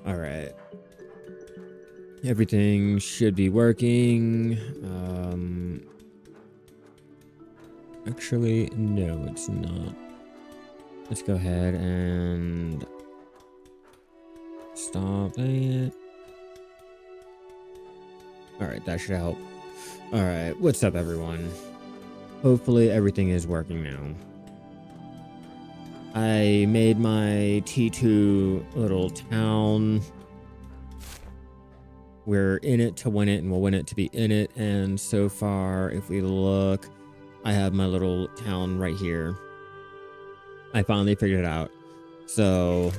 All right. Everything should be working. Actually, no, it's not. Let's go ahead and stop it. All right, that should help. All right, what's up, everyone? Hopefully everything is working now. I made my T2 little town. We're in it to win it, and we'll win it to be in it. And so far, if we look, I have my little town right here. I finally figured it out. So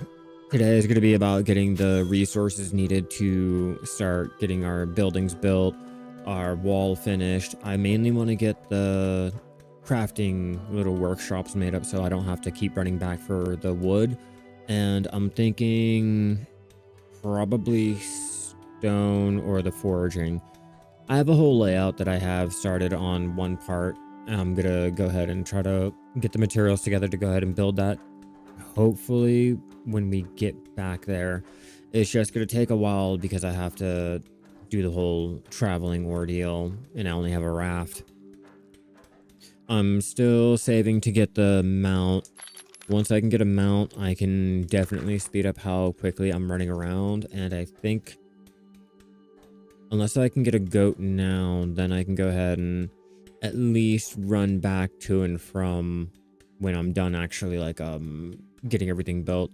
today is going to be about getting the resources needed to start getting our buildings built, our wall finished. I mainly want to get the crafting little workshops made up so I don't have to keep running back for the wood. And I'm thinking probably stone or the foraging. I have a whole layout that I have started on one part. I'm gonna go ahead and try to get the materials together to go ahead and build that. Hopefully when we get back there, it's just gonna take a while because I have to do the whole traveling ordeal and I only have a raft. I'm still saving to get the mount. Once I can get a mount, I can definitely speed up how quickly I'm running around. And I think unless I can get a goat now, then I can go ahead and at least run back to and from when I'm done actually like getting everything built.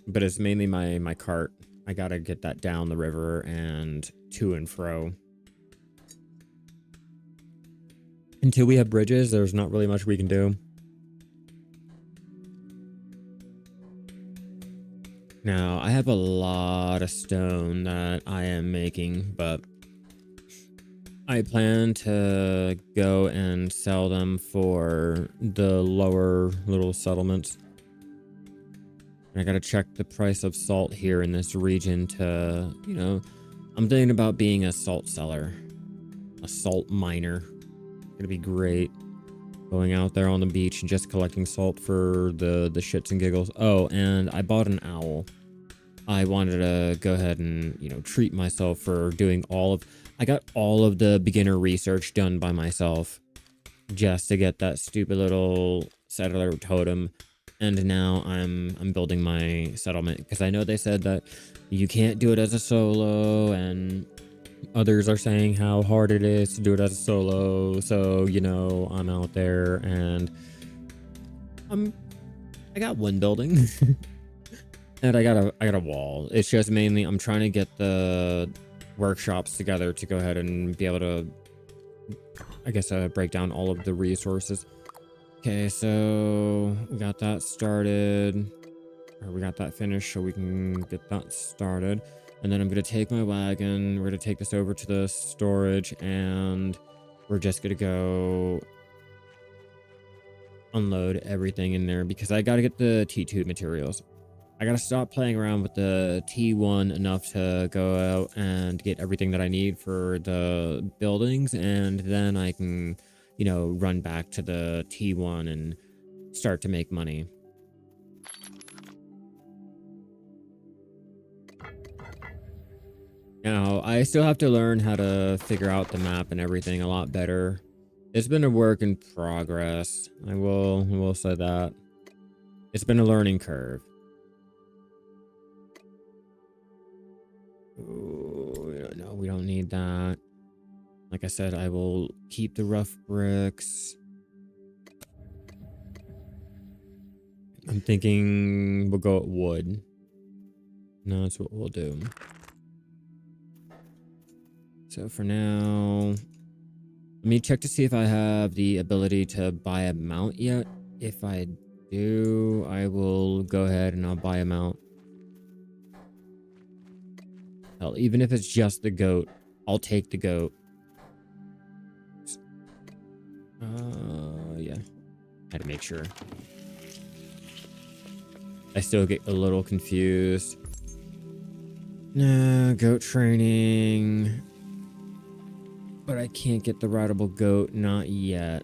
But it's mainly my cart. I gotta get that down the river and to and fro. Until we have bridges, there's not really much we can do. Now, I have a lot of stone that I am making, but I plan to go and sell them for the lower little settlements. I gotta check the price of salt here in this region to, you know, I'm thinking about being a salt seller, a salt miner. It's gonna be great. Going out there on the beach and just collecting salt for the shits and giggles. Oh, and I bought an owl. I wanted to go ahead and, you know, treat myself for doing I got all of the beginner research done by myself just to get that stupid little settler totem. And now I'm building my settlement because I know they said that you can't do it as a solo, and others are saying how hard it is to do it as a solo. So, you know, I'm out there and I got one building and I got a wall. It's just mainly I'm trying to get the workshops together to go ahead and be able to, I guess, break down all of the resources. Okay, so we got that started, or we got that finished, so we can get that started. And then I'm going to take my wagon, we're going to take this over to the storage, and we're just going to go unload everything in there because I got to get the T2 materials. I got to stop playing around with the T1 enough to go out and get everything that I need for the buildings, and then I can, you know, run back to the T1 and start to make money. Now, I still have to learn how to figure out the map and everything a lot better. It's been a work in progress. I will say that. It's been a learning curve. Ooh, no, we don't need that. Like I said, I will keep the rough bricks. I'm thinking we'll go at wood. No, that's what we'll do. So for now, let me check to see if I have the ability to buy a mount yet. If I do, I will go ahead and I'll buy a mount. Hell, even if it's just the goat, I'll take the goat. Yeah. Had to make sure. I still get a little confused. No, goat training. But I can't get the rideable goat, not yet.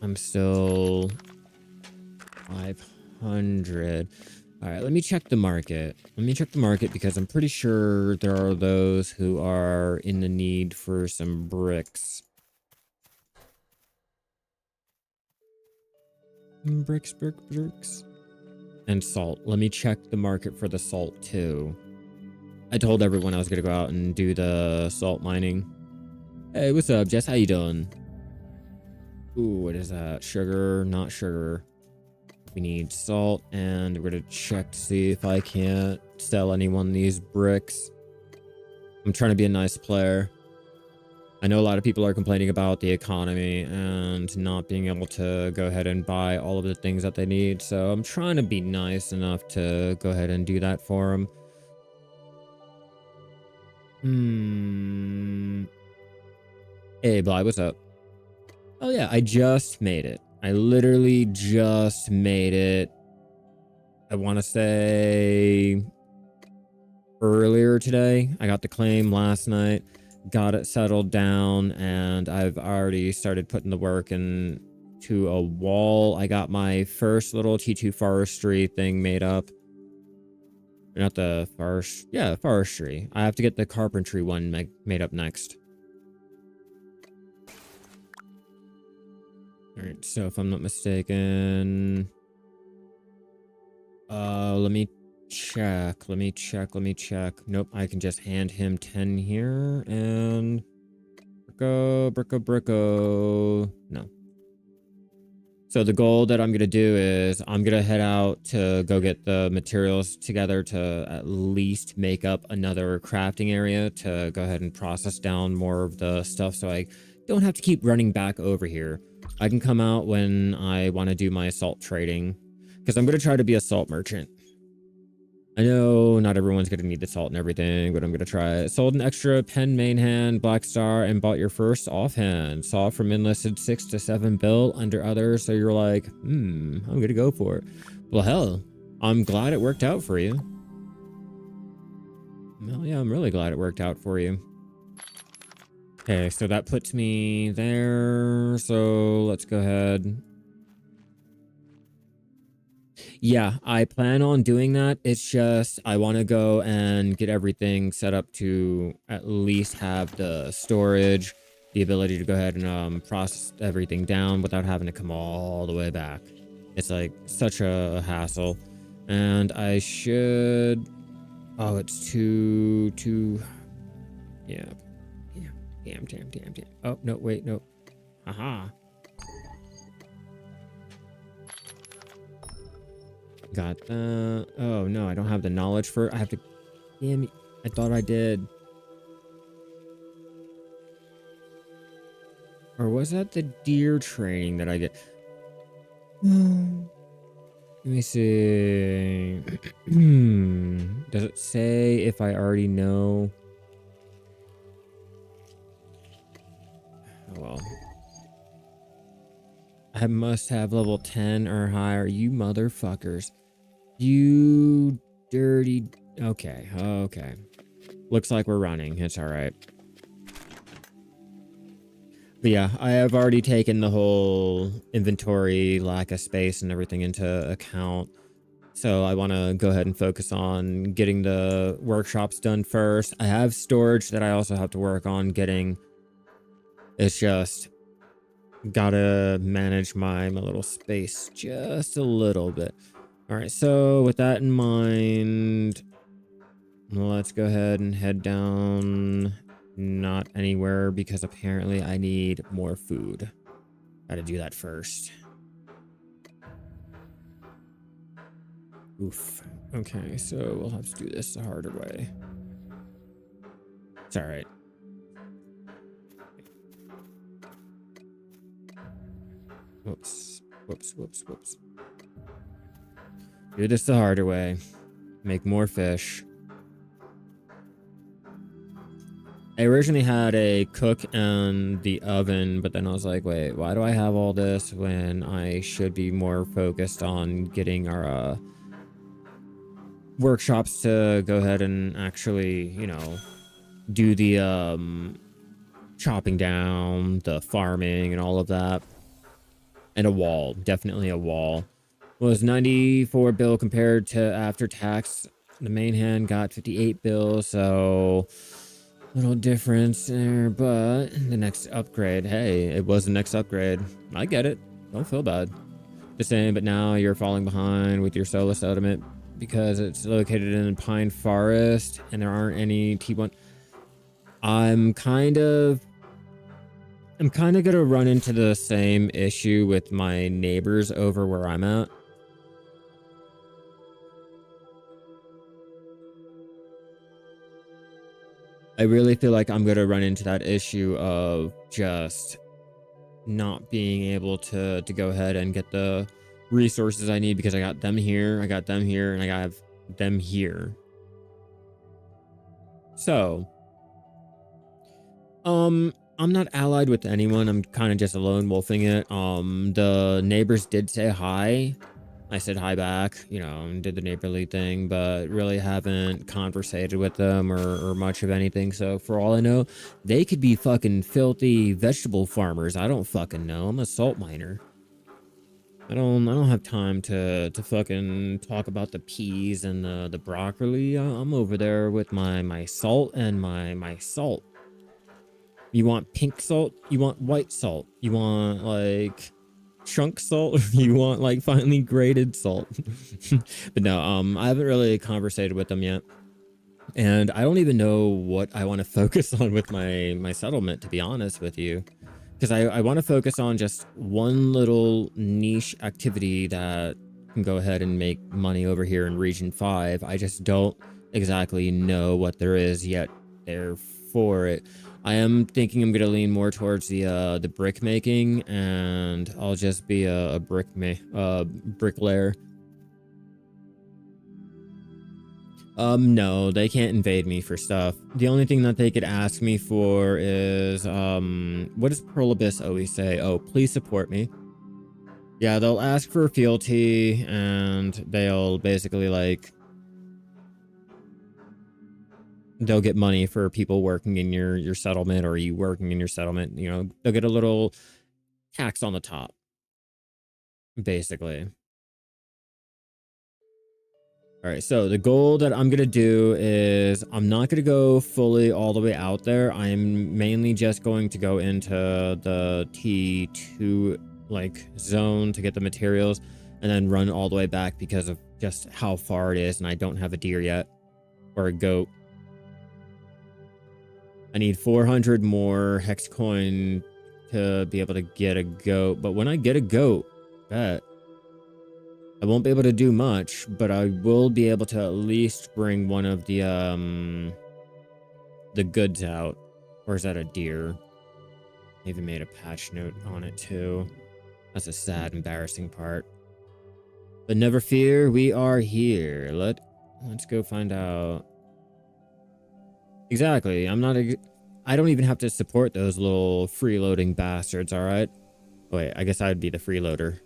I'm still 500. All right, let me check the market. Let me check the market because I'm pretty sure there are those who are in the need for some bricks. Bricks. And salt. Let me check the market for the salt too. I told everyone I was gonna go out and do the salt mining. Hey, what's up, Jess? How you doing? Ooh, what is that? Sugar, not sugar. We need salt, and we're gonna check to see if I can't sell anyone these bricks. I'm trying to be a nice player. I know a lot of people are complaining about the economy and not being able to go ahead and buy all of the things that they need, so I'm trying to be nice enough to go ahead and do that for them. Hey, Bly, what's up? Oh yeah, I just made it. I literally just made it. I want to say earlier today. I got the claim last night, got it settled down, and I've already started putting the work into a wall. I got my first little T2 forestry thing made up. Not the forest, yeah, forestry. I have to get the carpentry one made up next. All right, so if I'm not mistaken, let me check. Nope, I can just hand him 10 here and bricko. No. So the goal that I'm going to do is I'm going to head out to go get the materials together to at least make up another crafting area to go ahead and process down more of the stuff so I don't have to keep running back over here. I can come out when I want to do my salt trading because I'm going to try to be a salt merchant. I know not everyone's going to need the salt and everything, but I'm going to try it. Sold an extra pen main hand, black star, and bought your first offhand. Saw from enlisted 6 to 7 bill under others, so you're like, I'm going to go for it. Well, hell, I'm glad it worked out for you. Well, yeah, I'm really glad it worked out for you. Okay, so that puts me there. So let's go ahead. Yeah, I plan on doing that. It's just I want to go and get everything set up to at least have the storage, the ability to go ahead and process everything down without having to come all the way back. It's like such a hassle. And I should... Oh, it's too... Yeah. Damn. Oh, no, wait, no. Aha. Got that. Oh, no, I don't have the knowledge for... I have to... Damn it. I thought I did. Or was that the deer training that I get? Let me see. Does it say if I already know? Oh, well. I must have level 10 or higher. You motherfuckers. You dirty... Okay. Looks like we're running. It's all right. But yeah, I have already taken the whole inventory, lack of space, and everything into account. So I want to go ahead and focus on getting the workshops done first. I have storage that I also have to work on getting. It's just gotta manage my little space just a little bit. All right, so with that in mind, let's go ahead and head down. Not anywhere because apparently I need more food. Gotta do that first. Oof. Okay, so we'll have to do this the harder way. It's all right. Whoops. Do this the harder way. Make more fish. I originally had a cook and the oven, but then I was like, wait, why do I have all this when I should be more focused on getting our workshops to go ahead and actually, you know, do the chopping down, the farming and all of that. And a wall, definitely a wall. was 94 bill compared to after tax. The main hand got 58 bill, so little difference there, but the next upgrade, hey, it was the next upgrade. I get it. Don't feel bad. The same, but now you're falling behind with your solo settlement because it's located in Pine Forest and there aren't any T1. I'm kind of gonna run into the same issue with my neighbors over where I'm at. I really feel like I'm gonna run into that issue of just not being able to go ahead and get the resources I need because I got them here, and I got them here. So, I'm not allied with anyone. I'm kind of just lone wolfing it. The neighbors did say hi. I said hi back, you know, and did the neighborly thing, but really haven't conversated with them or much of anything. So for all I know, they could be fucking filthy vegetable farmers. I don't fucking know. I'm a salt miner. I don't have time to fucking talk about the peas and the broccoli. I'm over there with my salt and my salt. You want pink salt? You want white salt? You want like chunk salt? You want like finely grated salt? But no, I haven't really conversated with them yet. And I don't even know what I want to focus on with my settlement, to be honest with you. Because I want to focus on just one little niche activity that can go ahead and make money over here in Region 5. I just don't exactly know what there is yet there for it. I am thinking I'm going to lean more towards the brick making, and I'll just be a bricklayer. No, they can't invade me for stuff. The only thing that they could ask me for is, what does Perlibus always say? Oh, please support me. Yeah, they'll ask for fealty, and they'll basically, like, they'll get money for people working in your settlement, or you working in your settlement. You know, they'll get a little tax on the top, basically. All right, so the goal that I'm going to do is I'm not going to go fully all the way out there. I'm mainly just going to go into the T2 like zone to get the materials and then run all the way back because of just how far it is, and I don't have a deer yet or a goat. I need 400 more hex coin to be able to get a goat, but when I get a goat, bet I won't be able to do much, but I will be able to at least bring one of the goods out. Or is that a deer? I even made a patch note on it too. That's a sad, embarrassing part. But never fear, we are here. Let's go find out. Exactly. I don't even have to support those little freeloading bastards, alright? Wait, I guess I'd be the freeloader.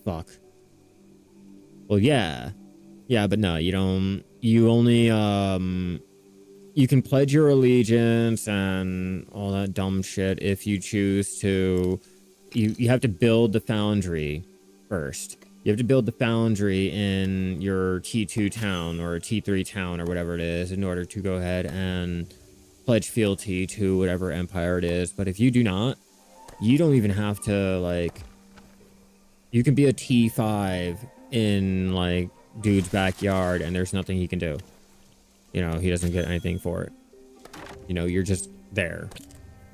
Fuck. Well, yeah. Yeah, but no, you don't. You only, you can pledge your allegiance and all that dumb shit if you choose to. You have to build the foundry first. You have to build the foundry in your T2 town or T3 town or whatever it is in order to go ahead and pledge fealty to whatever empire it is. But if you do not, you don't even have to, like, you can be a T5 in, like, dude's backyard and there's nothing he can do. You know, he doesn't get anything for it. You know, you're just there.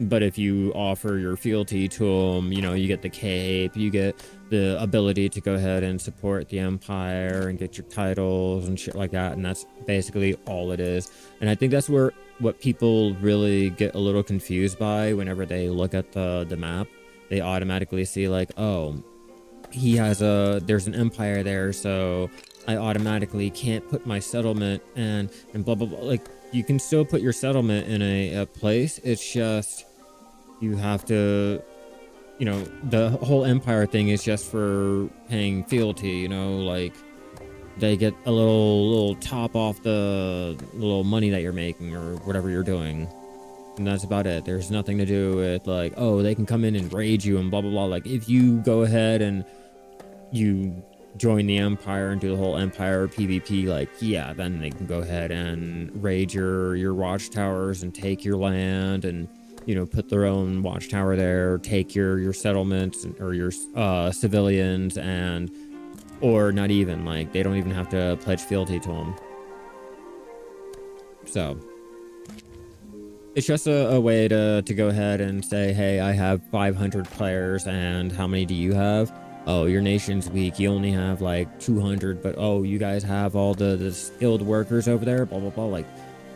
But if you offer your fealty to him, you know, you get the cape, you get the ability to go ahead and support the empire and get your titles and shit like that. And that's basically all it is. And I think that's what people really get a little confused by whenever they look at the map. They automatically see like, oh, there's an empire there, so I automatically can't put my settlement and blah blah blah. Like, you can still put your settlement in a place. It's just you have to, you know, the whole empire thing is just for paying fealty, you know, like they get a little top off the little money that you're making or whatever you're doing. And that's about it. There's nothing to do with like, oh, they can come in and raid you and blah blah blah. Like, if you go ahead and you join the Empire and do the whole Empire PvP, like, yeah, then they can go ahead and raid your watchtowers and take your land and, you know, put their own watchtower there, take your settlements or your civilians, and or not even, like, they don't even have to pledge fealty to them. So it's just a way to go ahead and say, hey, I have 500 players, and how many do you have? Oh, your nation's weak. You only have like 200, but oh, you guys have all the skilled workers over there, blah, blah, blah. Like,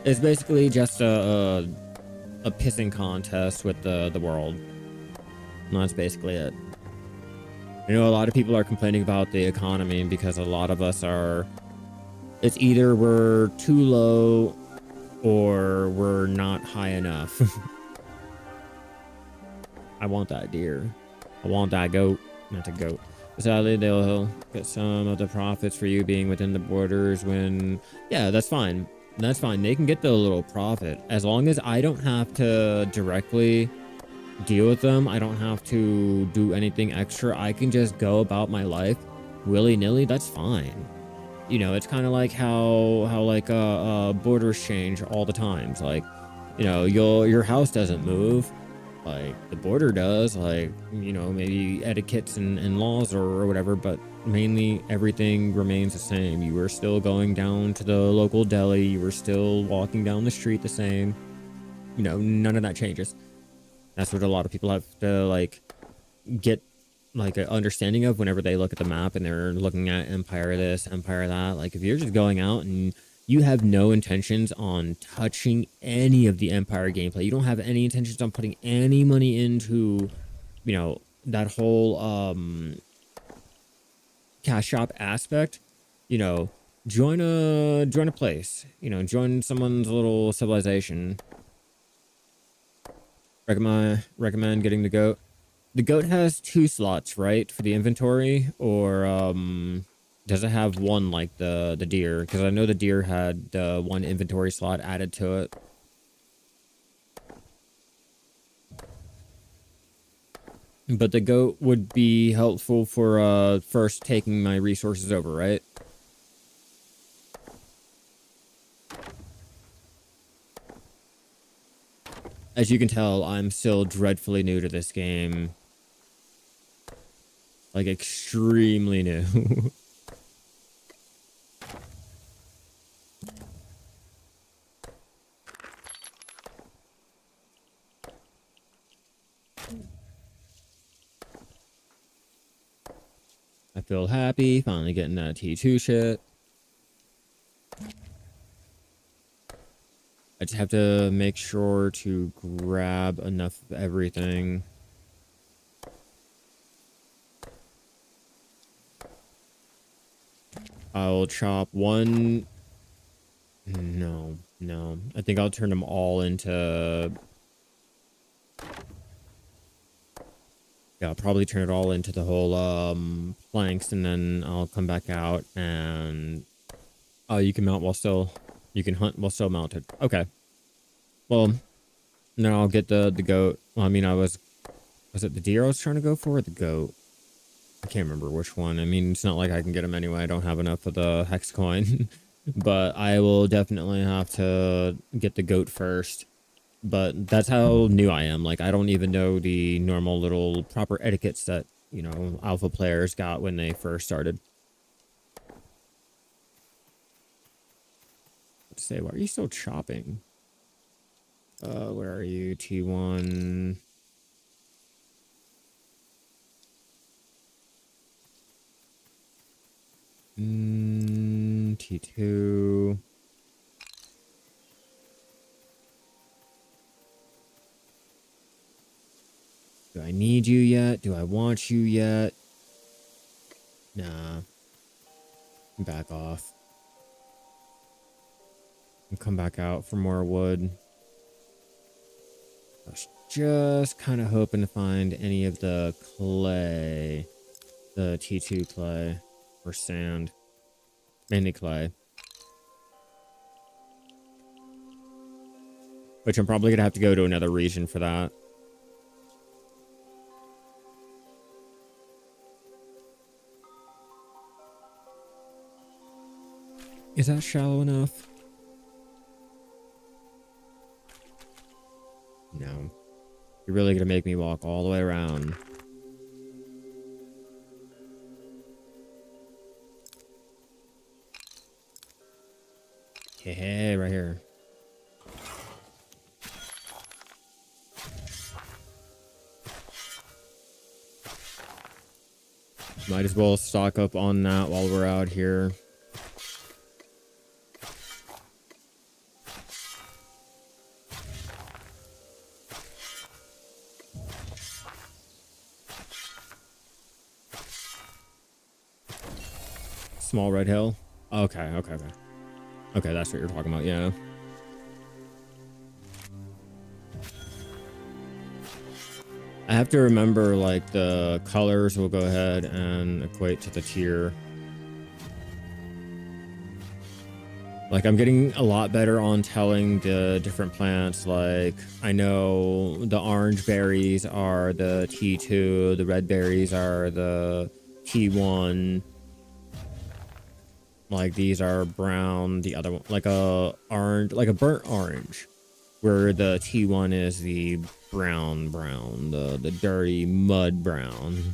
it's basically just a pissing contest with the world. And that's basically it. You know, a lot of people are complaining about the economy because a lot of us are, it's either we're too low or we're not high enough. I want that deer. I want that goat. Not a goat. Sadly, they'll get some of the profits for you being within the borders when... Yeah, that's fine. That's fine. They can get the little profit. As long as I don't have to directly deal with them, I don't have to do anything extra. I can just go about my life willy-nilly. That's fine. You know, it's kind of like how like borders change all the times. Like, you know, your house doesn't move, like the border does. Like, you know, maybe etiquettes and laws or whatever, but mainly everything remains the same. You were still going down to the local deli. You were still walking down the street the same. You know, none of that changes. That's what a lot of people have to like get like an understanding of whenever they look at the map and they're looking at Empire this, Empire that. Like, if you're just going out and you have no intentions on touching any of the Empire gameplay, you don't have any intentions on putting any money into, you know, that whole cash shop aspect, you know, join a place, you know, join someone's little civilization. Recommend getting the goat. The goat has 2 slots, right, for the inventory, or does it have one like the deer? Because I know the deer had 1 inventory slot added to it. But the goat would be helpful for first taking my resources over, right? As you can tell, I'm still dreadfully new to this game. Like, extremely new. I feel happy, finally getting that T2 shit. I just have to make sure to grab enough of everything. I'll chop 1. No. I think I'll turn them all into... Yeah, I'll probably turn it all into the whole planks, and then I'll come back out and... Oh, you can mount while still... You can hunt while still mounted. Okay. Well, then I'll get the goat. Well, I mean, was it the deer I was trying to go for, or the goat? I can't remember which one. I mean, it's not like I can get them anyway. I don't have enough of the hex coin. But I will definitely have to get the goat first. But that's how new I am. Like, I don't even know the normal little proper etiquettes that, you know, alpha players got when they first started. Let's say, why are you still chopping? Where are you? T1. T2. Do I need you yet? Do I want you yet? Nah. Back off. And come back out for more wood. I was just kind of hoping to find any of the clay. The T2 clay. Or sand. Mainly clay. Which I'm probably going to have to go to another region for that. Is that shallow enough? No. You're really gonna make me walk all the way around. Hey, right here. Might as well stock up on that while we're out here. Small red hill. Okay. Okay, that's what you're talking about. Yeah. I have to remember, like, the colors will go ahead and equate to the tier. Like, I'm getting a lot better on telling the different plants. Like, I know the orange berries are the T2, the red berries are the T1. Like, these are brown, the other one, like a orange, like a burnt orange, where the T1 is the brown, the dirty mud brown.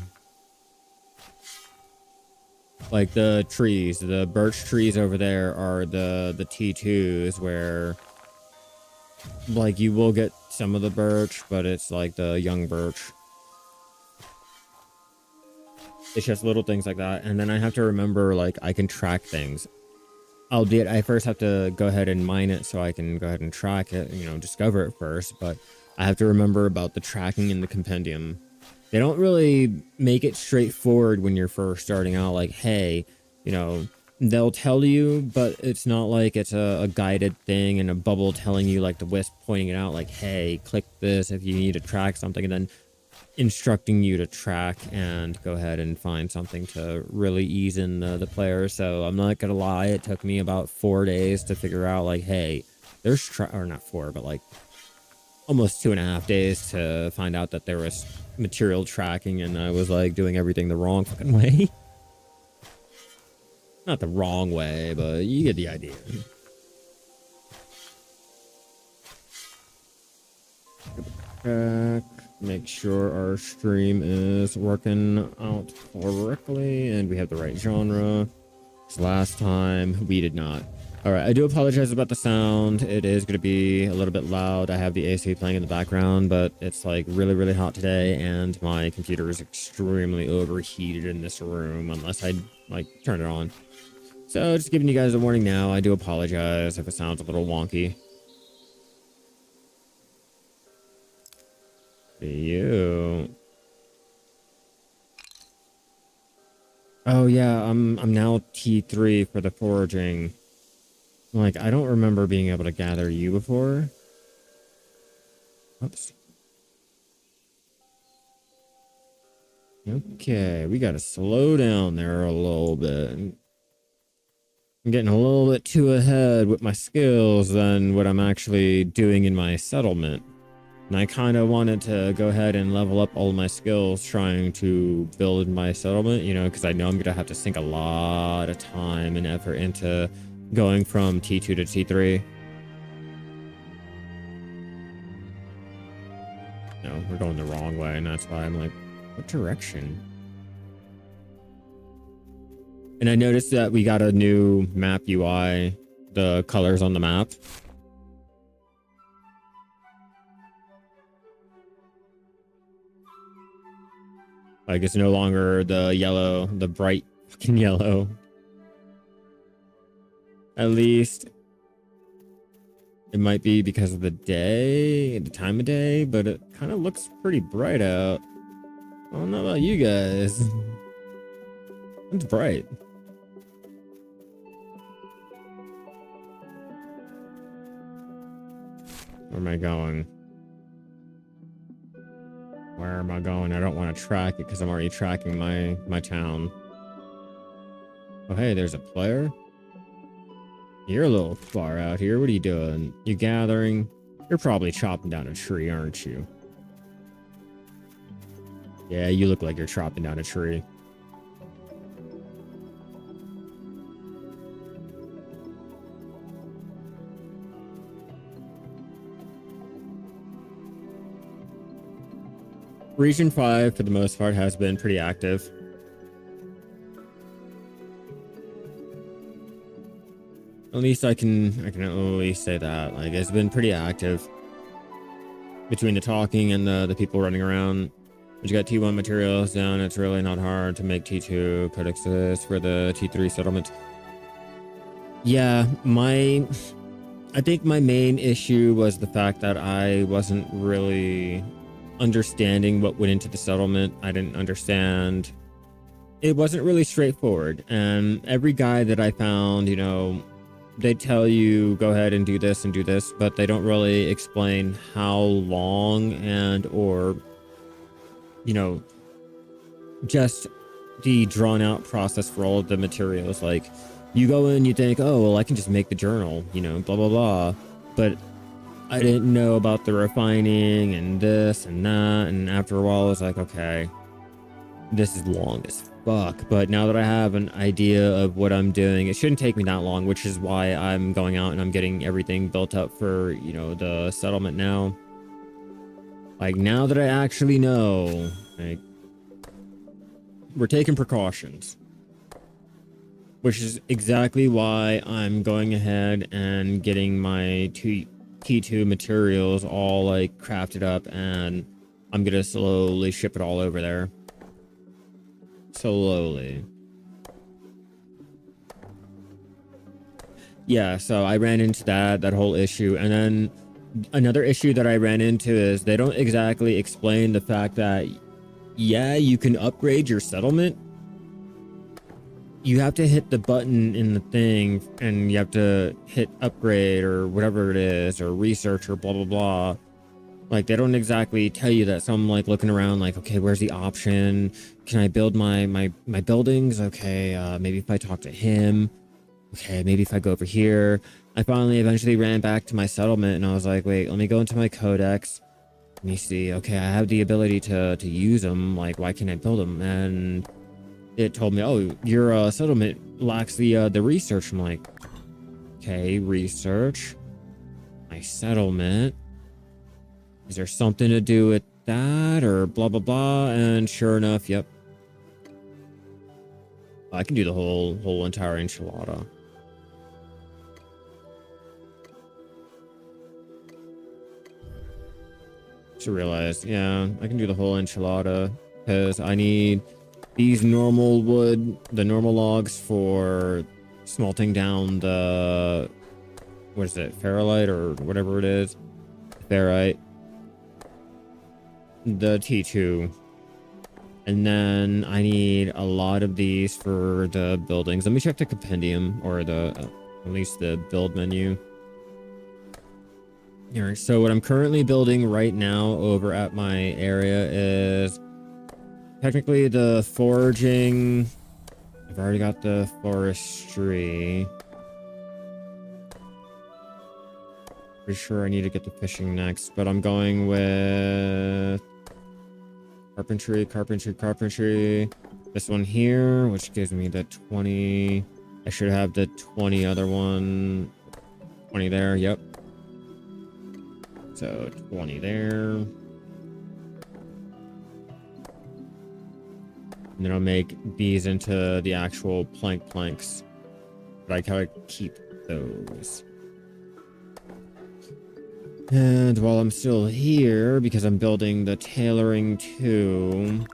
Like the trees, the birch trees over there are the T2s, where like you will get some of the birch, but it's like the young birch. It's just little things like that. And then I have to remember, like, I can track things. Albeit I first have to go ahead and mine it so I can go ahead and track it, you know, discover it first. But I have to remember about the tracking in the compendium. They don't really make it straightforward when you're first starting out. Like, hey, you know, they'll tell you, but it's not like it's a guided thing and a bubble telling you, like the wisp pointing it out, like, hey, click this if you need to track something, and then instructing you to track and go ahead and find something to really ease in the player. So I'm not gonna lie, it took me about 4 days to figure out, like, hey, there's or not 4, but like almost 2.5 days to find out that there was material tracking, and I was like doing everything the wrong fucking way. Not the wrong way, but you get the idea. Make sure our stream is working out correctly and we have the right genre. Because last time we did not. All right, I do apologize about the sound. It is going to be a little bit loud. I have the AC playing in the background, but it's like really, really hot today, and my computer is extremely overheated in this room unless I like turn it on. So just giving you guys a warning now. I do apologize if it sounds a little wonky. You. Oh yeah, I'm now T3 for the foraging. Like, I don't remember being able to gather you before. Oops. Okay, we gotta slow down there a little bit. I'm getting a little bit too ahead with my skills than what I'm actually doing in my settlement. And I kind of wanted to go ahead and level up all of my skills trying to build my settlement, you know, because I know I'm going to have to sink a lot of time and effort into going from T2 to T3. No, we're going the wrong way, and that's why I'm like, what direction? And I noticed that we got a new map UI, the colors on the map. Like, it's no longer the yellow, the bright fucking yellow. At least it might be because of the day, the time of day, but it kind of looks pretty bright out. I don't know about you guys. It's bright. Where am I going? Where am I going? I don't want to track it because I'm already tracking my town. Oh, hey, there's a player. You're a little far out here. What are you doing? You gathering? You're probably chopping down a tree, aren't you? Yeah, you look like you're chopping down a tree. Region 5, for the most part, has been pretty active. At least I can at least say that. Like, it's been pretty active between the talking and the people running around. But you got T1 materials down. It's really not hard to make T2 codexes for the T3 settlement. Yeah, I think my main issue was the fact that I wasn't really understanding what went into the settlement. I didn't understand. It wasn't really straightforward. And every guide that I found, you know, they tell you go ahead and do this, but they don't really explain how long and or, you know, just the drawn out process for all of the materials. Like, you go in, you think, oh, well, I can just make the journal, you know, blah, blah, blah. But I didn't know about the refining and this and that. And after a while, I was like, okay, this is long as fuck. But now that I have an idea of what I'm doing, it shouldn't take me that long, which is why I'm going out and I'm getting everything built up for, you know, the settlement now. Like, now that I actually know, like, we're taking precautions. Which is exactly why I'm going ahead and getting my T2 materials all like crafted up, and I'm gonna slowly ship it all over there. Slowly. Yeah, so I ran into that whole issue. And then another issue that I ran into is they don't exactly explain the fact that, yeah, you can upgrade your settlement. You have to hit the button in the thing and you have to hit upgrade or whatever it is, or research or blah, blah, blah. Like, they don't exactly tell you that. So I'm like looking around like, okay, where's the option? Can I build my buildings? Okay, maybe if I talk to him. Okay, maybe if I go over here. I finally eventually ran back to my settlement and I was like, wait, let me go into my codex. Let me see. Okay, I have the ability to use them. Like, why can't I build them? And it told me, oh, your settlement lacks the research. I'm like, okay, research. My settlement. Is there something to do with that or blah, blah, blah? And sure enough, yep. I can do the whole entire enchilada. Just realized, yeah, I can do the whole enchilada because I need these normal wood, the normal logs for smelting down the, what is it, ferrite or whatever it is, ferrite, the T2, and then I need a lot of these for the buildings. Let me check the compendium or the at least the build menu. All right, so what I'm currently building right now over at my area is technically the foraging. I've already got the forestry. Pretty sure I need to get the fishing next, but I'm going with carpentry. This one here, which gives me the 20. I should have the 20 other one. 20 there, yep. So 20 there. And then I'll make these into the actual planks. But I gotta keep those. And while I'm still here, because I'm building the tailoring too,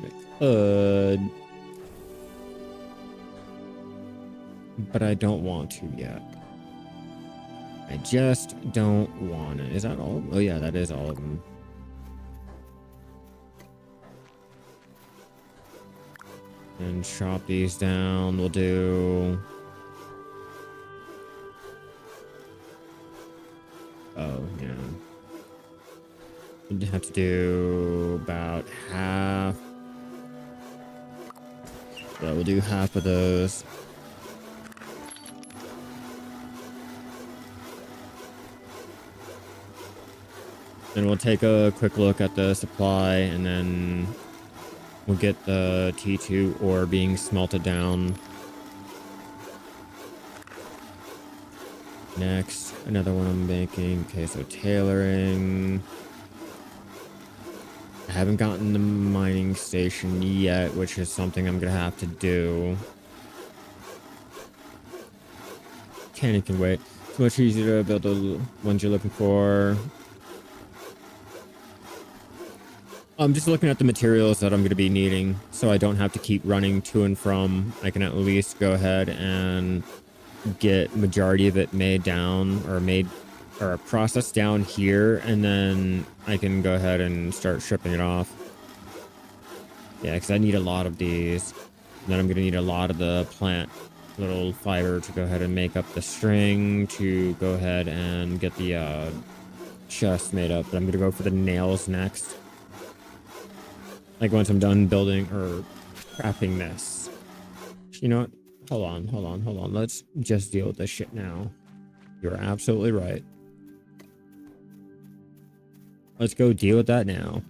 I could, but I don't want to yet. I just don't want it. Is that all? Oh yeah, that is all of them. And chop these down. We'll do... Oh, yeah. We'll have to do about half. So we'll do half of those. Then we'll take a quick look at the supply, and then we'll get the T2 ore being smelted down. Next, another one I'm making. Okay, so tailoring. I haven't gotten the mining station yet, which is something I'm gonna have to do. Candy can wait. It's much easier to build the ones you're looking for. I'm just looking at the materials that I'm going to be needing, so I don't have to keep running to and from. I can at least go ahead and get majority of it made down or processed down here, and then I can go ahead and start shipping it off. Yeah, because I need a lot of these. And then I'm going to need a lot of the plant little fiber to go ahead and make up the string to go ahead and get the chest made up. But I'm going to go for the nails next. Like once I'm done building or crafting this. You know what? Hold on. Let's just deal with this shit now. You're absolutely right. Let's go deal with that now.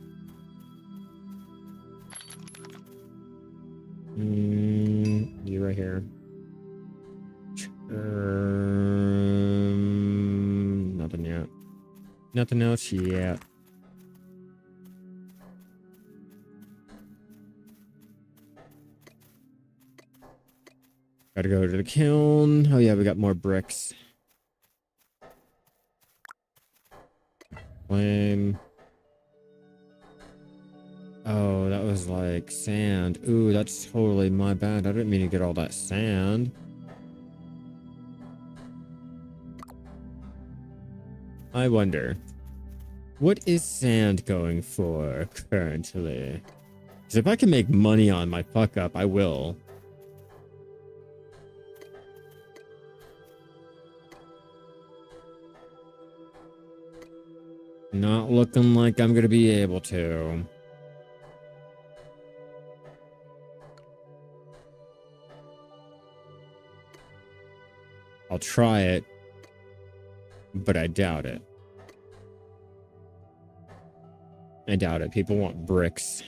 You right here. Nothing yet. Nothing else yet. Gotta go to the kiln. Oh yeah, we got more bricks. Flame. Oh, that was like sand. Ooh, that's totally my bad. I didn't mean to get all that sand. I wonder, what is sand going for currently? Because if I can make money on my fuck up, I will. Not looking like I'm gonna be able to. I'll try it, but I doubt it. I doubt it. People want bricks.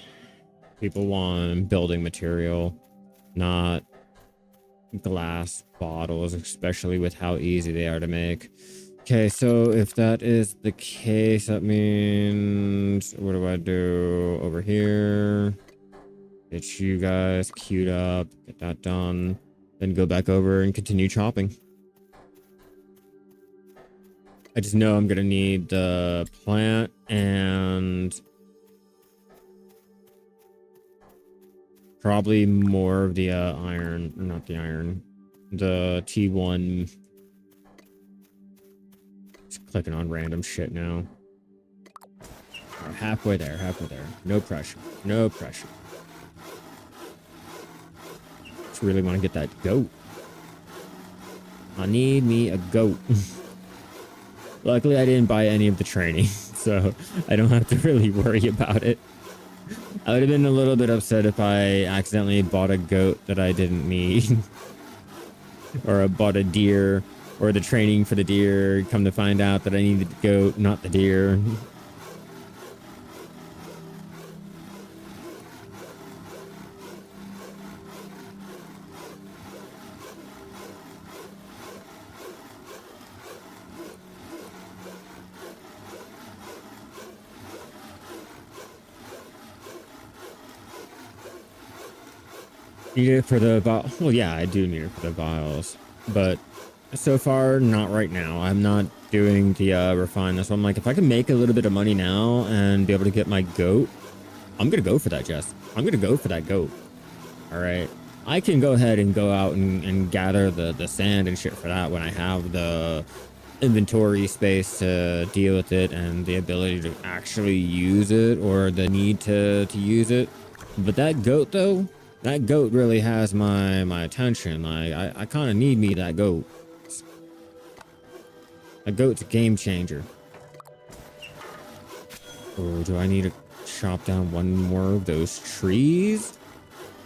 People want building material, not glass bottles, especially with how easy they are to make. Okay, so if that is the case, that means, what do I do over here? Get you guys queued up, get that done, then go back over and continue chopping. I just know I'm gonna need the plant and probably more of the iron, not the iron, the T1. Just clicking on random shit now. Right, halfway there. No pressure. Just really want to get that goat. I need me a goat. Luckily, I didn't buy any of the training, so I don't have to really worry about it. I would have been a little bit upset if I accidentally bought a goat that I didn't need. Or I bought a deer, or the training for the deer, come to find out that I needed the goat, not the deer. Need it for the well, yeah, I do need it for the vials, but so far, not right now. I'm not doing the refine. So I'm like, if I can make a little bit of money now and be able to get my goat, I'm gonna go for that, Jess. I'm gonna go for that goat. All right, I can go ahead and go out and gather the sand and shit for that when I have the inventory space to deal with it and the ability to actually use it, or the need to use it. But that goat though, that goat really has my attention. Like I kind of need me that goat. A goat's a game changer. Oh, do I need to chop down one more of those trees?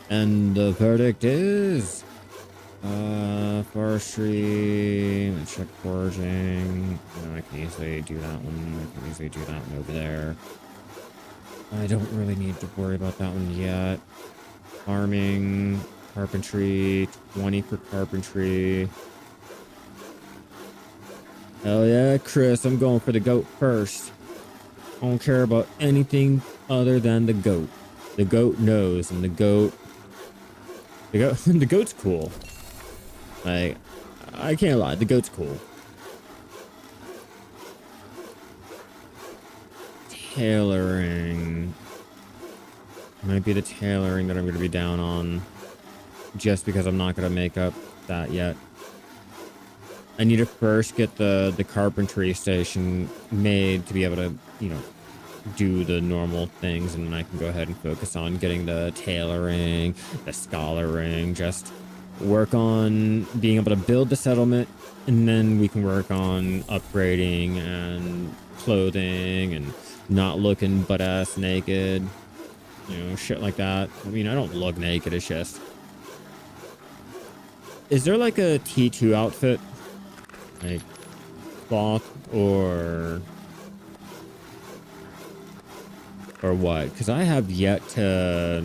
And the verdict is forestry. Let's check foraging. No, I can easily do that one. I can easily do that one over there. I don't really need to worry about that one yet. Farming, carpentry, 20 for carpentry. Hell yeah, Chris, I'm going for the goat first. I don't care about anything other than the goat. The goat knows, and the goat, the goat's cool. Like, I can't lie, the goat's cool. Tailoring. Might be the tailoring that I'm going to be down on. Just because I'm not going to make up that yet. I need to first get the carpentry station made to be able to, you know, do the normal things, and then I can go ahead and focus on getting the tailoring, the scholaring, just work on being able to build the settlement, and then we can work on upgrading and clothing and not looking butt-ass naked, you know, shit like that. I mean, I don't look naked, it's just... Is there like a T2 outfit? Like cloth or what? Because I have yet to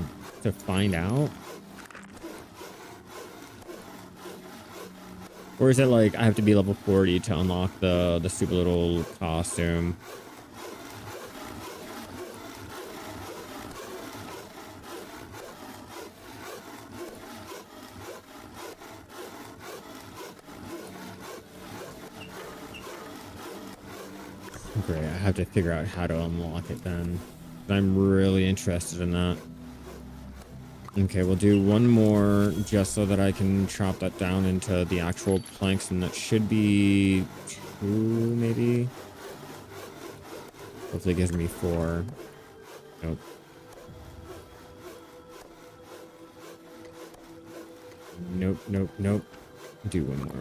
find out. Or is it like I have to be level 40 to unlock the stupid little costume? Great, I have to figure out how to unlock it then. I'm really interested in that. Okay, we'll do one more just so that I can chop that down into the actual planks, and that should be 2, maybe? Hopefully it gives me 4. Nope. Nope, nope, nope. Do one more.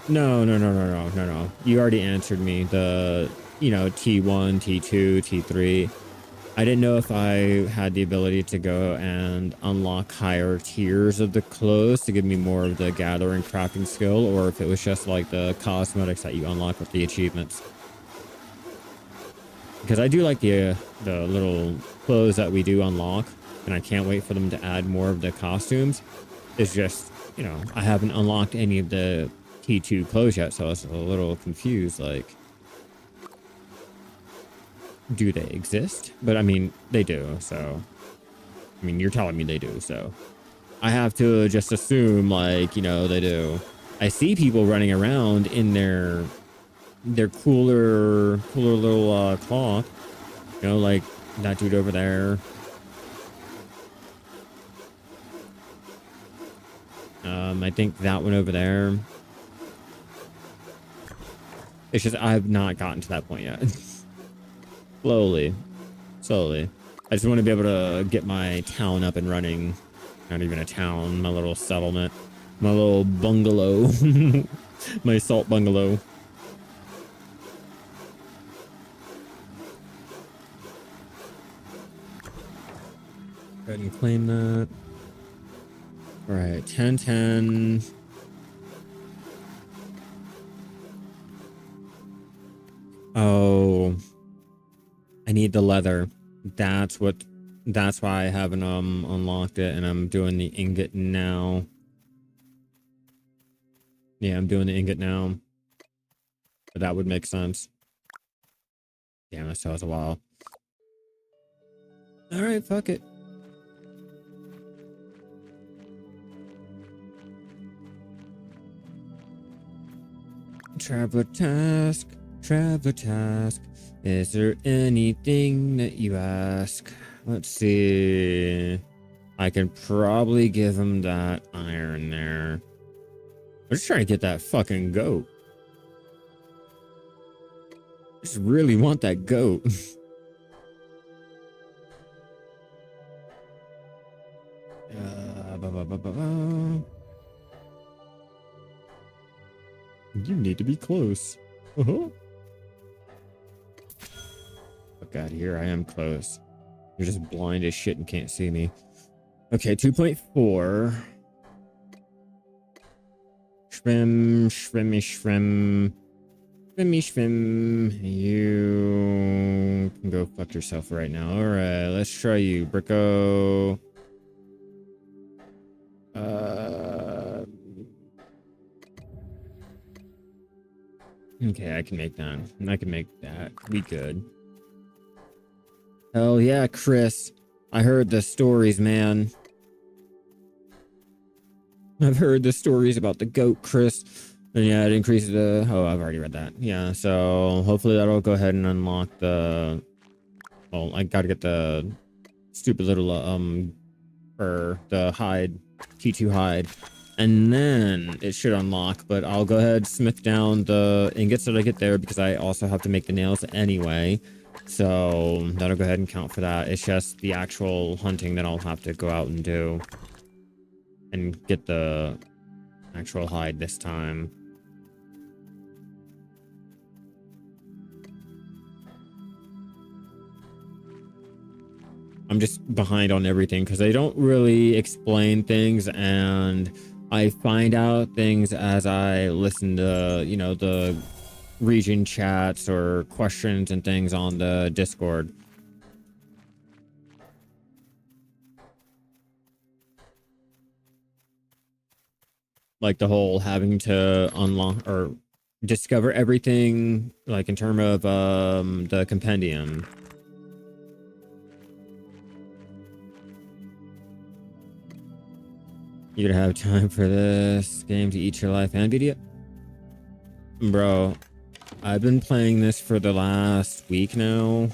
No, no, no, no, no, no, no. You already answered me. The, you know, T1, T2, T3. I didn't know if I had the ability to go and unlock higher tiers of the clothes to give me more of the gathering crafting skill, or if it was just like the cosmetics that you unlock with the achievements. Because I do like the little clothes that we do unlock, and I can't wait for them to add more of the costumes. It's just, you know, I haven't unlocked any of the T2 clothes yet, so I was a little confused, like, do they exist? But I mean, they do, so I mean, you're telling me they do, so I have to just assume, like, you know, they do. I see people running around in their cooler little cloth, you know, like that dude over there. I think that one over there. It's just I've not gotten to that point yet. Slowly. I just want to be able to get my town up and running. Not even a town, my little settlement. My little bungalow. My salt bungalow. Go ahead and claim that. All right, 1010. Oh, I need the leather. That's why I haven't unlocked it, and I'm doing the ingot now. Yeah, I'm doing the ingot now. But that would make sense. Damn, that still has a while. All right, fuck it. Traveler task. Is there anything that you ask? Let's see. I can probably give him that iron there. I'm just trying to get that fucking goat. I just really want that goat. You need to be close. Oh god, here I am close. You're just blind as shit and can't see me. Okay, 2.4. Shrimmy. You can go fuck yourself right now. Alright, let's try you, Bricko. Okay, I can make that. I can make that. We good. Hell yeah, Chris. I heard the stories, man. I've heard the stories about the goat, Chris. And yeah, it increases the... Oh, I've already read that. Yeah, so hopefully that'll go ahead and unlock the... Well, I gotta get the stupid little, for the hide, T2 hide. And then it should unlock, but I'll go ahead, smith down the ingots that I get there because I also have to make the nails anyway. So that'll go ahead and count for that. It's just the actual hunting that I'll have to go out and do. And get the actual hide this time. I'm just behind on everything because they don't really explain things, and I find out things as I listen to, you know, the region chats or questions and things on the Discord. Like the whole having to unlock or discover everything, like in terms of the compendium. You're gonna have time for this game to eat your life and video? Bro, I've been playing this for the last week now,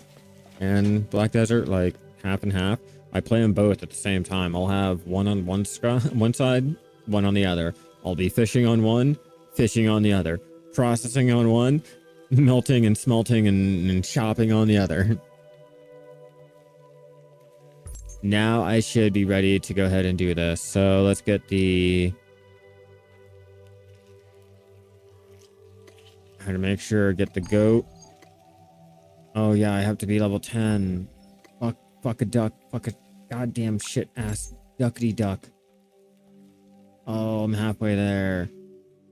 and Black Desert, like half and half. I play them both at the same time. I'll have one on one side, one on the other. I'll be fishing on one, fishing on the other, processing on one, melting and smelting and chopping on the other. Now I should be ready to go ahead and do this. So let's get the... How to make sure, get the goat. Oh yeah, I have to be level 10. Fuck a duck. Fuck a goddamn shit ass duckity duck. Oh, I'm halfway there.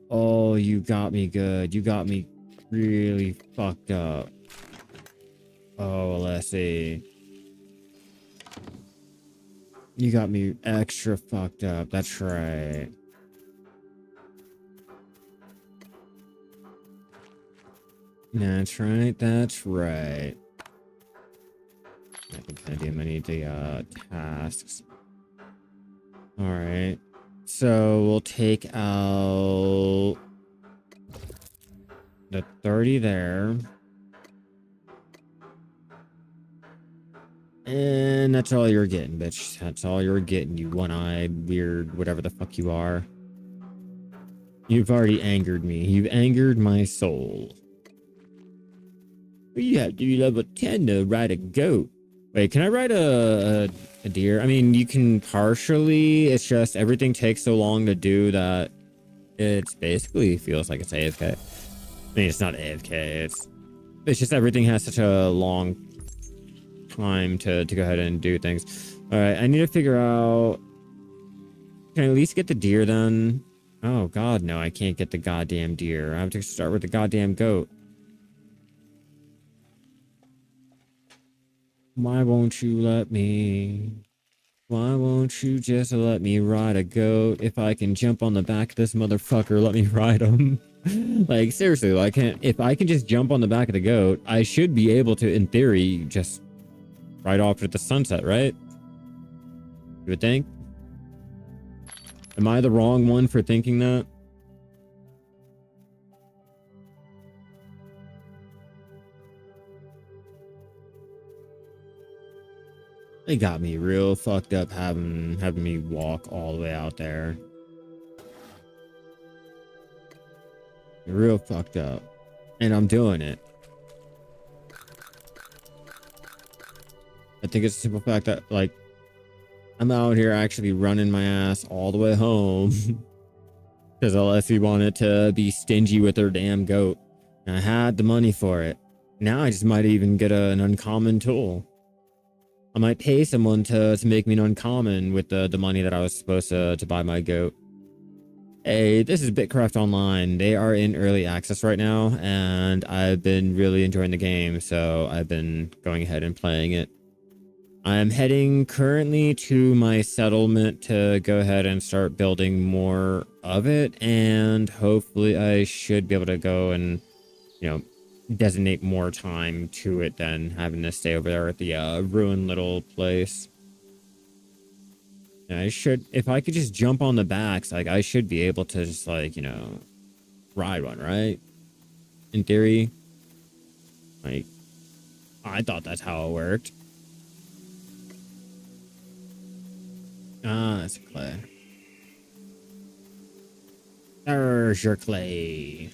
Oh, you got me good. You got me really fucked up. Oh, let's see. You got me extra fucked up. That's right. That's right. That's right. I need the tasks. All right. So we'll take out the 30 there. And that's all you're getting, bitch. That's all you're getting, you one-eyed, weird, whatever the fuck you are. You've already angered me. You've angered my soul. You have to be level 10 to ride a goat. Wait, can I ride a deer? I mean, you can partially. It's just everything takes so long to do that it's basically feels like it's AFK. I mean, it's not AFK. It's just everything has such a long time to go ahead and do things. All right, I need to figure out... Can I at least get the deer then? Oh, God, no, I can't get the goddamn deer. I have to start with the goddamn goat. Why won't you let me? Why won't you just let me ride a goat? If I can jump on the back of this motherfucker, let me ride him. Like, seriously, like, if I can just jump on the back of the goat, I should be able to, in theory, just ride off at the sunset, right? You would think? Am I the wrong one for thinking that? They got me real fucked up having me walk all the way out there. Real fucked up. And I'm doing it. I think it's a simple fact that, like, I'm out here actually running my ass all the way home. Because Alessi wanted to be stingy with her damn goat. And I had the money for it. Now I just might even get an uncommon tool. I might pay someone to make me an uncommon with the money that I was supposed to buy my goat. Hey, this is Bitcraft Online. They are in early access right now, and I've been really enjoying the game, so I've been going ahead and playing it. I'm heading currently to my settlement to go ahead and start building more of it, and hopefully I should be able to go and you know, designate more time to it than having to stay over there at the ruined little place. And I should, if I could just jump on the backs, like I should be able to just like, you know, ride one, right? In theory. Like, I thought that's how it worked. Ah, that's clay. There's your clay.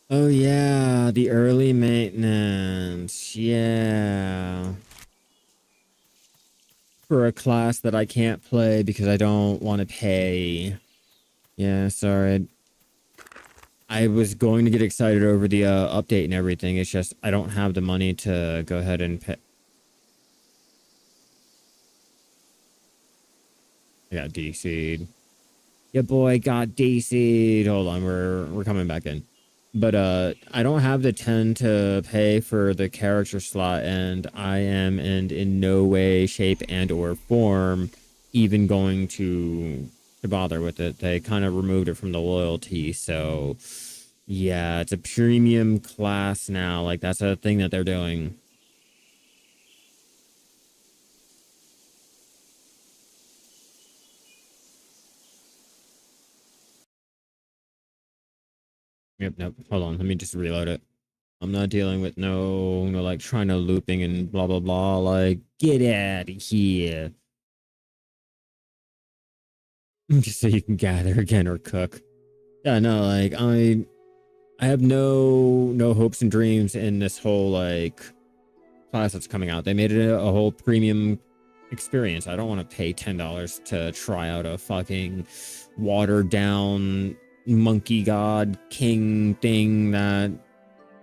Oh yeah, the early maintenance. Yeah. For a class that I can't play because I don't want to pay. Yeah, sorry. I was going to get excited over the update and everything. It's just I don't have the money to go ahead and pay. I got DC'd. Your boy got DC'd. Hold on, we're coming back in. But I don't have the 10 to pay for the character slot, and I am in no way, shape, and or form even going to bother with it. They kind of removed it from the loyalty, so yeah, it's a premium class now. Like that's a thing that they're doing. Yep, nope. Hold on, let me just reload it. I'm not dealing with no like trying to looping and blah blah blah. Like get out of here. Just so you can gather again or cook. Yeah, no, like I have no hopes and dreams in this whole like class that's coming out. They made it a whole premium experience. I don't want to pay $10 to try out a fucking watered down monkey god king thing that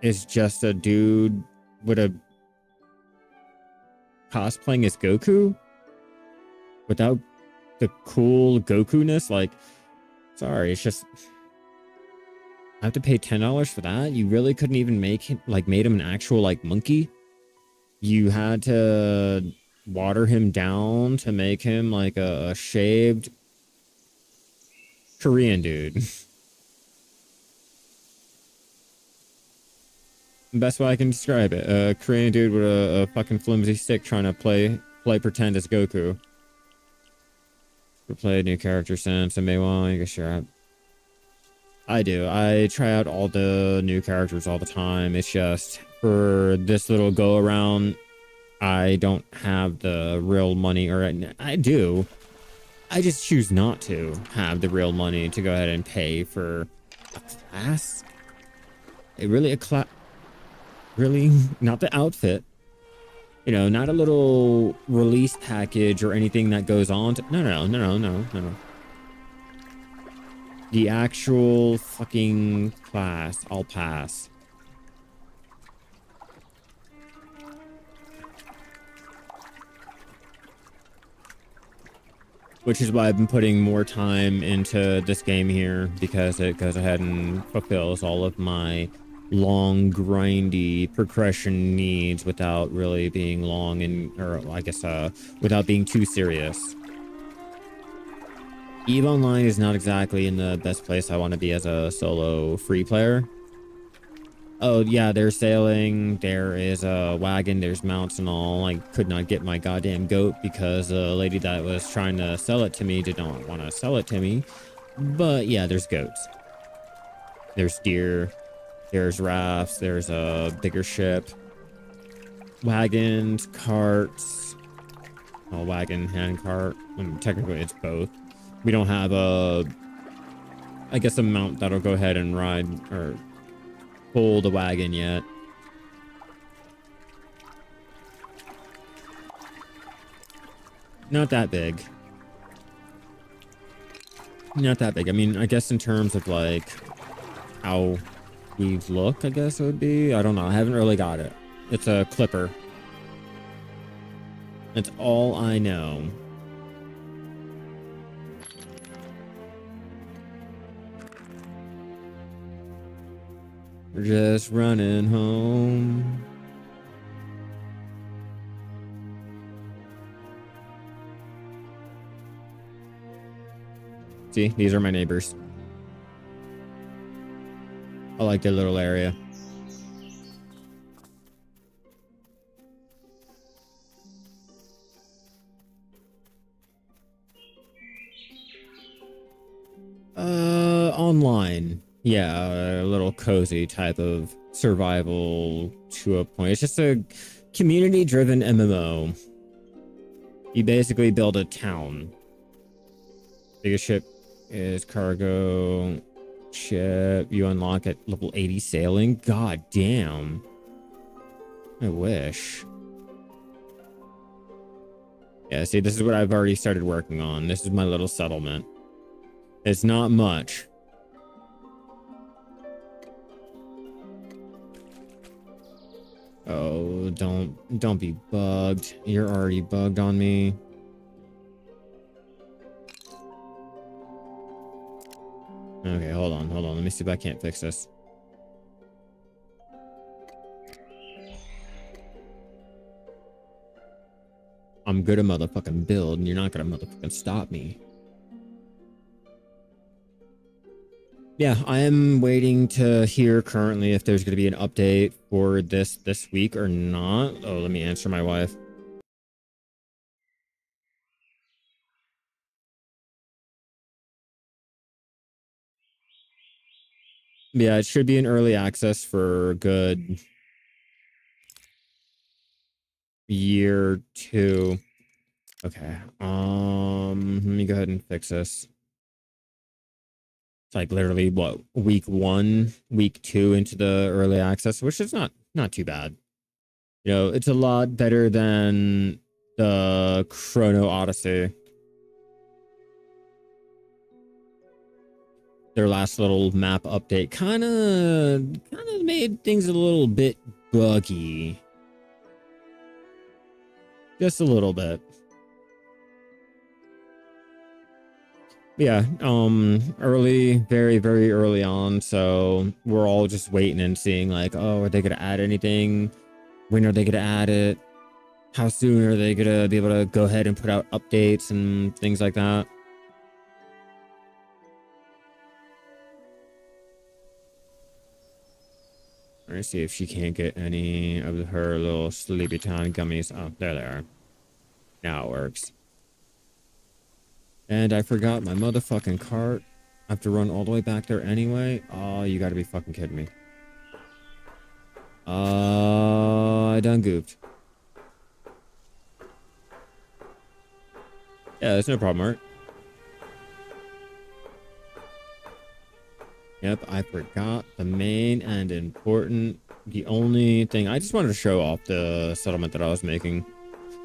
is just a dude with a cosplaying as Goku without the cool Goku-ness. Like, sorry, it's just I have to pay $10 for that. You really couldn't even make him like made him an actual like monkey. You had to water him down to make him like a shaved Korean dude. Best way I can describe it. A Korean dude with a fucking flimsy stick trying to play pretend as Goku. We played new character since and Maywan, I guess sure. I do. I try out all the new characters all the time. It's just for this little go around, I don't have the real money, or I do. I just choose not to have the real money to go ahead and pay for a class. A class. Really? Not the outfit. You know, not a little release package or anything that goes on to... No. The actual fucking class. I'll pass. Which is why I've been putting more time into this game here, because it goes ahead and fulfills all of my long, grindy progression needs without really being long and, or I guess, without being too serious. EVE Online is not exactly in the best place I want to be as a solo free player. Oh yeah, there's sailing, there is a wagon, there's mounts and all. I could not get my goddamn goat because the lady that was trying to sell it to me did not want to sell it to me. But yeah, there's goats. There's deer. There's rafts. There's a bigger ship. Wagons, carts. Oh, wagon, hand cart. I mean, technically, it's both. We don't have I guess a mount that'll go ahead and ride or pull the wagon yet. Not that big. Not that big. I mean, I guess in terms of like how we look, I guess it would be. I don't know. I haven't really got it. It's a clipper. That's all I know. We're just running home. See, these are my neighbors. I like their little area. Online. Yeah, a little cozy type of survival to a point. It's just a community-driven MMO. You basically build a town. Biggest ship is cargo ship. You unlock at level 80 sailing. God damn. I wish. Yeah, see, this is what I've already started working on. This is my little settlement. It's not much. Oh, don't be bugged. You're already bugged on me. Okay, hold on. Let me see if I can't fix this. I'm good at motherfucking build, and you're not gonna motherfucking stop me. Yeah, I am waiting to hear currently if there's going to be an update for this week or not. Oh, let me answer my wife. Yeah, it should be in early access for a good year, 2. Okay. Let me go ahead and fix this. It's like literally what, week 1, week 2 into the early access, which is not too bad. You know, it's a lot better than the Chrono Odyssey. Their last little map update kind of made things a little bit buggy. Just a little bit. Yeah, early, very, very early on, so we're all just waiting and seeing like, oh, are they gonna add anything? When are they gonna add it? How soon are they gonna be able to go ahead and put out updates and things like that? Let's see if she can't get any of her little sleepy time gummies. Oh, there they are. Now it works. And I forgot my motherfucking cart. I have to run all the way back there anyway. Oh, you gotta be fucking kidding me. I done gooped. Yeah, that's no problem, Art. Yep, I forgot the main and important. The only thing I just wanted to show off the settlement that I was making.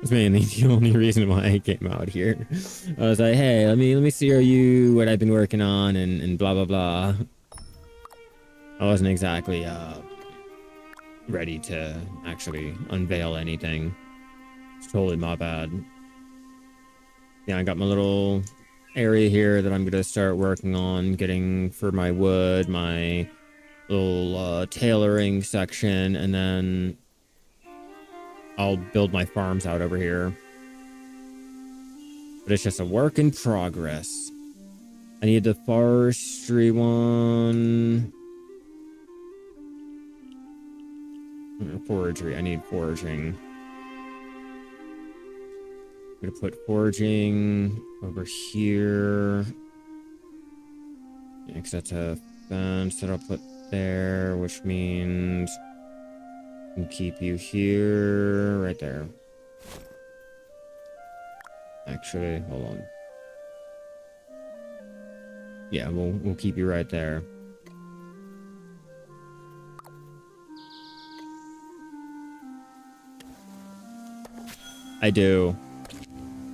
That's mainly the only reason why I came out here. I was like, hey, let me show you what I've been working on and blah blah blah. I wasn't exactly ready to actually unveil anything. It's totally my bad. Yeah, I got my little area here that I'm gonna start working on getting for my wood, my little tailoring section, and then I'll build my farms out over here. But it's just a work in progress. I need the forestry one. Forestry. I need foraging. I'm gonna put foraging over here. Yeah, because that's a fence that I'll put there, which means I can keep you here, right there. Actually, hold on. Yeah, we'll keep you right there. I do.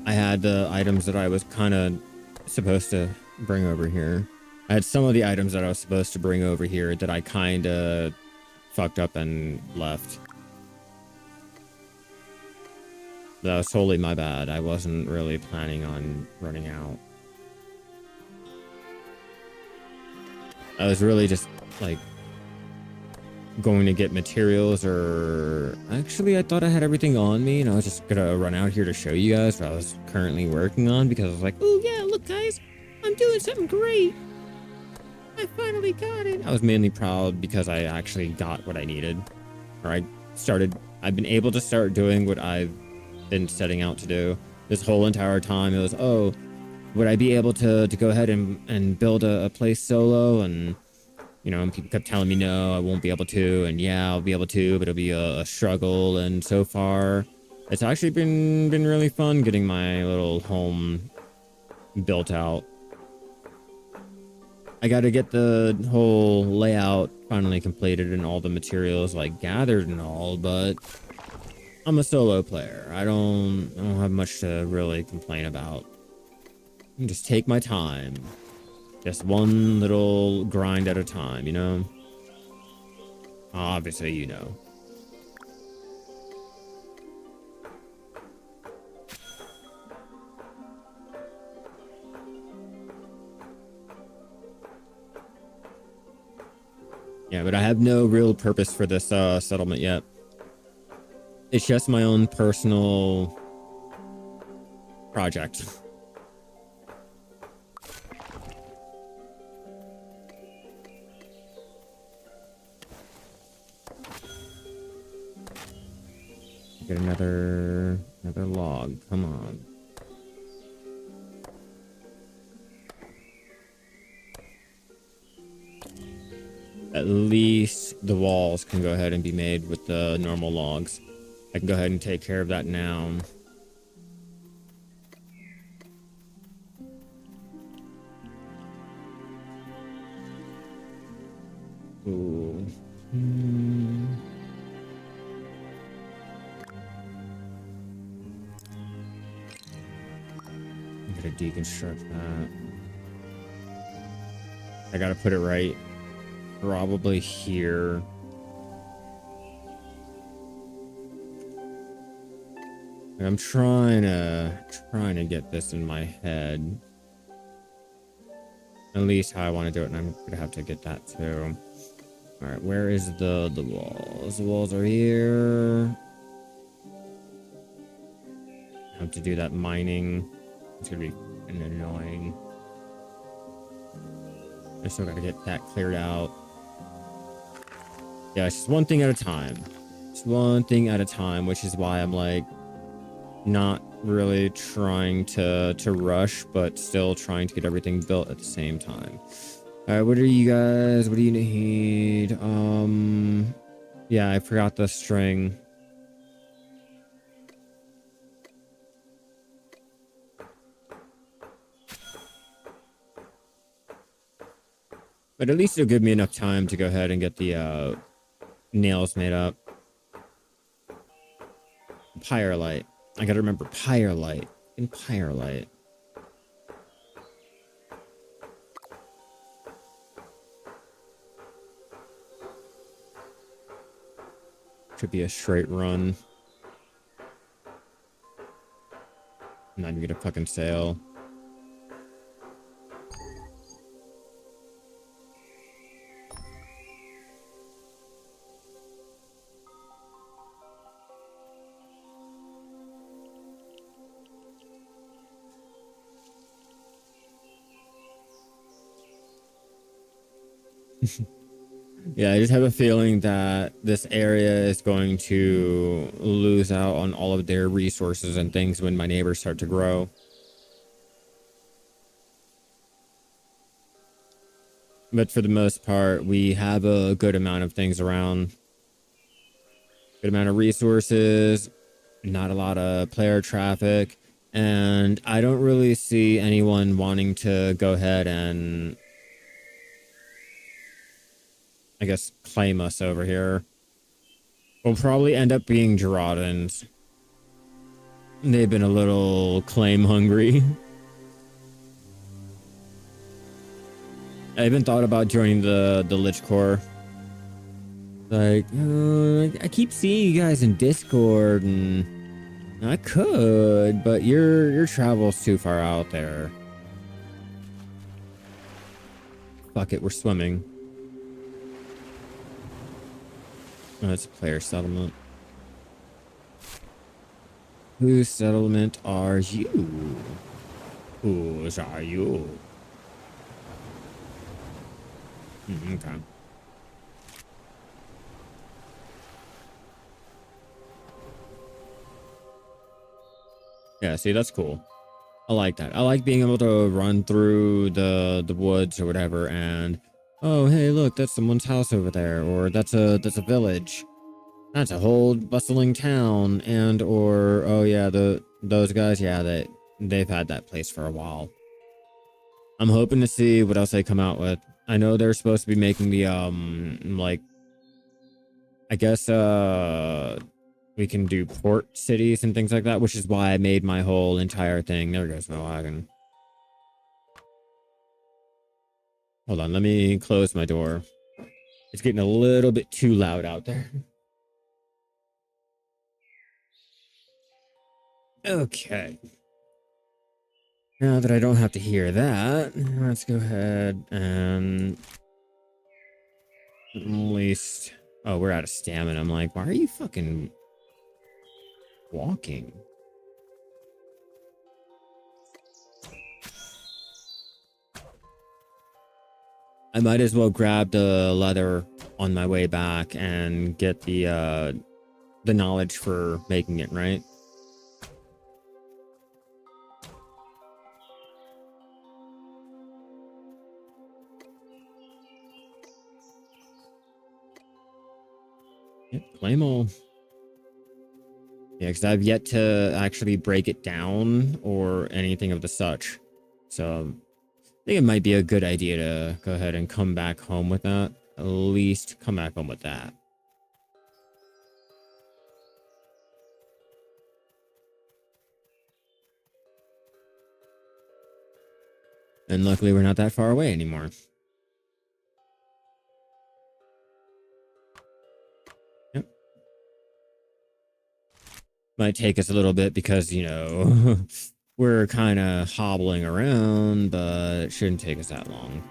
I had the items that I was kind of supposed to bring over here. I had some of the items that I was supposed to bring over here that I kind of fucked up and left. That was totally my bad. I wasn't really planning on running out. I was really just like going to get materials, or actually I thought I had everything on me and I was just gonna run out here to show you guys what I was currently working on, because I was like, oh yeah, look guys, I'm doing something great. I finally got it. I was mainly proud because I actually got what I needed. Or I've been able to start doing what I've been setting out to do. This whole entire time it was, oh, would I be able to go ahead and build a place solo? And, you know, people kept telling me, no, I won't be able to. And yeah, I'll be able to, but it'll be a struggle. And so far, it's actually been really fun getting my little home built out. I got to get the whole layout finally completed and all the materials like gathered and all, but I'm a solo player. I don't have much to really complain about. I can just take my time. Just one little grind at a time, you know? Obviously, you know. Yeah, but I have no real purpose for this settlement yet. It's just my own personal project. Get another log. Come on. At least the walls can go ahead and be made with the normal logs. I can go ahead and take care of that now. Ooh. I'm gonna deconstruct that. I gotta put it right. Probably here. I'm trying to get this in my head. At least how I want to do it, and I'm gonna have to get that too. All right, where is the walls? The walls are here. I have to do that mining. It's gonna be annoying. I still gotta get that cleared out. Yeah, it's just one thing at a time. It's one thing at a time, which is why I'm like not really trying to rush, but still trying to get everything built at the same time. All right, what do you need? Yeah, I forgot the string. But at least it'll give me enough time to go ahead and get the nails made up. Pyrelite. I gotta remember pyrelite. And pyrelite. Should be a straight run. I'm not even gonna fucking sail. Yeah, I just have a feeling that this area is going to lose out on all of their resources and things when my neighbors start to grow. But for the most part, we have a good amount of things around. Good amount of resources, not a lot of player traffic, and I don't really see anyone wanting to go ahead and, I guess, claim us over here. We'll probably end up being Gerardans. They've been a little claim hungry. I even thought about joining the Lich Corps. Like, I keep seeing you guys in Discord, and I could, but your travel's too far out there. Fuck it, we're swimming. Oh, that's a player settlement. Whose settlement are you? Whose are you? Okay. Yeah, see, that's cool. I like that. I like being able to run through the woods or whatever and, oh, hey, look, that's someone's house over there, or that's a village. That's a whole bustling town, and or oh yeah, those guys, yeah, they've had that place for a while. I'm hoping to see what else they come out with. I know they're supposed to be making the like, I guess we can do port cities and things like that, which is why I made my whole entire thing. There goes my wagon. Hold on, let me close my door. It's getting a little bit too loud out there. Okay. Now that I don't have to hear that, let's go ahead and at least... Oh, we're out of stamina. I'm like, why are you fucking walking? I might as well grab the leather on my way back and get the knowledge for making it, right? Yep, claim all. Yeah, because I've yet to actually break it down or anything of the such. So I think it might be a good idea to go ahead and come back home with that. At least come back home with that. And luckily we're not that far away anymore. Yep. Might take us a little bit because, you know, we're kind of hobbling around, but it shouldn't take us that long.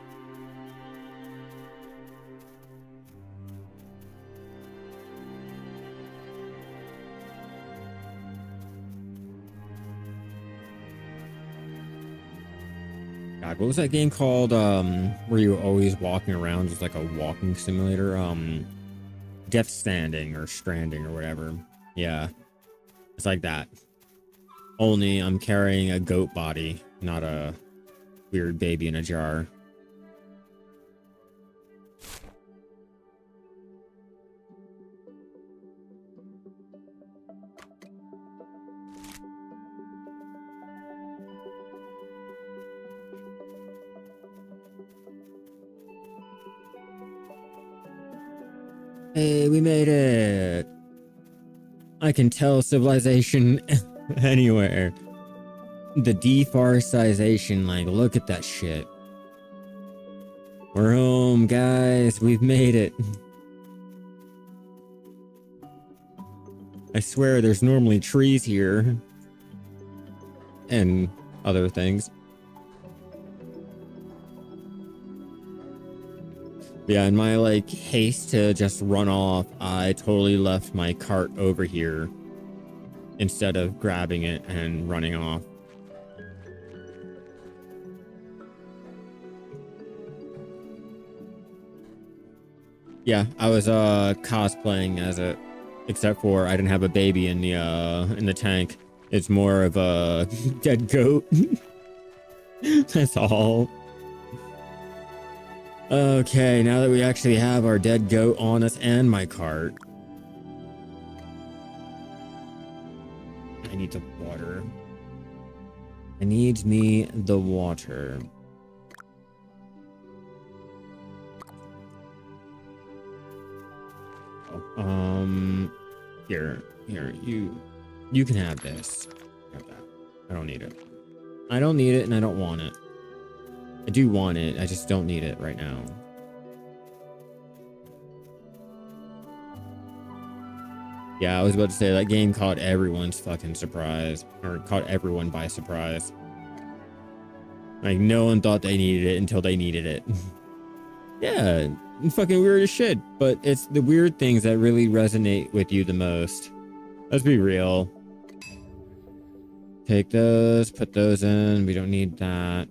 God, what was that game called? Where you were always walking around, just like a walking simulator? Death Standing or Stranding or whatever. Yeah, it's like that. Only I'm carrying a goat body, not a weird baby in a jar. Hey, we made it! I can tell civilization anywhere. The deforestation, like, look at that shit. We're home, guys. We've made it. I swear there's normally trees here. And other things. Yeah, in my, like, haste to just run off, I totally left my cart over here instead of grabbing it and running off. Yeah, I was cosplaying as it, except for I didn't have a baby in the tank. It's more of a dead goat. That's all. Okay, now that we actually have our dead goat on us and my cart. I need the water. I need me the water. Here, you can have this. Have that. I don't need it. I don't need it and I don't want it. I do want it, I just don't need it right now. Yeah, I was about to say that game caught everyone's fucking surprise. Or caught everyone by surprise. Like, no one thought they needed it until they needed it. Yeah, fucking weird as shit. But it's the weird things that really resonate with you the most. Let's be real. Take those, put those in. We don't need that.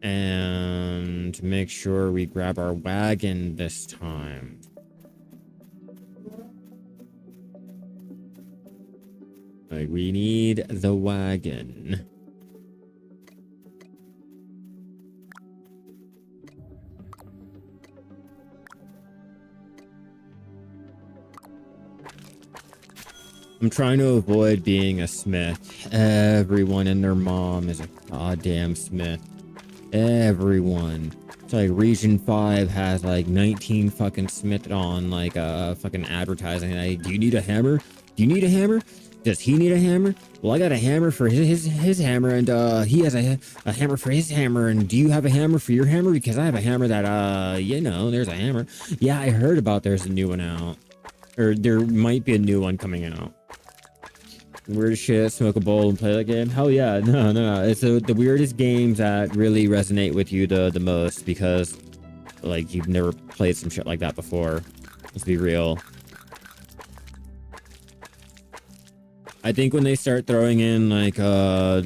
And make sure we grab our wagon this time. Like, we need the wagon. I'm trying to avoid being a smith. Everyone and their mom is a goddamn smith. Everyone. It's like Region 5 has like 19 fucking smith on like fucking advertising. Like, do you need a hammer? Do you need a hammer? Does he need a hammer? Well, I got a hammer for his hammer, and he has a hammer for his hammer. And do you have a hammer for your hammer? Because I have a hammer that you know, there's a hammer. Yeah, I heard about there's a new one out. Or there might be a new one coming out. Weird shit, smoke a bowl and play that game. Hell yeah, no. It's the weirdest games that really resonate with you the most, because like you've never played some shit like that before. Let's be real. I think when they start throwing in like a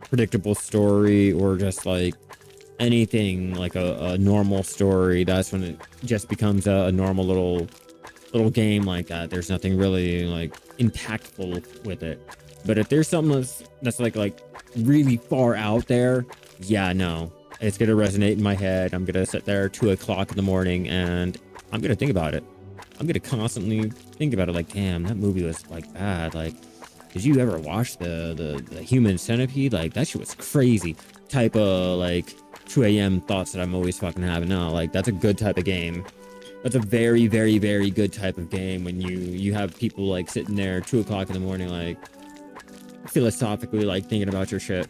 predictable story, or just like anything like a normal story, that's when it just becomes a normal little game like that. There's nothing really like impactful with it. But if there's something that's like really far out there, yeah, no, it's gonna resonate in my head. I'm gonna sit there 2 o'clock in the morning and I'm gonna think about it. I'm gonna constantly think about it, like, damn, that movie was like bad. Like, did you ever watch the Human Centipede? Like, that shit was crazy. Type of like 2 a.m. thoughts that I'm always fucking having now. Like, that's a good type of game. That's a very, very, very good type of game when you have people like sitting there 2 o'clock in the morning, like philosophically like thinking about your shit.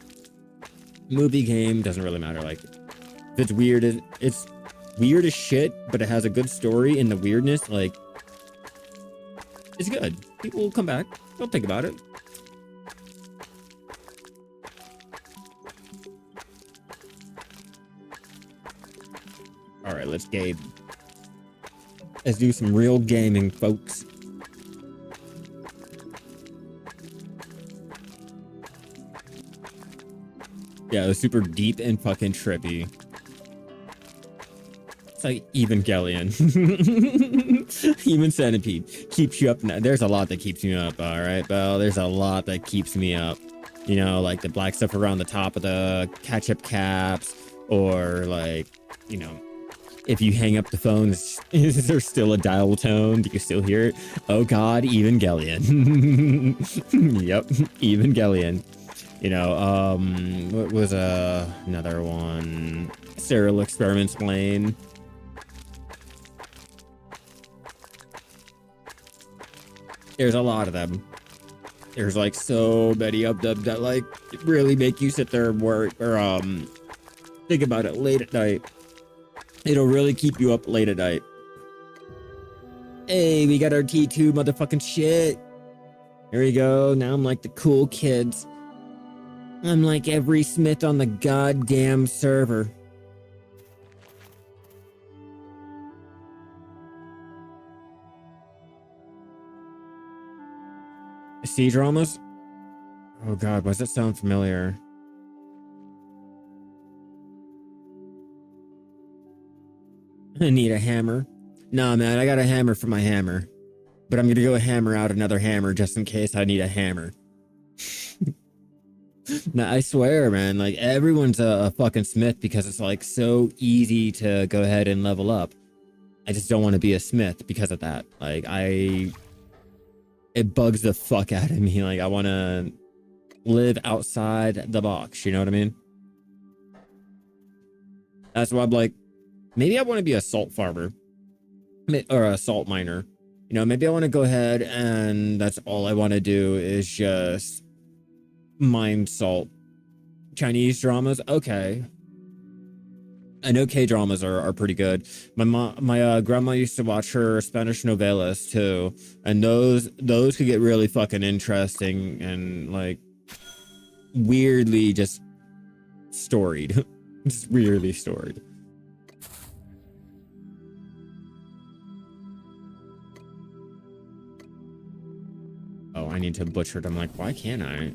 Movie, game, doesn't really matter. Like, if it's weird, it's weird as shit, but it has a good story, and the weirdness, like, it's good. People will come back. They'll think about it. All right, let's game. Let's do some real gaming, folks. Yeah, it was super deep and fucking trippy. It's like Evangelion. Human Centipede keeps you up. There's a lot that keeps me up, all right, Belle. There's a lot that keeps me up. You know, like the black stuff around the top of the ketchup caps, or like, you know, if you hang up the phone, is there still a dial tone? Do you still hear it? Oh God, Evangelion. Yep, Evangelion. You know, what was another one? Serial Experiments Lane. There's a lot of them. There's like so many of them that like really make you sit there and work or think about it late at night. It'll really keep you up late at night. Hey, we got our T2 motherfucking shit. There we go. Now I'm like the cool kids. I'm like every Smith on the goddamn server. C-dramas? Oh God, why does that sound familiar? I need a hammer. Nah, man, I got a hammer for my hammer. But I'm gonna go hammer out another hammer just in case I need a hammer. Nah, I swear, man, like everyone's a fucking smith because it's like so easy to go ahead and level up. I just don't want to be a smith because of that. Like, it bugs the fuck out of me. Like, I want to live outside the box. You know what I mean? That's why I'm like, maybe I want to be a salt farmer or a salt miner. You know, maybe I want to go ahead and that's all I want to do is just mine salt. Chinese dramas, okay. I know K-dramas are pretty good. My grandma used to watch her Spanish novelas too, and those could get really fucking interesting and like weirdly just storied. Just weirdly storied. Oh, I need to butcher it. I'm like, why can't I?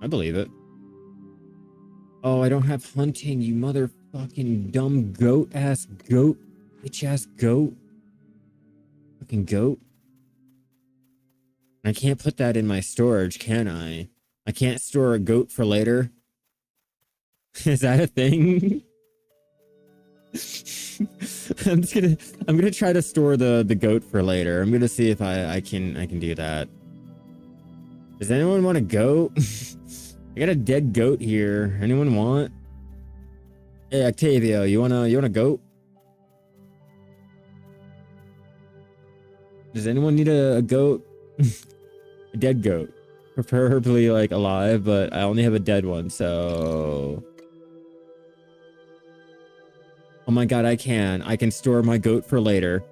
I believe it. Oh, I don't have hunting, you motherfucking dumb goat ass goat. Bitch ass goat. Fucking goat. I can't put that in my storage, can I? I can't store a goat for later. Is that a thing? I'm gonna try to store the goat for later. I'm gonna see if I can do that. Does anyone want a goat? I got a dead goat here. Anyone want? Hey Octavio, you want a goat? Does anyone need a goat? A dead goat. Preferably like alive, but I only have a dead one, so. Oh my god, I can store my goat for later.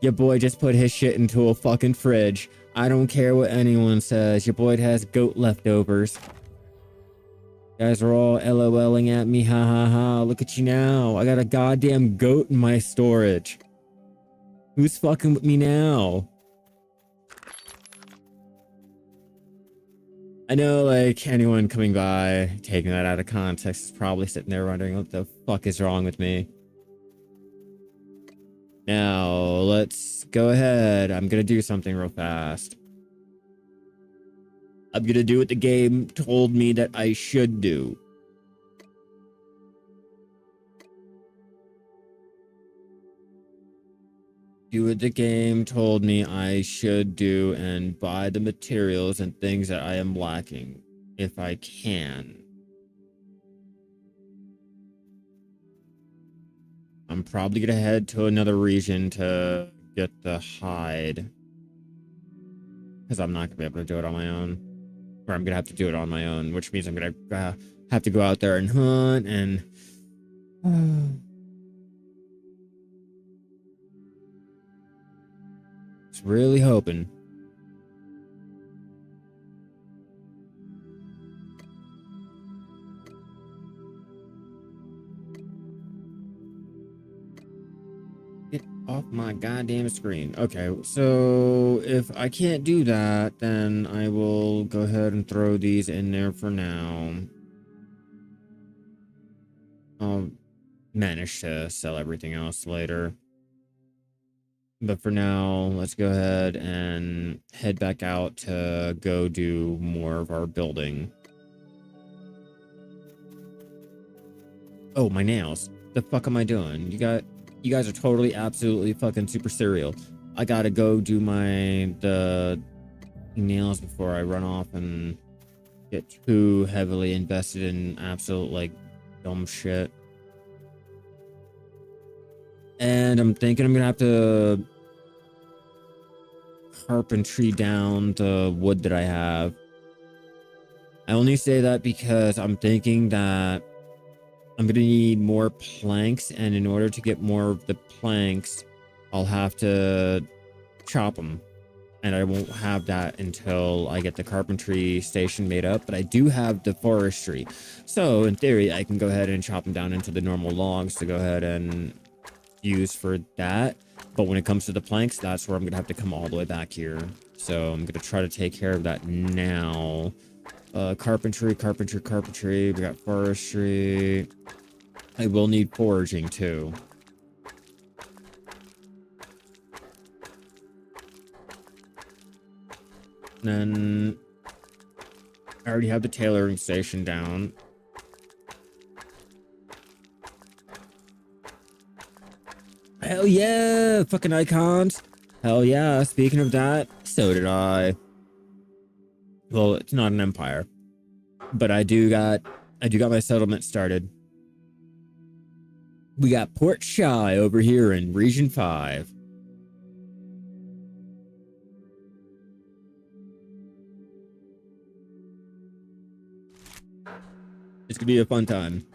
Your boy just put his shit into a fucking fridge. I don't care what anyone says. Your boy has goat leftovers. You guys are all LOLing at me. Ha ha ha. Look at you now. I got a goddamn goat in my storage. Who's fucking with me now? I know, like, anyone coming by, taking that out of context, is probably sitting there wondering what the fuck is wrong with me. Now, let's go ahead. I'm gonna do something real fast. I'm gonna do what the game told me that I should do. Do what the game told me I should do and buy the materials and things that I am lacking, if I can. I'm probably gonna head to another region to get the hide. Because I'm not gonna be able to do it on my own. Or I'm gonna have to do it on my own, which means I'm gonna have to go out there and hunt and... Just really hoping. Get off my goddamn screen. Okay, so if I can't do that, then I will go ahead and throw these in there for now. I'll manage to sell everything else later. But for now, let's go ahead and head back out to go do more of our building. Oh, my nails. The fuck am I doing? You guys are totally, absolutely fucking super serial. I gotta go do the nails before I run off and get too heavily invested in absolute, like, dumb shit. And I'm thinking I'm gonna have to carpentry down the wood that I have. I only say that because I'm thinking that I'm gonna need more planks, and in order to get more of the planks, I'll have to chop them. And I won't have that until I get the carpentry station made up, but I do have the forestry. So in theory, I can go ahead and chop them down into the normal logs to go ahead and use for that. But when it comes to the planks, that's where I'm gonna have to come all the way back here. So I'm gonna try to take care of that now. Carpentry. We got forestry. I will need foraging too. Then I already have the tailoring station down. Hell yeah, fucking icons. Hell yeah, speaking of that, so did I. Well, it's not an empire, but I do got my settlement started. We got Port Shaii over here in Region 5. It's gonna be a fun time.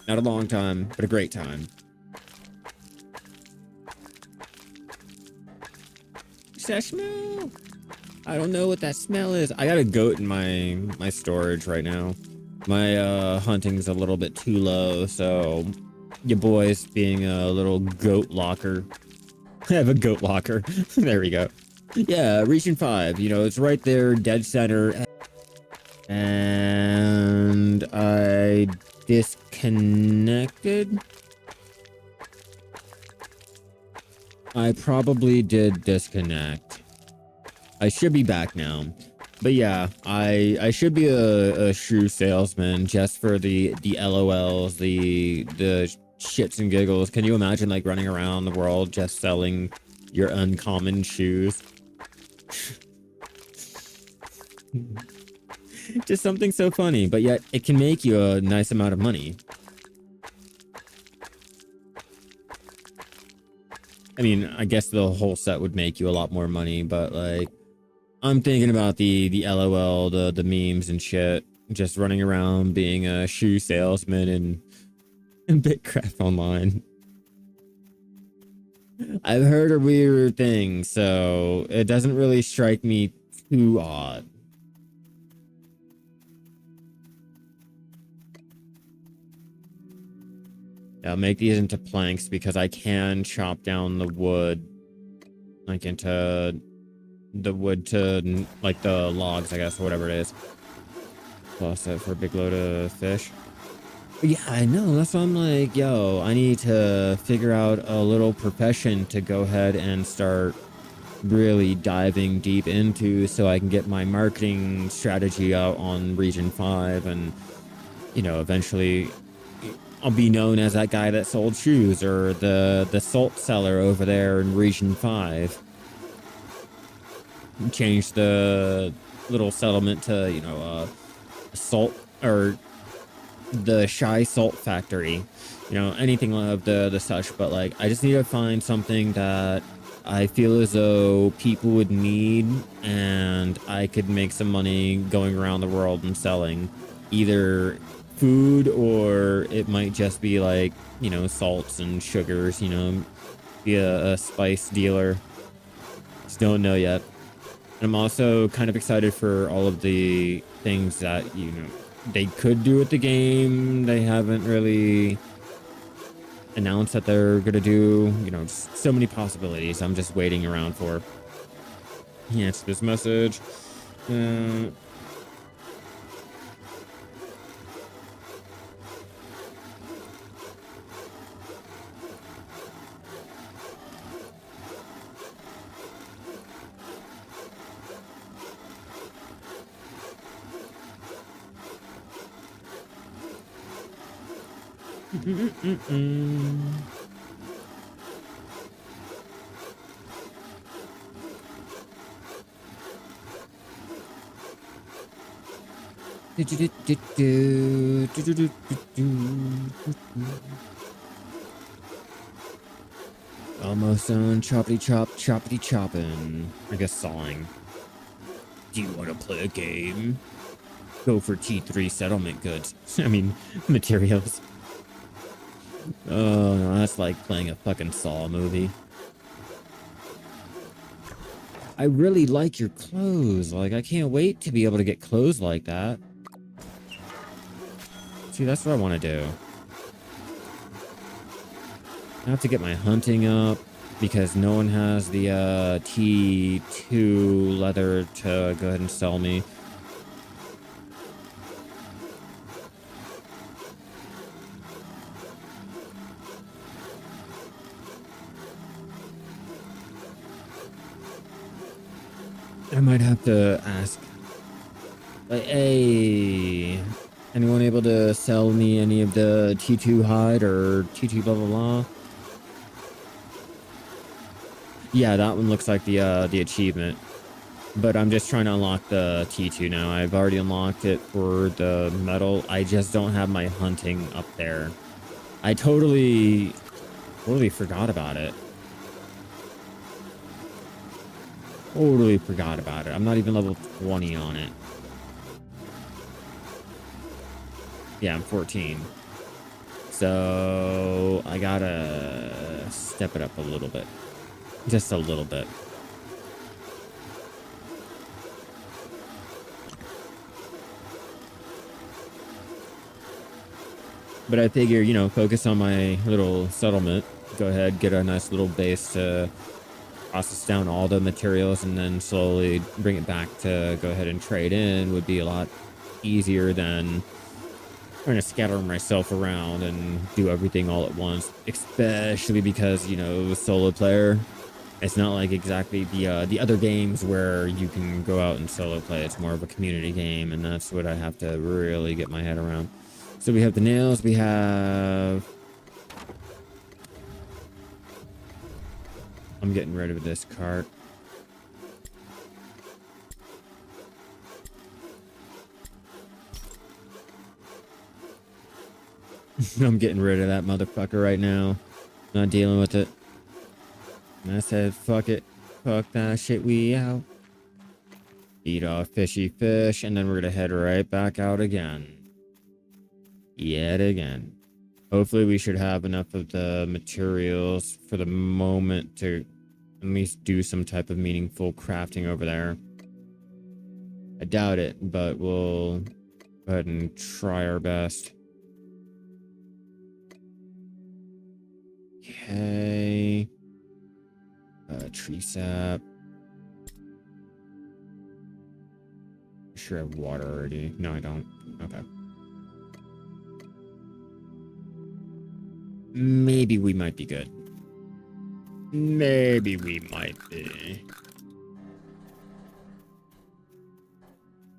Not a long time, but a great time. What's that smell? I don't know what that smell is. I got a goat in my storage right now. My hunting's a little bit too low, so your boy's being a little goat locker. I have a goat locker. There we go. Yeah, Region 5. You know, it's right there, dead center. And I disconnected. I probably did disconnect. I should be back now. But yeah, I should be a shoe salesman just for the LOLs, the shits and giggles. Can you imagine like running around the world just selling your uncommon shoes? Just something so funny, but yet it can make you a nice amount of money. I mean, I guess the whole set would make you a lot more money, but like, I'm thinking about the LOL, the memes and shit, just running around being a shoe salesman in Bitcraft Online. I've heard a weird thing, so it doesn't really strike me too odd. I'll make these into planks because I can chop down the wood, like into the wood to like the logs, I guess, or whatever it is. Plus that for a big load of fish. But yeah, I know. That's why I'm like, yo, I need to figure out a little profession to go ahead and start really diving deep into so I can get my marketing strategy out on Region 5 and, you know, eventually I'll be known as that guy that sold shoes or the salt seller over there in Region 5. Change the little settlement to, you know, salt or the Shaii salt factory, you know, anything of the such. But like, I just need to find something that I feel as though people would need and I could make some money going around the world and selling either food, or it might just be like, you know, salts and sugars, you know, be a spice dealer. Just don't know yet. And I'm also kind of excited for all of the things that, you know, they could do with the game. They haven't really announced that they're gonna do, you know, just so many possibilities. I'm just waiting around for. Yeah, it's this message. Almost done. Choppity chop, choppity chopping. I guess sawing. Do you want to play a game? Go for T3 settlement goods. I mean, materials. Oh, no, that's like playing a fucking Saw movie. I really like your clothes. Like, I can't wait to be able to get clothes like that. See, that's what I want to do. I have to get my hunting up because no one has the T2 leather to go ahead and sell me. I might have to ask, like, hey, anyone able to sell me any of the T2 hide or T2 blah blah blah? Yeah, that one looks like the achievement, but I'm just trying to unlock the T2 now. I've already unlocked it for the metal. I just don't have my hunting up there. I totally forgot about it. Totally forgot about it. I'm not even level 20 on it. Yeah, I'm 14. So I gotta step it up a little bit. Just a little bit. But I figure, you know, focus on my little settlement. Go ahead, get a nice little base to process down all the materials and then slowly bring it back to go ahead and trade in would be a lot easier than trying to scatter myself around and do everything all at once, especially because, you know, solo player. It's not like exactly the other games where you can go out and solo play. It's more of a community game, and that's what I have to really get my head around. So we have the nails, we have... I'm getting rid of this cart. I'm getting rid of that motherfucker right now. Not dealing with it. And I said, fuck it. Fuck that shit, we out. Eat a fishy fish, and then we're gonna head right back out again. Yet again. Hopefully we should have enough of the materials for the moment to at least do some type of meaningful crafting over there. I doubt it, but we'll go ahead and try our best. Okay. Tree sap. Sure I have water already. No, I don't. Okay. Maybe we might be good. Maybe we might be.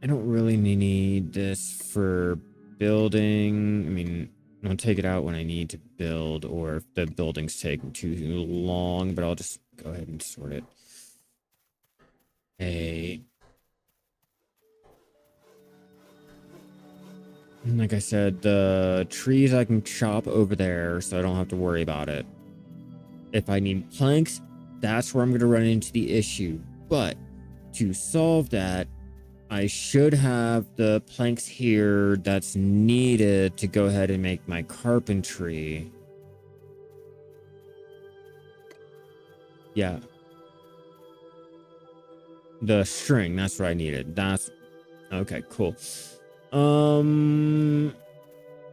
I don't really need this for building. I mean, I'll take it out when I need to build, or if the building's taking too long, but I'll just go ahead and sort it. Hey. Like I said, the trees I can chop over there, so I don't have to worry about it. If I need planks, that's where I'm going to run into the issue. But to solve that, I should have the planks here that's needed to go ahead and make my carpentry. Yeah. The string, that's what I needed. That's... Okay, cool.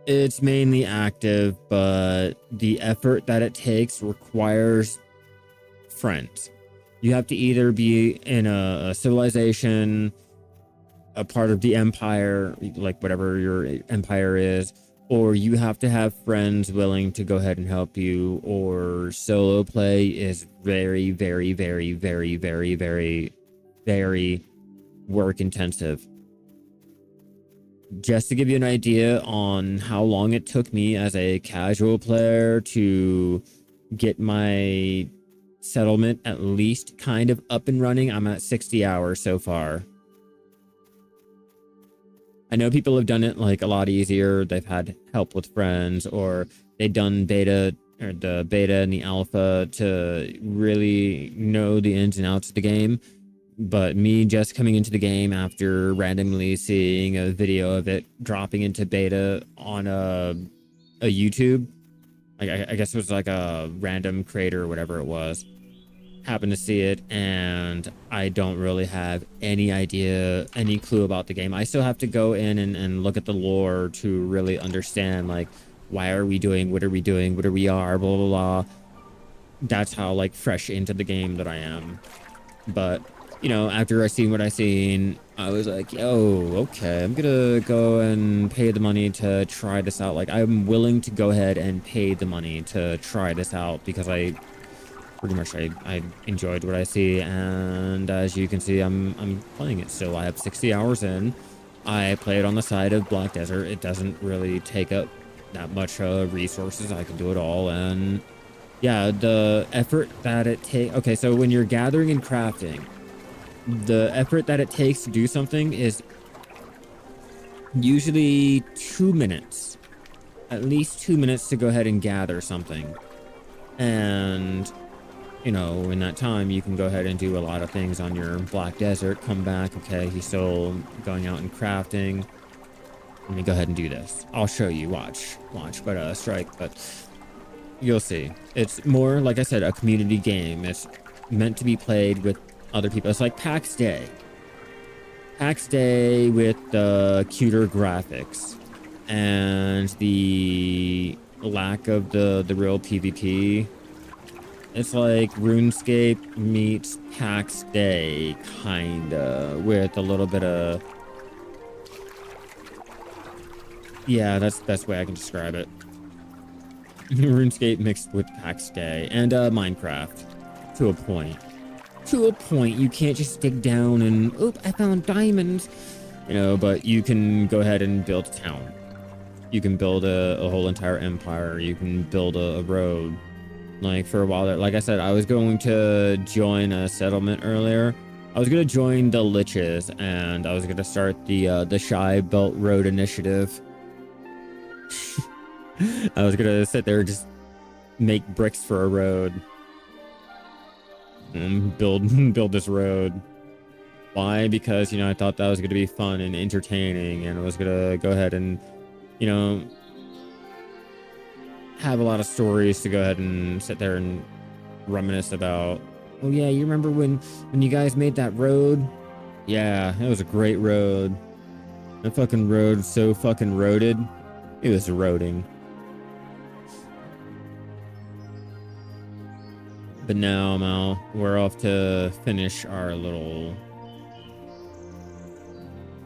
It's mainly active, but the effort that it takes requires friends. You have to either be in a civilization, a part of the empire, like whatever your empire is, or you have to have friends willing to go ahead and help you, or solo play is very, very, very, very, very, very, very work intensive. Just to give you an idea on how long it took me as a casual player to get my settlement at least kind of up and running, I'm at 60 hours so far. I know people have done it like a lot easier. They've had help with friends, or they've done beta or the beta and the alpha to really know the ins and outs of the game. But me just coming into the game after randomly seeing a video of it dropping into beta on a YouTube, I guess it was like a random creator or whatever it was, happened to see it, and I don't really have any idea, any clue about the game. I still have to go in and look at the lore to really understand, like, why are we doing, what are we doing, what are we are, blah, blah, blah. That's how, like, fresh into the game that I am. But... you know, after I seen what I seen, I was like, yo, okay, I'm gonna go and pay the money to try this out. Like, I'm willing to go ahead and pay the money to try this out because I pretty much, I enjoyed what I see. And as you can see, I'm playing it still. I have 60 hours in. I play it on the side of Black Desert. It doesn't really take up that much resources. I can do it all. And yeah, the effort that it takes. Okay, so when you're gathering and crafting, the effort that it takes to do something is usually 2 minutes. At least 2 minutes to go ahead and gather something. And, you know, in that time, you can go ahead and do a lot of things on your Black Desert. Come back, okay, he's still going out and crafting. Let me go ahead and do this. I'll show you, watch, but strike, but you'll see. It's more, like I said, a community game. It's meant to be played with other people. It's like PAX Day. PAX Day with the cuter graphics and the lack of the real PvP. It's like RuneScape meets PAX Day, kinda, with a little bit of Yeah, that's the best way I can describe it. RuneScape mixed with PAX Day and Minecraft to a point. To a point, you can't just dig down and, oop, I found diamonds, you know, but you can go ahead and build a town. You can build a whole entire empire. You can build a road. Like for a while there, like I said, I was going to join a settlement earlier. I was going to join the Liches and I was going to start the Shaii Belt Road Initiative. I was going to sit there and just make bricks for a road and build this road. Why? Because, you know, I thought that was going to be fun and entertaining, and I was going to go ahead and, you know, have a lot of stories to go ahead and sit there and reminisce about. Oh yeah, you remember when you guys made that road? Yeah, it was a great road. That fucking road so fucking roaded. It was roading. But now I'm out. We're off to finish our little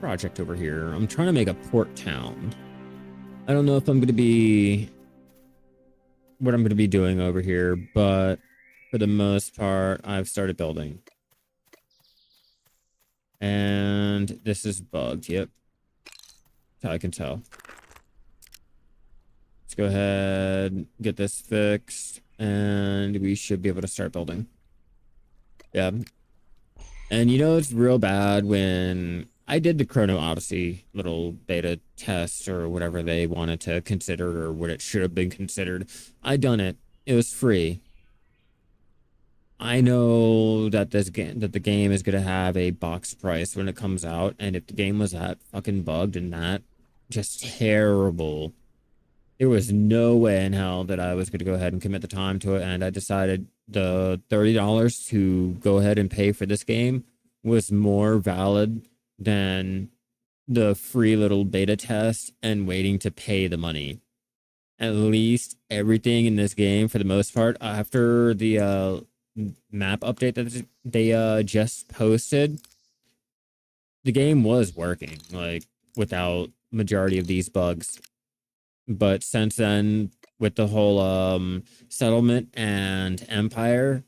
project over here. I'm trying to make a port town. I don't know if I'm going to be what I'm going to be doing over here, but for the most part, I've started building. And this is bugged. Yep. That's how I can tell. Let's go ahead, get this fixed, and we should be able to start building. Yeah. And you know, it's real bad when I did the Chrono Odyssey little beta test or whatever they wanted to consider or what it should have been considered. I done it. It was free. I know that the game is gonna have a box price when it comes out, and if the game was that fucking bugged and that just terrible, there was no way in hell that I was gonna go ahead and commit the time to it, and I decided the $30 to go ahead and pay for this game was more valid than the free little beta test and waiting to pay the money. At least everything in this game, for the most part, after the map update that they just posted, the game was working, like, without majority of these bugs. But since then, with the whole settlement and empire,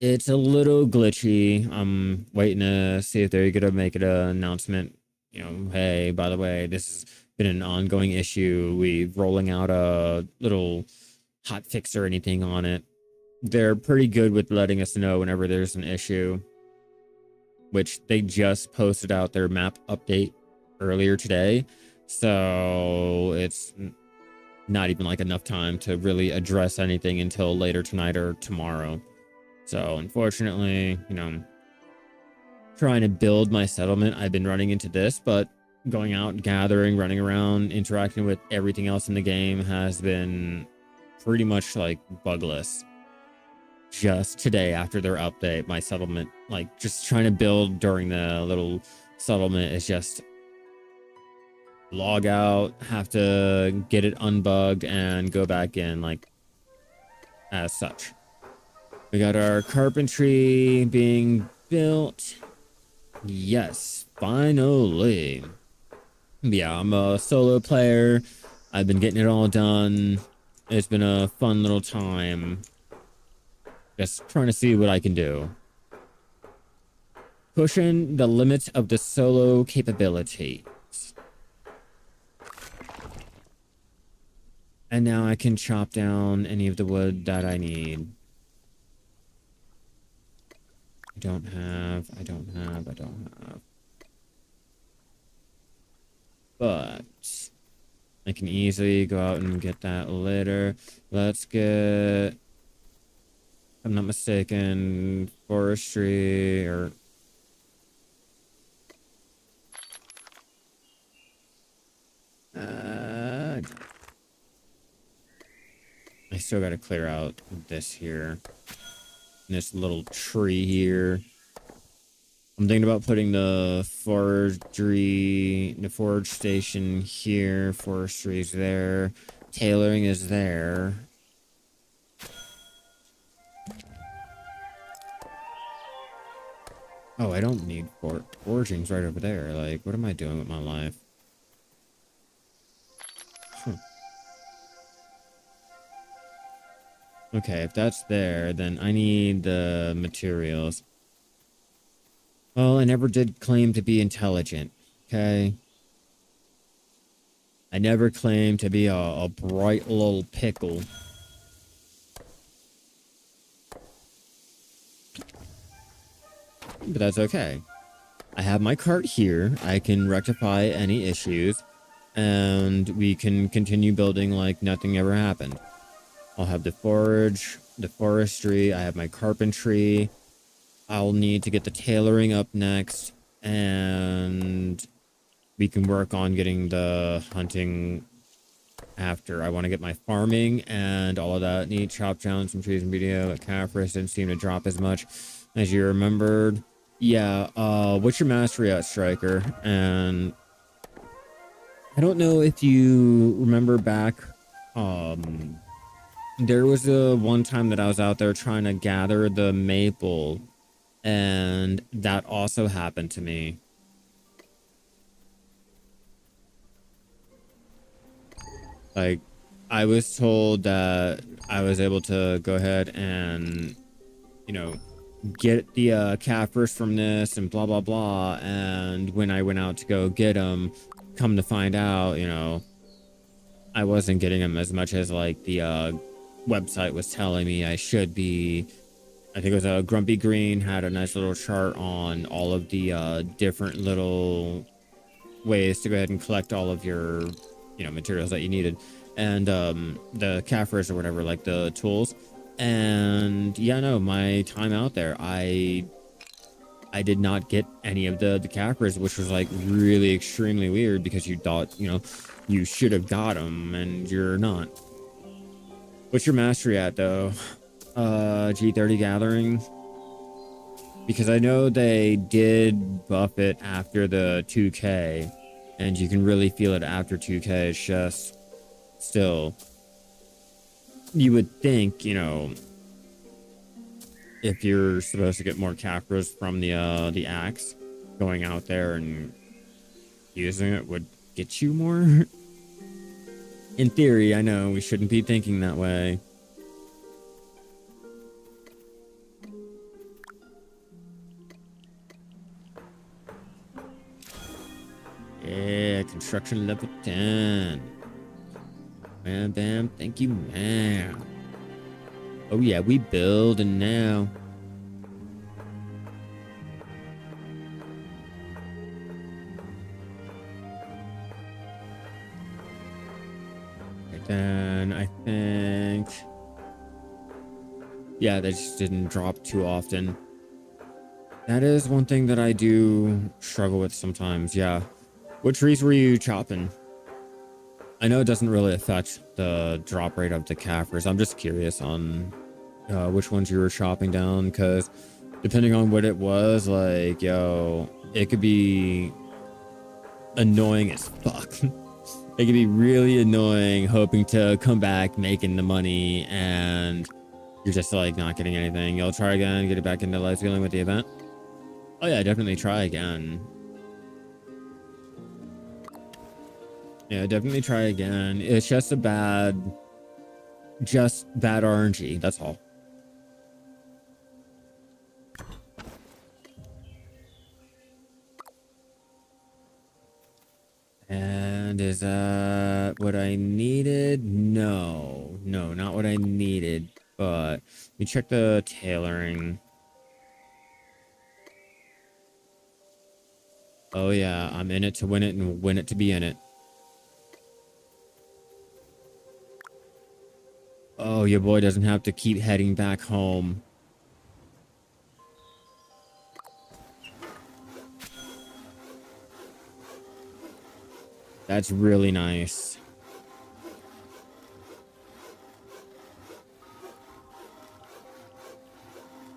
it's a little glitchy. I'm waiting to see if they're gonna make it an announcement. You know, hey, by the way, this has been an ongoing issue. We're rolling out a little hot fix or anything on it. They're pretty good with letting us know whenever there's an issue, which they just posted out their map update earlier today. So it's not even like enough time to really address anything until later tonight or tomorrow. So unfortunately, you know, trying to build my settlement, I've been running into this, but going out, gathering, running around, interacting with everything else in the game has been pretty much like bugless. Just today, after their update, my settlement, like just trying to build during the little settlement is just log out, have to get it unbugged and go back in like as such. We got our carpentry being built. Yes, finally. Yeah, I'm a solo player. I've been getting it all done. It's been a fun little time. Just trying to see what I can do. Pushing the limits of the solo capabilities. And now I can chop down any of the wood that I need. I don't have. But I can easily go out and get that later. Let's get, if I'm not mistaken, forestry or... I still got to clear out this here. This little tree here. I'm thinking about putting the forge station here. Forestry is there. Tailoring is there. Oh, I don't need forging's right over there. Like, what am I doing with my life? Okay, if that's there, then I need the materials. Well, I never did claim to be intelligent, okay? I never claimed to be a bright little pickle. But that's okay. I have my cart here. I can rectify any issues, and we can continue building like nothing ever happened. I'll have the forage, the forestry, I have my carpentry. I'll need to get the tailoring up next, and we can work on getting the hunting after. I want to get my farming and all of that. Need chop down some trees and video. Caphras didn't seem to drop as much as you remembered. Yeah, what's your mastery at Striker? And I don't know if you remember back, there was a one time that I was out there trying to gather the maple, and that also happened to me. Like, I was told that I was able to go ahead and, you know, get the cappers from this and blah, blah, blah. And when I went out to go get them, come to find out, you know, I wasn't getting them as much as like the website was telling me I should be. I think it was a Grumpy Green had a nice little chart on all of the different little ways to go ahead and collect all of your, you know, materials that you needed, and the caffers or whatever, like the tools. And yeah, no, my time out there, I did not get any of the caffers, which was like really extremely weird because you thought, you know, you should have got them and you're not. What's your mastery at though? G30 gathering, because I know they did buff it after the 2K, and you can really feel it after 2K. It's just still, you would think, you know, if you're supposed to get more capras from the axe, going out there and using it would get you more. In theory, I know we shouldn't be thinking that way. Yeah, construction level 10. Bam, bam, thank you, man. Oh yeah, we building now. And then I think, yeah, they just didn't drop too often. That is one thing that I do struggle with sometimes, yeah. What trees were you chopping? I know it doesn't really affect the drop rate of the caffers. I'm just curious on which ones you were chopping down, because depending on what it was, like, yo, it could be annoying as fuck. It could be really annoying hoping to come back making the money and you're just like not getting anything. You'll try again, get it back into life dealing with the event. Oh yeah, definitely try again. Yeah, definitely try again. It's just just bad RNG. That's all. And is that what I needed? No, not what I needed. But let me check the tailoring. Oh yeah, I'm in it to win it and win it to be in it. Oh, your boy doesn't have to keep heading back home. That's really nice.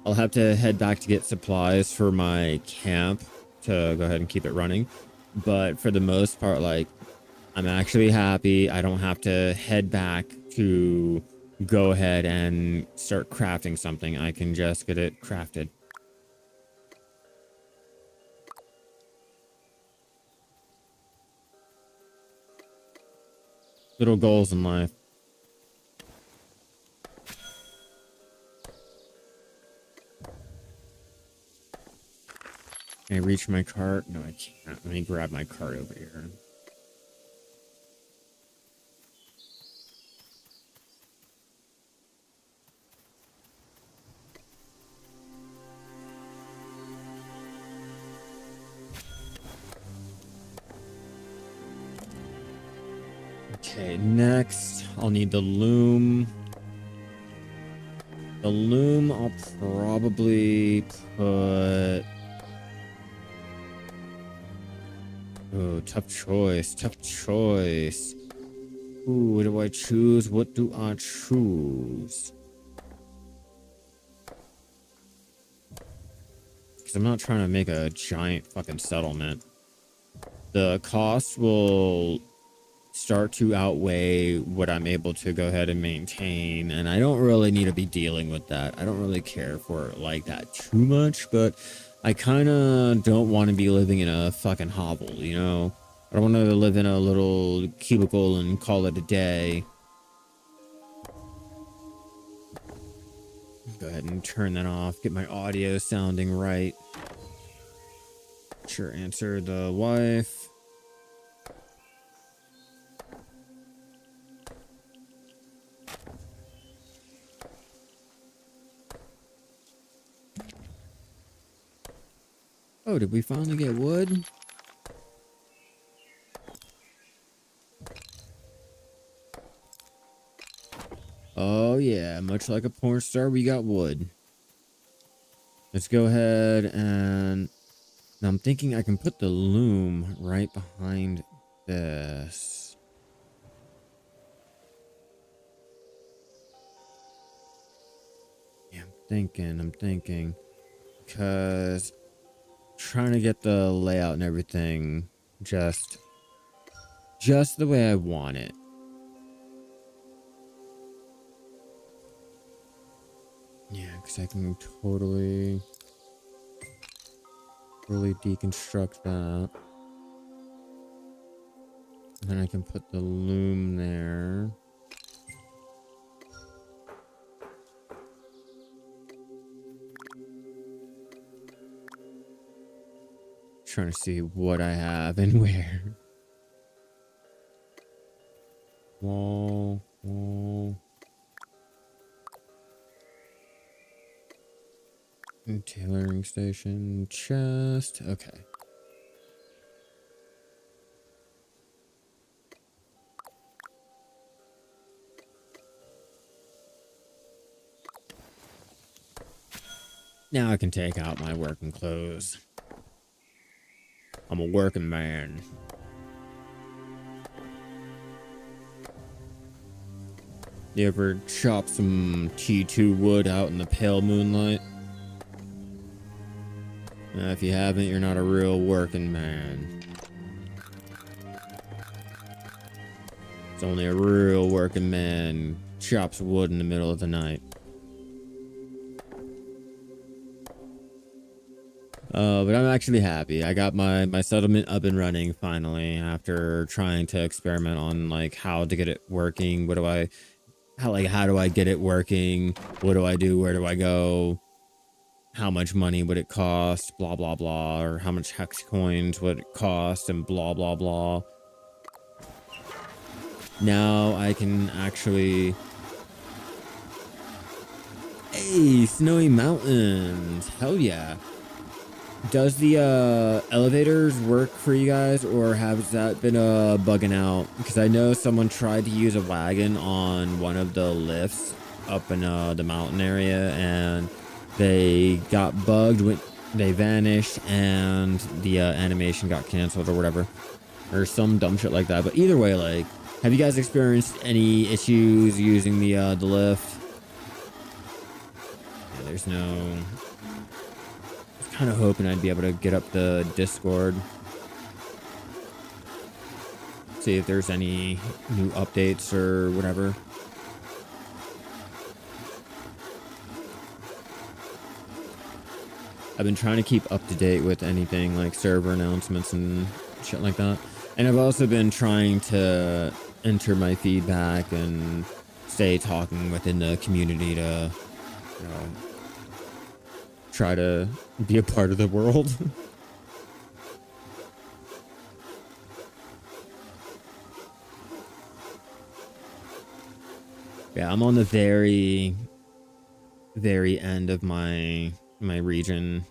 I'll have to head back to get supplies for my camp to go ahead and keep it running. But for the most part, like, I'm actually happy I don't have to head back to go ahead and start crafting something. I can just get it crafted. Little goals in life. Can I reach my cart? No, I can't. Let me grab my cart over here. Okay, next I'll need the loom. The loom I'll probably put... Oh, tough choice, tough choice. Ooh, what do I choose? What do I choose? Because I'm not trying to make a giant fucking settlement. The cost will start to outweigh what I'm able to go ahead and maintain, and I don't really need to be dealing with that. I don't really care for it like that too much, but I kind of don't want to be living in a fucking hovel, you know? I don't want to live in a little cubicle and call it a day. Go ahead and turn that off, get my audio sounding right. Sure, answer the wife. Oh, did we finally get wood? Oh yeah, much like a porn star, we got wood. Let's go ahead and... Now I'm thinking I can put the loom right behind this. Yeah, I'm thinking. Because... trying to get the layout and everything just the way I want it. Yeah, because I can totally deconstruct that. And then I can put the loom there. Trying to see what I have and where. Wall. Tailoring station, chest. Okay. Now I can take out my working clothes. I'm a working man. You ever chop some T2 wood out in the pale moonlight? If you haven't, you're not a real working man. It's only a real working man chops wood in the middle of the night. But I'm actually happy. I got my settlement up and running finally after trying to experiment on like how to get it working. How do I get it working? What do I do? Where do I go? How much money would it cost? Blah, blah, blah. Or how much hex coins would it cost? And blah, blah, blah. Now I can actually... Hey, snowy mountains. Hell yeah. Does the elevators work for you guys, or has that been bugging out? Because I know someone tried to use a wagon on one of the lifts up in the mountain area, and they got bugged when they vanished, and the animation got canceled or whatever, or some dumb shit like that. But either way, like, have you guys experienced any issues using the lift? Yeah, there's no... kind of hoping I'd be able to get up the Discord, see if there's any new updates or whatever. I've been trying to keep up to date with anything like server announcements and shit like that, and I've also been trying to enter my feedback and stay talking within the community to, you know, try to be a part of the world. Yeah, I'm on the very end of my region.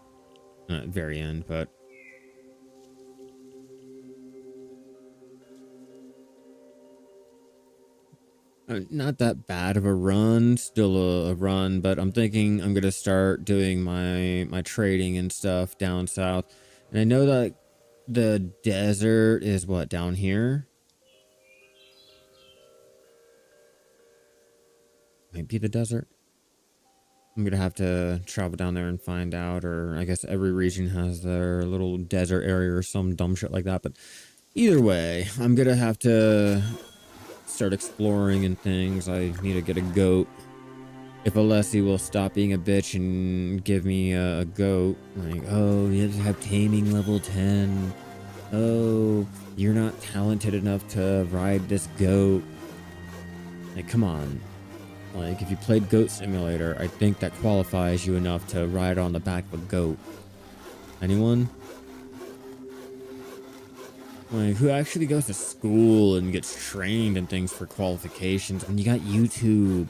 Not very end, but not that bad of a run. Still a run, but I'm thinking I'm gonna start doing my trading and stuff down south. And I know that the desert is what, down here? Might be the desert. I'm gonna have to travel down there and find out, or I guess every region has their little desert area or some dumb shit like that. But either way, I'm gonna have to start exploring and things. I need to get a goat. If Alessi will stop being a bitch and give me a goat, like, oh, you have to have taming level 10. Oh, you're not talented enough to ride this goat. Like, come on. Like, if you played Goat Simulator, I think that qualifies you enough to ride on the back of a goat. Anyone? Like, who actually goes to school and gets trained and things for qualifications when you got YouTube?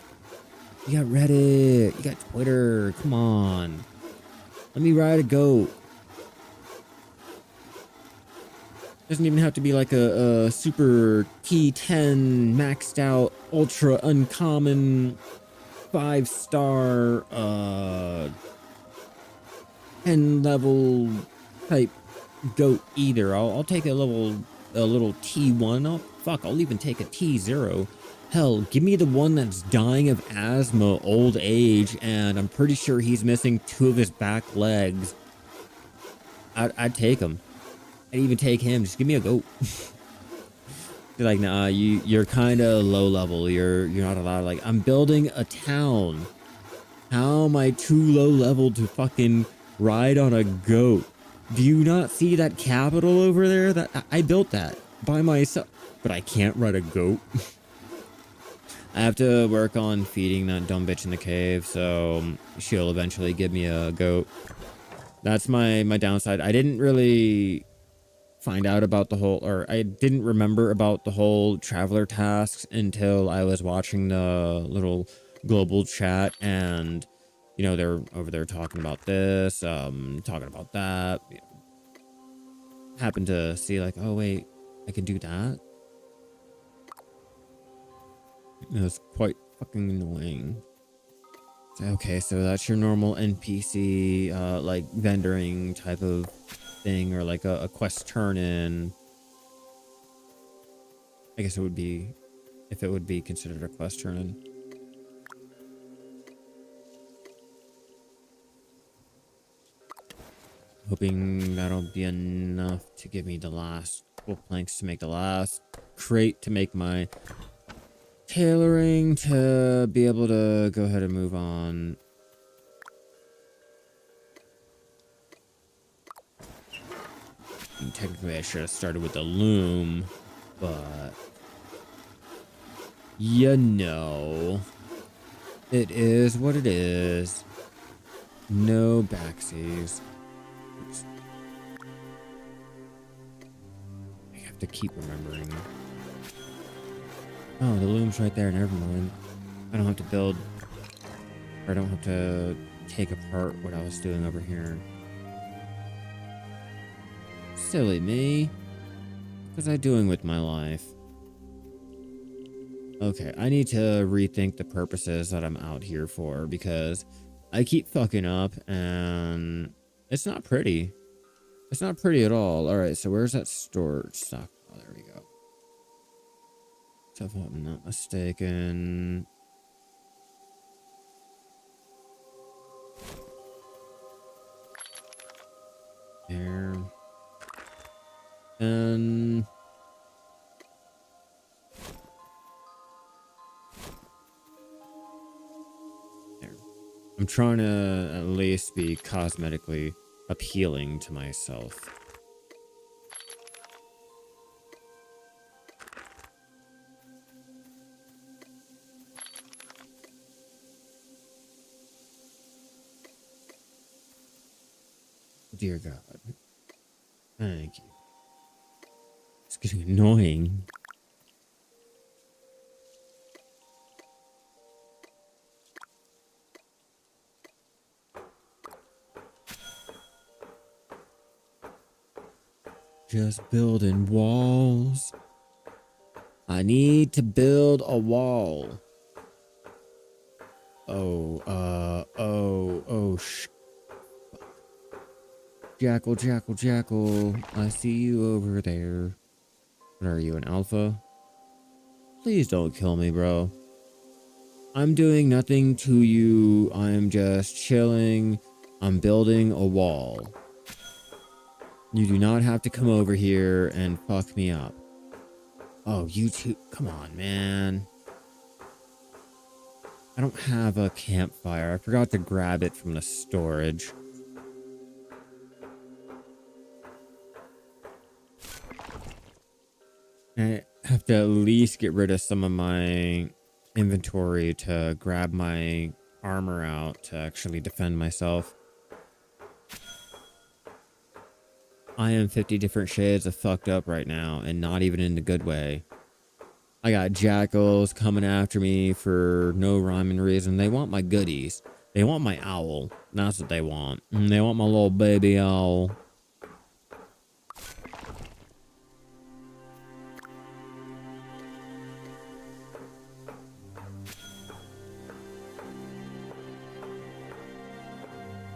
You got Reddit, you got Twitter, come on. Let me ride a goat. Doesn't even have to be like a super T10 maxed out, ultra uncommon, 5-star, 10 level type goat either. I'll take a little T1. I'll even take a T0. Hell, give me the one that's dying of asthma, old age, and I'm pretty sure he's missing 2 of his back legs. I'd take him. I'd even take him. Just give me a goat. Be like, nah, you're kind of low level. You're not allowed. Like, I'm building a town. How am I too low level to fucking ride on a goat? Do you not see that capital over there? That I built that by myself, but I can't ride a goat. I have to work on feeding that dumb bitch in the cave, so she'll eventually give me a goat. That's my downside. I didn't really find out about the whole, or I didn't remember about the whole traveler tasks until I was watching the little global chat, and you know, they're over there talking about this, talking about that. Happened to see like, oh wait, I can do that. It was quite fucking annoying. Okay, so that's your normal NPC, like vendoring type of thing, or like a quest turn in. I guess it would be, if it would be considered a quest turn in. Hoping that'll be enough to give me the last couple planks to make the last crate to make my tailoring to be able to go ahead and move on. And technically, I should have started with the loom, but you know, it is what it is. No backsies. Oops. I have to keep remembering. Oh, the loom's right there. Never mind. I don't have to build, or I don't have to take apart what I was doing over here. Silly me. What was I doing with my life? Okay, I need to rethink the purposes that I'm out here for, because I keep fucking up and it's not pretty. It's not pretty at all. All right, so where's that storage stock? Oh, there we go. So if I'm not mistaken, there. And there. I'm trying to at least be cosmetically appealing to myself. Dear God. Thank you. It's getting annoying. Just building walls. I need to build a wall. Jackal, Jackal, Jackal. I see you over there. What are you, an alpha? Please don't kill me, bro. I'm doing nothing to you. I'm just chilling. I'm building a wall. You do not have to come over here and fuck me up. Oh, you two. Come on, man. I don't have a campfire. I forgot to grab it from the storage. I have to at least get rid of some of my inventory to grab my armor out to actually defend myself. I am 50 different shades of fucked up right now, and not even in a good way. I got jackals coming after me for no rhyme and reason. They want my goodies. They want my owl. That's what they want. And they want my little baby owl.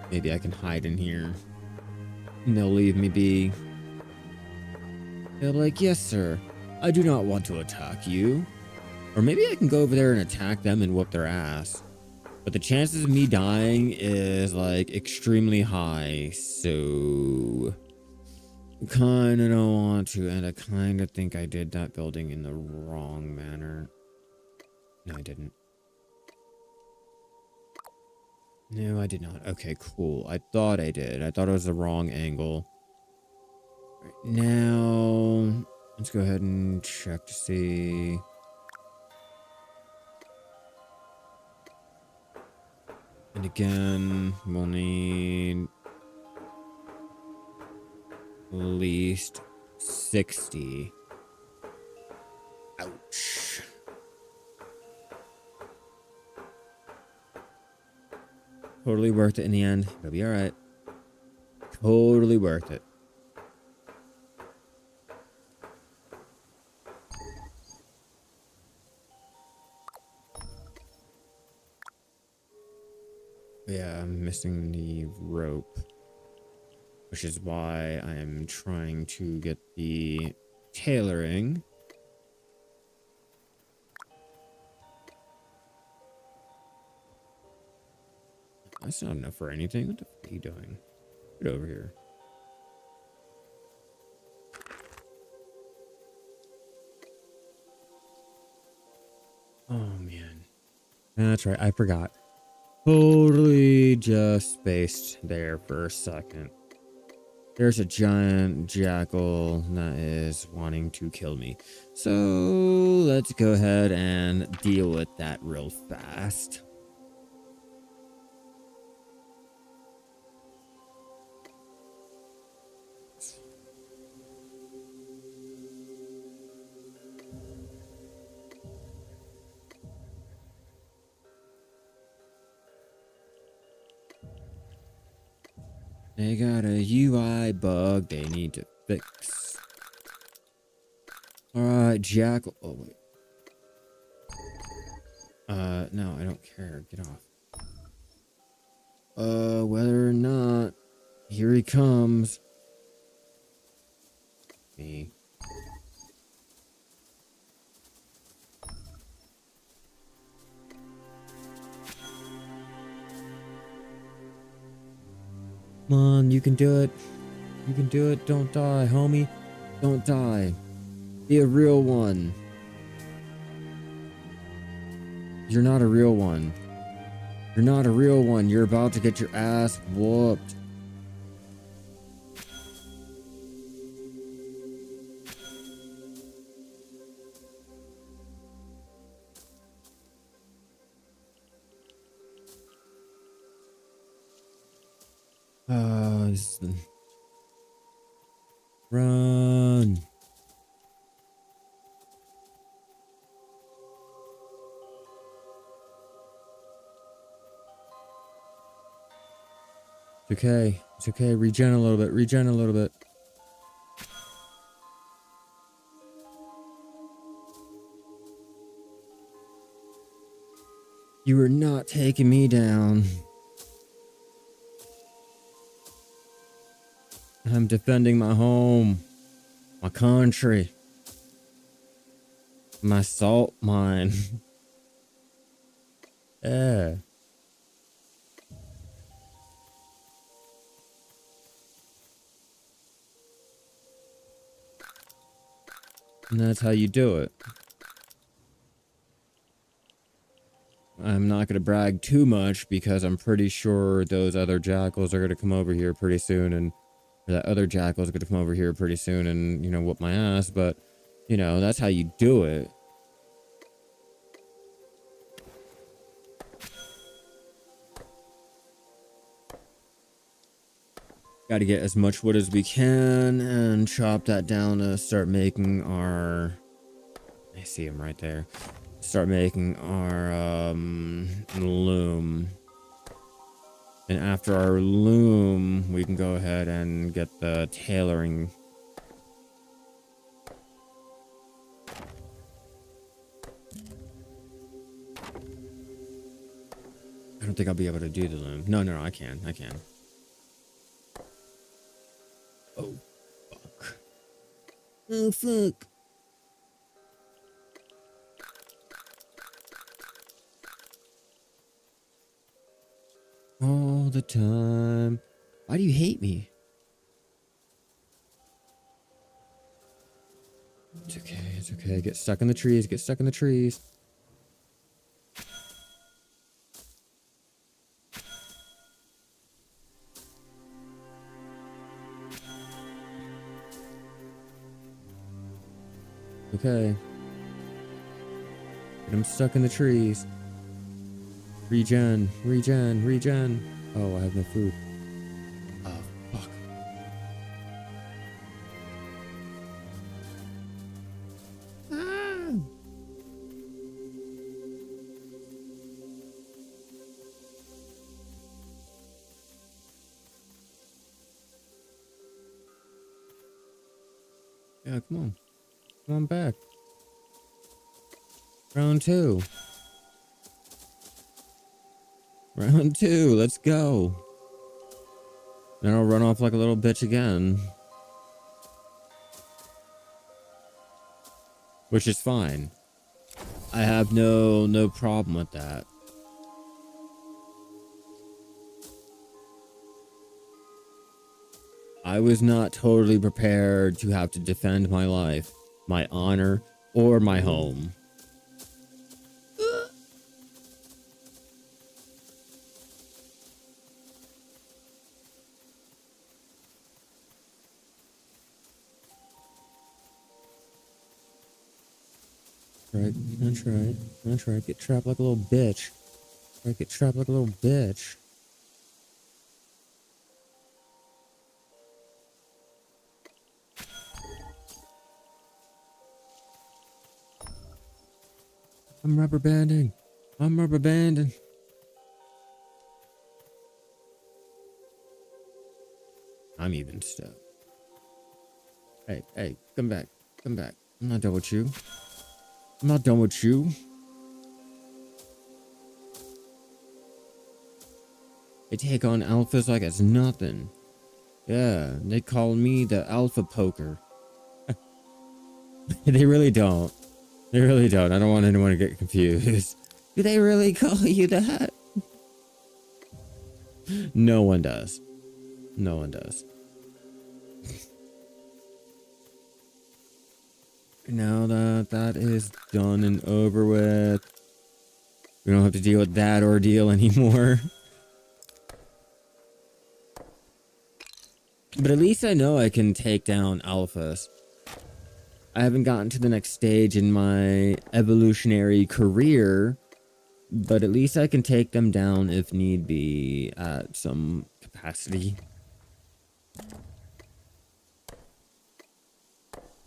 Maybe I can hide in here. And they'll leave me be. They'll be like, yes, sir. I do not want to attack you. Or maybe I can go over there and attack them and whoop their ass. But the chances of me dying is like extremely high. So I kind of don't want to. And I kind of think I did that building in the wrong manner. No, I didn't. No, I did not. Okay, cool. I thought I did. I thought it was the wrong angle. Right, now, let's go ahead and check to see. And again, we'll need at least 60. Ouch. Totally worth it in the end. It'll be all right. Totally worth it. Yeah, I'm missing the rope, which is why I am trying to get the tailoring. That's not enough for anything. What the fuck are you doing? Get over here. Oh, man. That's right. I forgot. Totally just spaced there for a second. There's a giant jackal that is wanting to kill me. So let's go ahead and deal with that real fast. They got a UI bug they need to fix. Alright, jackal. Oh, wait. No, I don't care. Get off. Whether or not. Here he comes. Me. Come on, you can do it. You can do it. Don't die, homie. Don't die. Be a real one. You're not a real one. You're not a real one. You're about to get your ass whooped. Run. It's okay. It's okay. Regen a little bit. Regen a little bit. You are not taking me down. I'm defending my home, my country, my salt mine. Yeah. And that's how you do it. I'm not going to brag too much because I'm pretty sure those other jackals are going to come over here pretty soon, and that other jackal's going to come over here pretty soon and, you know, whoop my ass, but, you know, that's how you do it. Got to get as much wood as we can and chop that down to start making our... I see him right there. Start making our loom. And after our loom, we can go ahead and get the tailoring. I don't think I'll be able to do the loom. No, I can. Oh, fuck. Oh, fuck. All the time. Why do you hate me? It's okay. Get stuck in the trees. Okay. Get him stuck in the trees. Regen. Oh, I have no food. Oh, fuck. Ah. Yeah, come on. Come on back. Round two. Let's go. Then I'll run off like a little bitch again. Which is fine. I have no problem with that. I was not totally prepared to have to defend my life, my honor, or my home. That's right. Get trapped like a little bitch. Get trapped like a little bitch. I'm rubber banding. I'm even stuck. Hey, come back. I'm not done with you. They take on alphas like it's nothing. Yeah, they call me the alpha poker. They really don't. I don't want anyone to get confused. Do they really call you that? No one does. Now that is done and over with, we don't have to deal with that ordeal anymore. But at least I know I can take down alphas. I haven't gotten to the next stage in my evolutionary career, but at least I can take them down if need be at some capacity.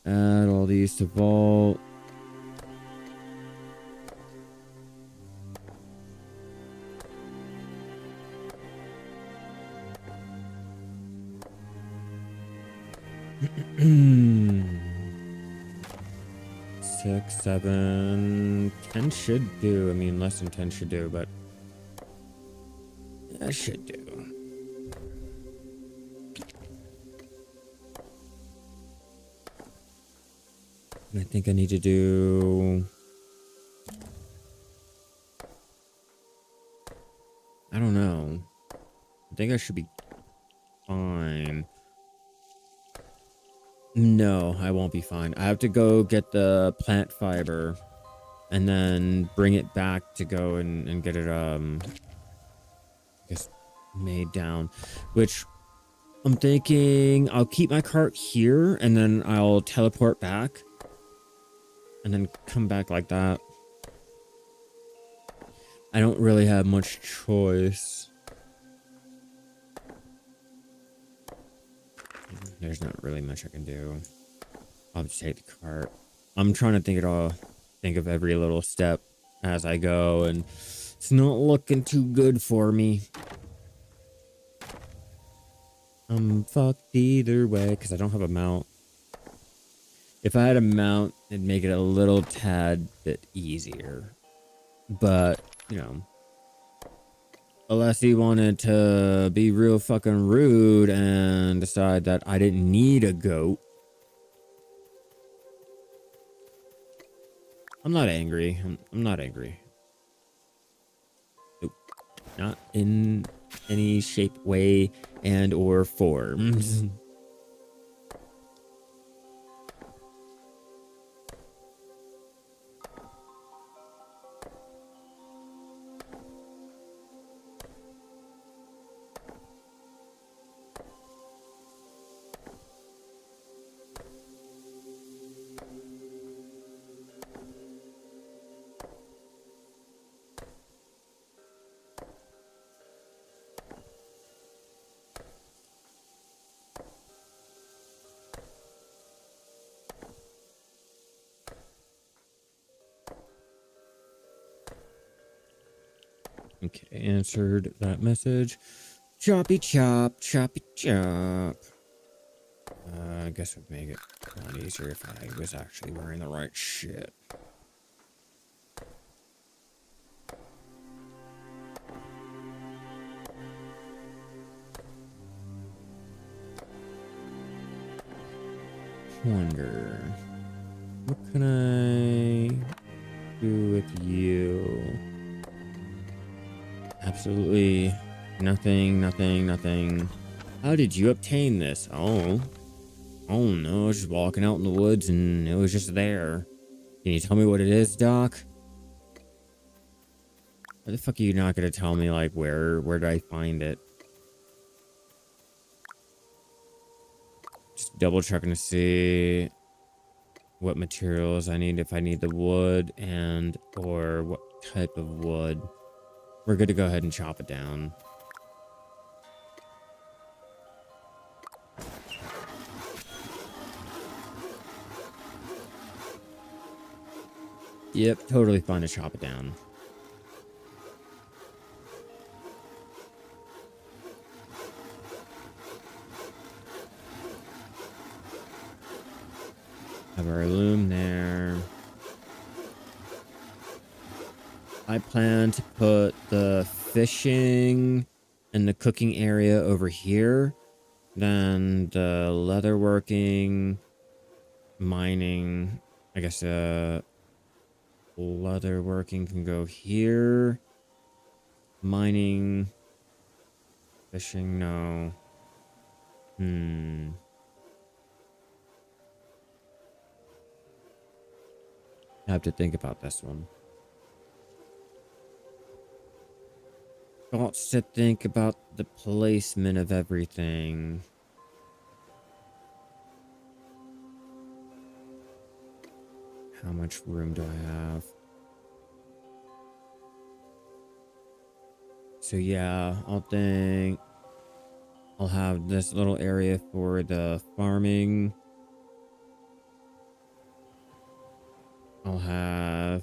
Add all these to vault. 6, 7, 10 should do. I mean, less than 10 should do, but that should do. And I think I need to do... I don't know. I think I should be fine. No, I won't be fine. I have to go get the plant fiber and then bring it back to go and get it, I guess, made down. Which I'm thinking I'll keep my cart here and then I'll teleport back and then come back like that. I don't really have much choice. There's not really much I can do. I'll just take the cart. I'm trying to think of every little step as I go, and it's not looking too good for me. I'm fucked either way because I don't have a mount. If I had a mount, it'd make it a little tad bit easier. But, you know, unless he wanted to be real fucking rude and decide that I didn't need a goat. I'm not angry. I'm not angry. Nope. Not in any shape, way, and or form. Okay, answered that message. Choppy chop, choppy chop. I guess it would make it a lot easier if I was actually wearing the right shit. Wonder, what can I do with you? Absolutely nothing, nothing, nothing. How did you obtain this? Oh no, I was just walking out in the woods and it was just there. Can you tell me what it is, Doc? Why the fuck are you not gonna tell me, like, where did I find it? Just double checking to see what materials I need, if I need the wood and or what type of wood. We're good to go ahead and chop it down. Yep, totally fine to chop it down. Have our loom there. I plan to put the fishing and the cooking area over here. Then the leatherworking, mining, I guess leatherworking can go here. Mining, fishing, no. I have to think about this one. Got to think about the placement of everything. How much room do I have? So yeah, I'll think I'll have this little area for the farming. I'll have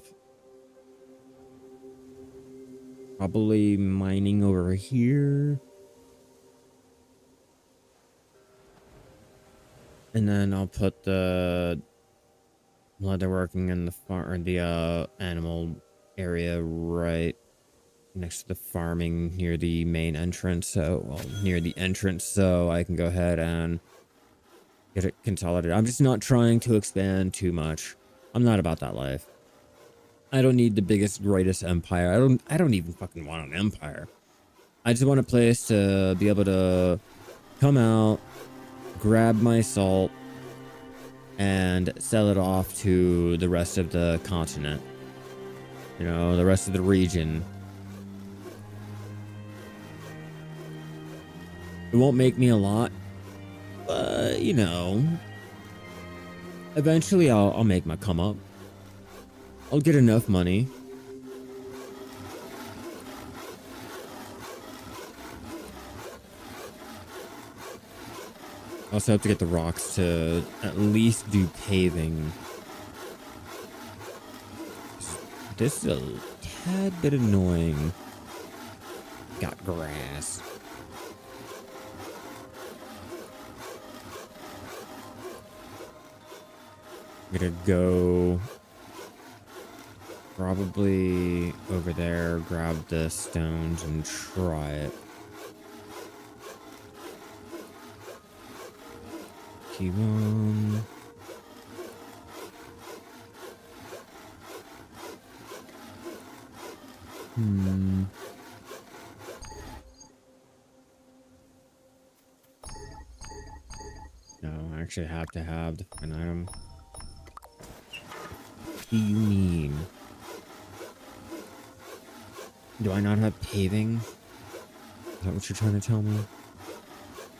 probably mining over here. And then I'll put the Well, they're working in the farm, the animal area right next to the farming near the main entrance. So, well, near the entrance, so I can go ahead and get it consolidated. I'm just not trying to expand too much. I'm not about that life. I don't need the biggest, greatest empire. I don't even fucking want an empire. I just want a place to be able to come out, grab my salt, and sell it off to the rest of the continent. You know, the rest of the region. It won't make me a lot, but, you know, eventually I'll make my come up. I'll get enough money. I also have to get the rocks to at least do paving. This is a tad bit annoying. Got grass. I'm gonna go probably over there, grab the stones and try it. Keep on. No, I actually have to have the an item. What do you mean? Do I not have paving? Is that what you're trying to tell me?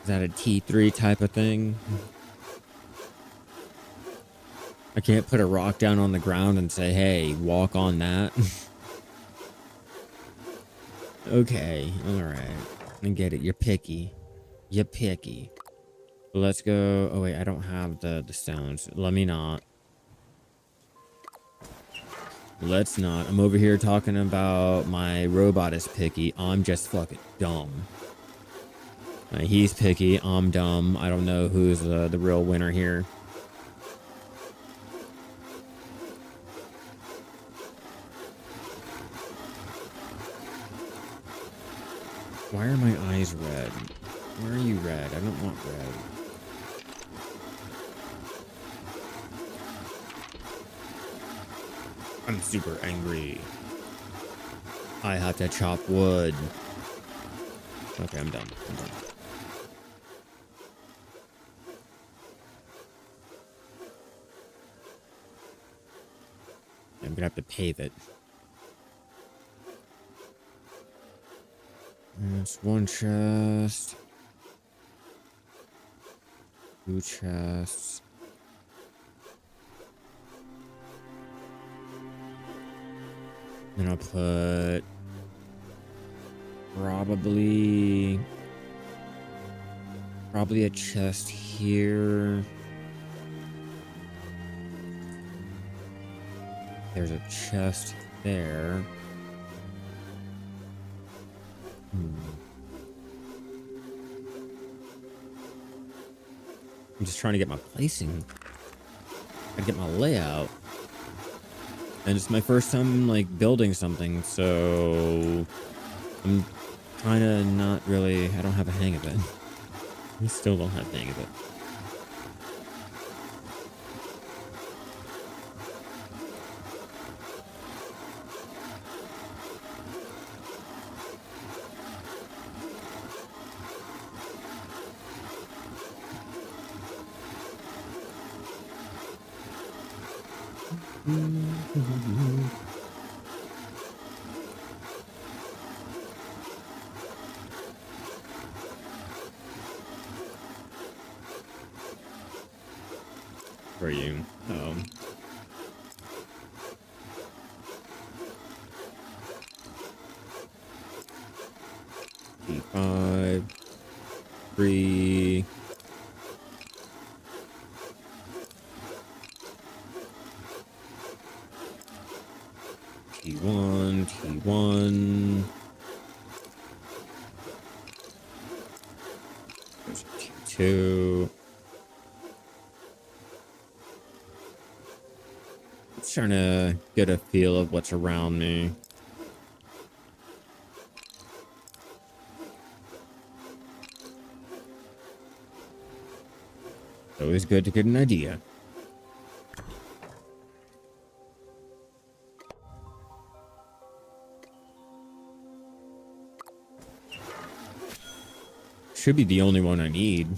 Is that a T3 type of thing? I can't put a rock down on the ground and say, hey, walk on that. Okay, alright. I get it. You're picky. You're picky. Let's go. Oh, wait, I don't have the stones. Let me not. Let's not. I'm over here talking about my robot is picky. I'm just fucking dumb. He's picky. I'm dumb. I don't know who's the real winner here. Why are my eyes red? Why are you red? I don't want red. I'm super angry. I have to chop wood. Okay, I'm done. I'm done. I'm gonna have to pave it. That's one chest. Two chests. Then I'll put probably a chest here. There's a chest there. I'm just trying to get my placing. I get my layout. And it's my first time like building something, so I'm kind of not really, I don't have a hang of it. I still don't have a hang of it. For you. Oh. T5. 3. T1. T1. There's T2. Just trying to get a feel of what's around me. Always good to get an idea. Should be the only one I need.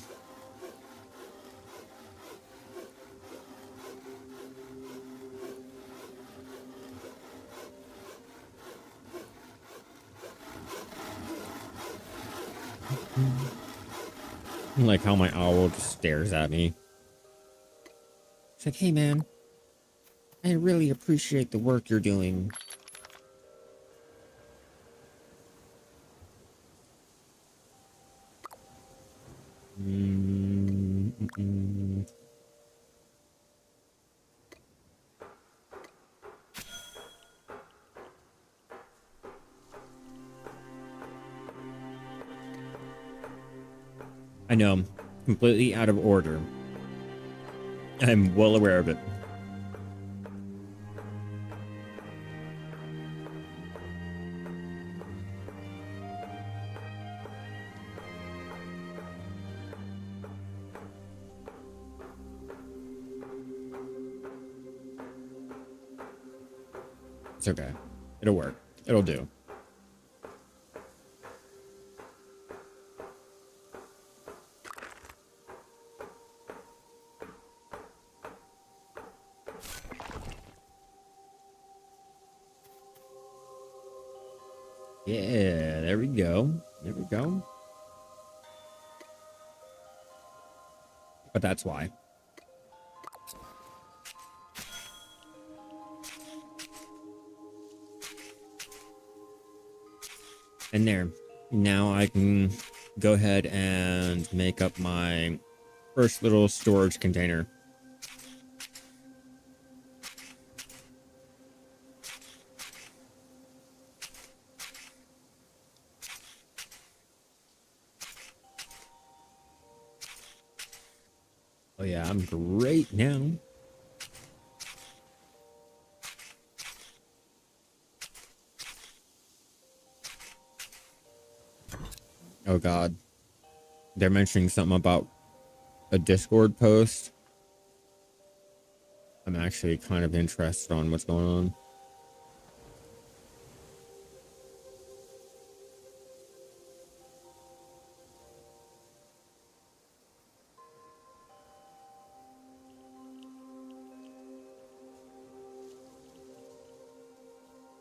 I like how my owl just stares at me. It's like, hey man, I really appreciate the work you're doing. I know, I'm completely out of order. I'm well aware of it. It's okay. It'll work. It'll do. Yeah, there we go. There we go. But that's why. And there. Now I can go ahead and make up my first little storage container. Oh yeah, I'm great now. Oh God. They're mentioning something about a Discord post. I'm actually kind of interested on what's going on.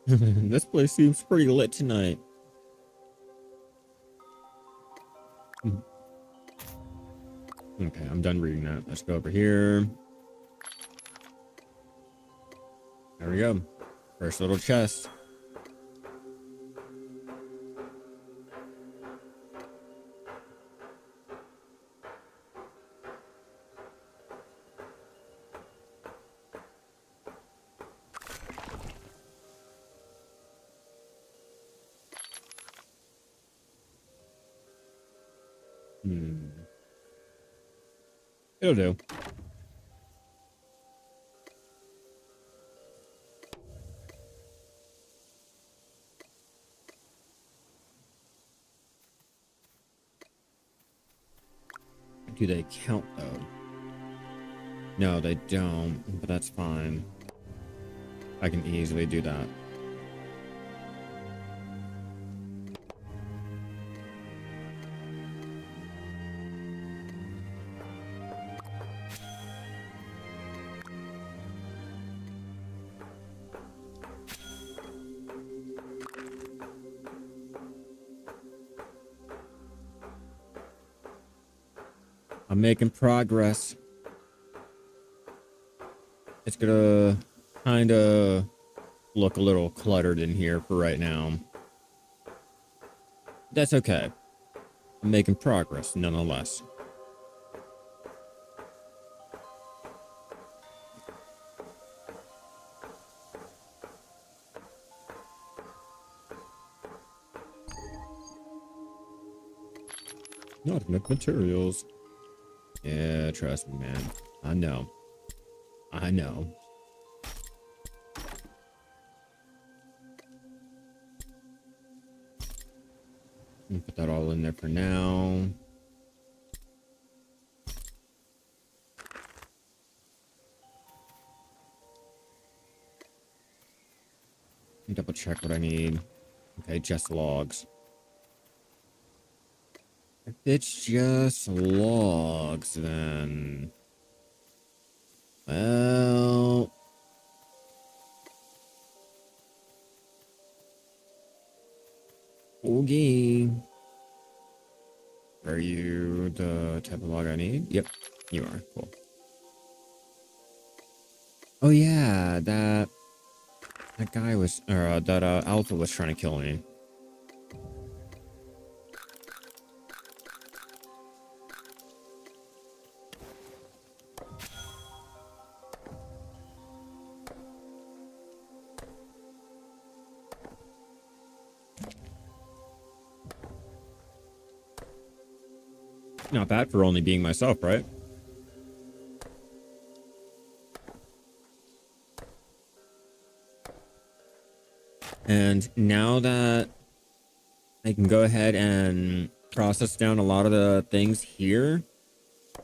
This place seems pretty lit tonight. Okay, I'm done reading that. Let's go over here. There we go. First little chest. It'll do. Do they count though? No, they don't, but that's fine. I can easily do that. I'm making progress. It's gonna kind of look a little cluttered in here for right now. That's okay. I'm making progress nonetheless. Not enough materials. Yeah, trust me, man. I know. I know. Put that all in there for now. Double check what I need. Okay, just logs. If it's just logs, then... Well... Okay. Are you the type of log I need? Yep, you are. Cool. Oh yeah, that guy was, or that alpha was trying to kill me. Not bad for only being myself, right? And now that I can go ahead and process down a lot of the things here,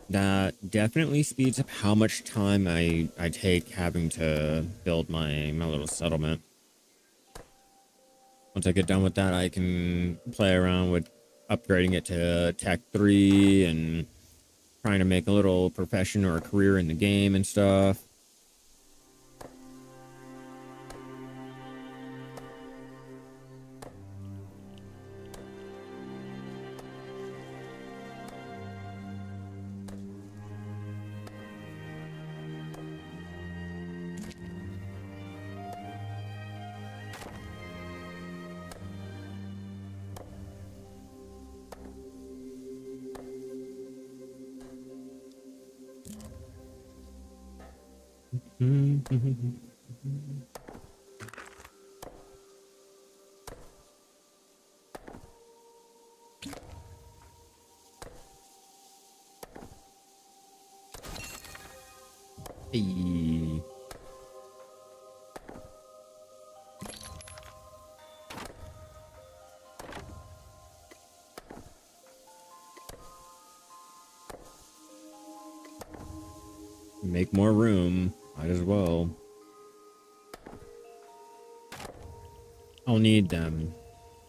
that definitely speeds up how much time I take having to build my little settlement. Once I get done with that, I can play around with upgrading it to Tech 3 and trying to make a little profession or a career in the game and stuff. Hey. Make more room. Might as well. I'll need them.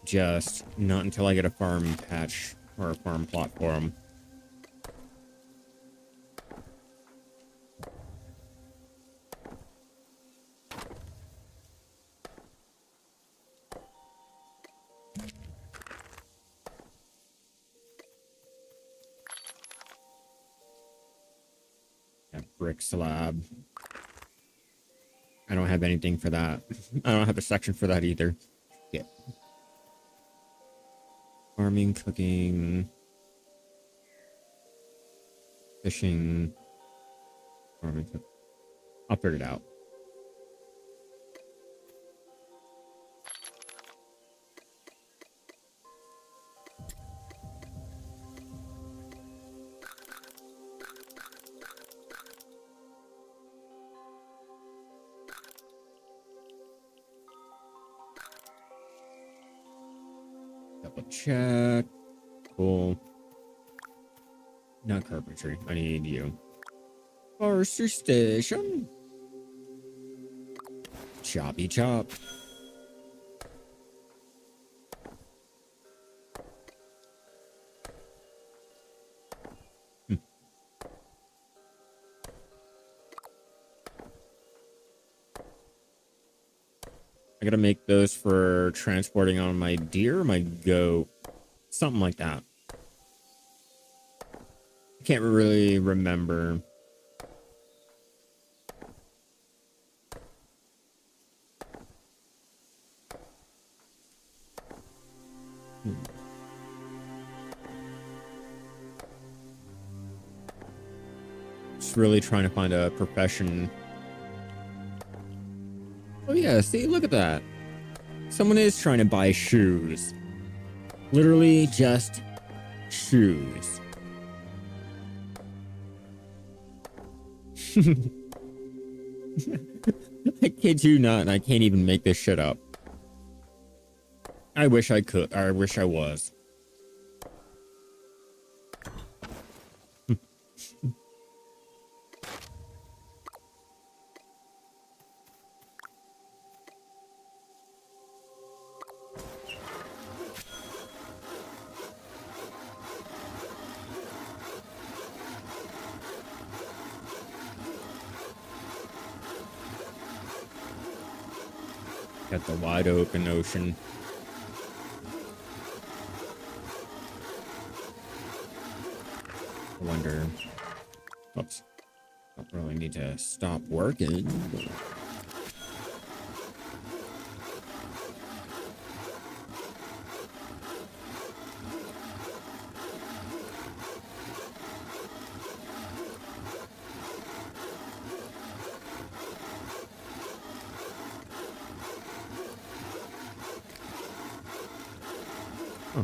Just not until I get a farm patch or a farm plot for them. Brick slab. I don't have anything for that. I don't have a section for that either. Yeah. Farming, cooking, fishing, farming. I'll figure it out. Double check. Cool. Not carpentry. I need you. Forester station. Choppy chop. I gotta make those for transporting on my deer or my goat. Something like that. I can't really remember. Just really trying to find a profession. Oh yeah, see, look at that. Someone is trying to buy shoes. Literally just shoes. I kid you not, and I can't even make this shit up. I wish I could. I wish I was. Got the wide open ocean. I wonder. Oops. Don't really need to stop working. Huh.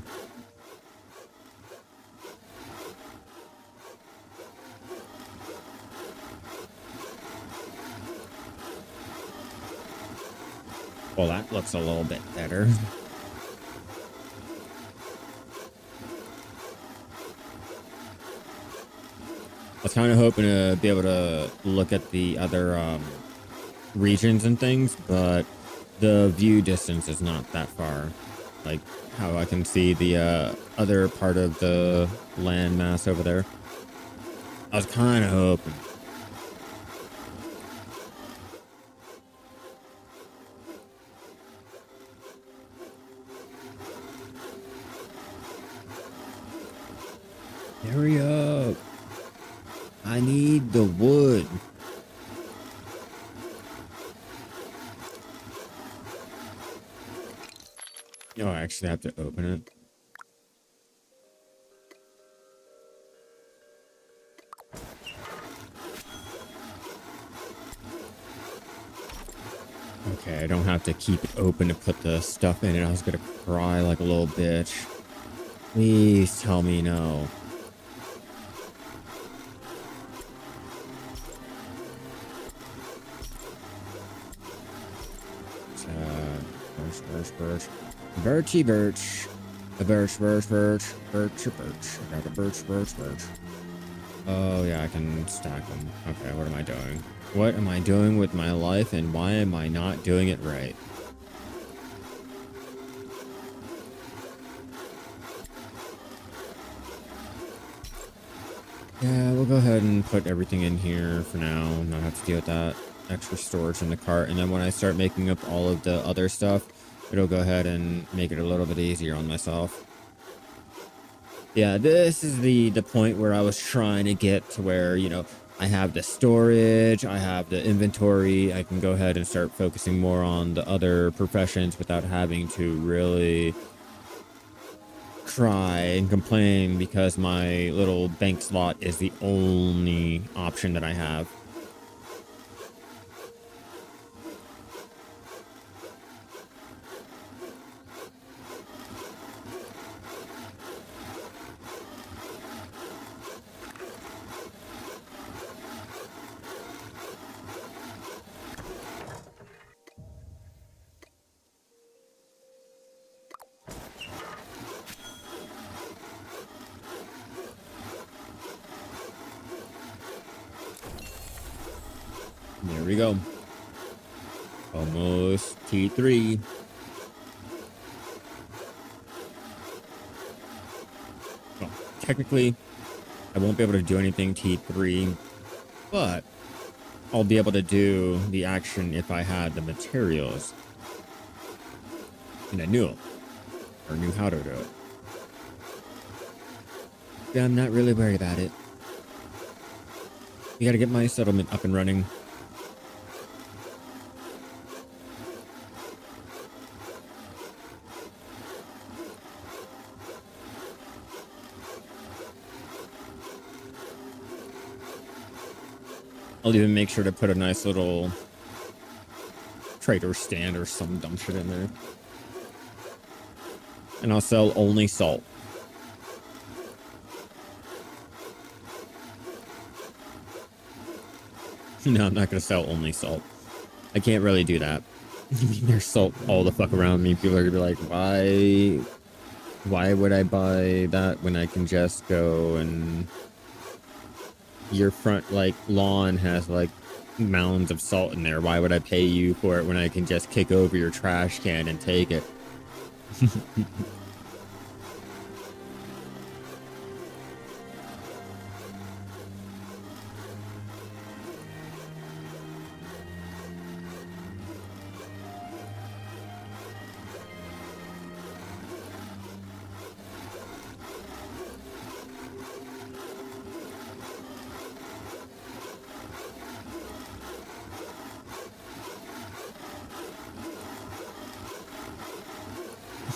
Well, that looks a little bit better. I was kind of hoping to be able to look at the other regions and things, but the view distance is not that far. Like how I can see the other part of the landmass over there. I was kind of hoping. Hurry up. I need the wood. Oh, I actually have to open it. Okay, I don't have to keep it open to put the stuff in it. I was gonna cry like a little bitch. Please tell me no. Birch. Birchy birch. A birch. Birch. I got a birch. Oh yeah, I can stack them. Okay, what am I doing? What am I doing with my life and why am I not doing it right? Yeah, we'll go ahead and put everything in here for now. Not have to deal with that extra storage in the cart. And then when I start making up all of the other stuff, it'll go ahead and make it a little bit easier on myself. Yeah, this is the point where I was trying to get to where, you know, I have the storage, I have the inventory, I can go ahead and start focusing more on the other professions without having to really cry and complain because my little bank slot is the only option that I have. There we go. Almost T3. Well, technically, I won't be able to do anything T3, but I'll be able to do the action if I had the materials. And I knew it, or knew how to do it. Yeah, I'm not really worried about it. You gotta get my settlement up and running. I'll even make sure to put a nice little trader stand or some dumb shit in there. And I'll sell only salt. No, I'm not gonna sell only salt. I can't really do that. There's salt all the fuck around me. People are gonna be like, why would I buy that when I can just go and your front like lawn has like mounds of salt in there? Why would I pay you for it when I can just kick over your trash can and take it?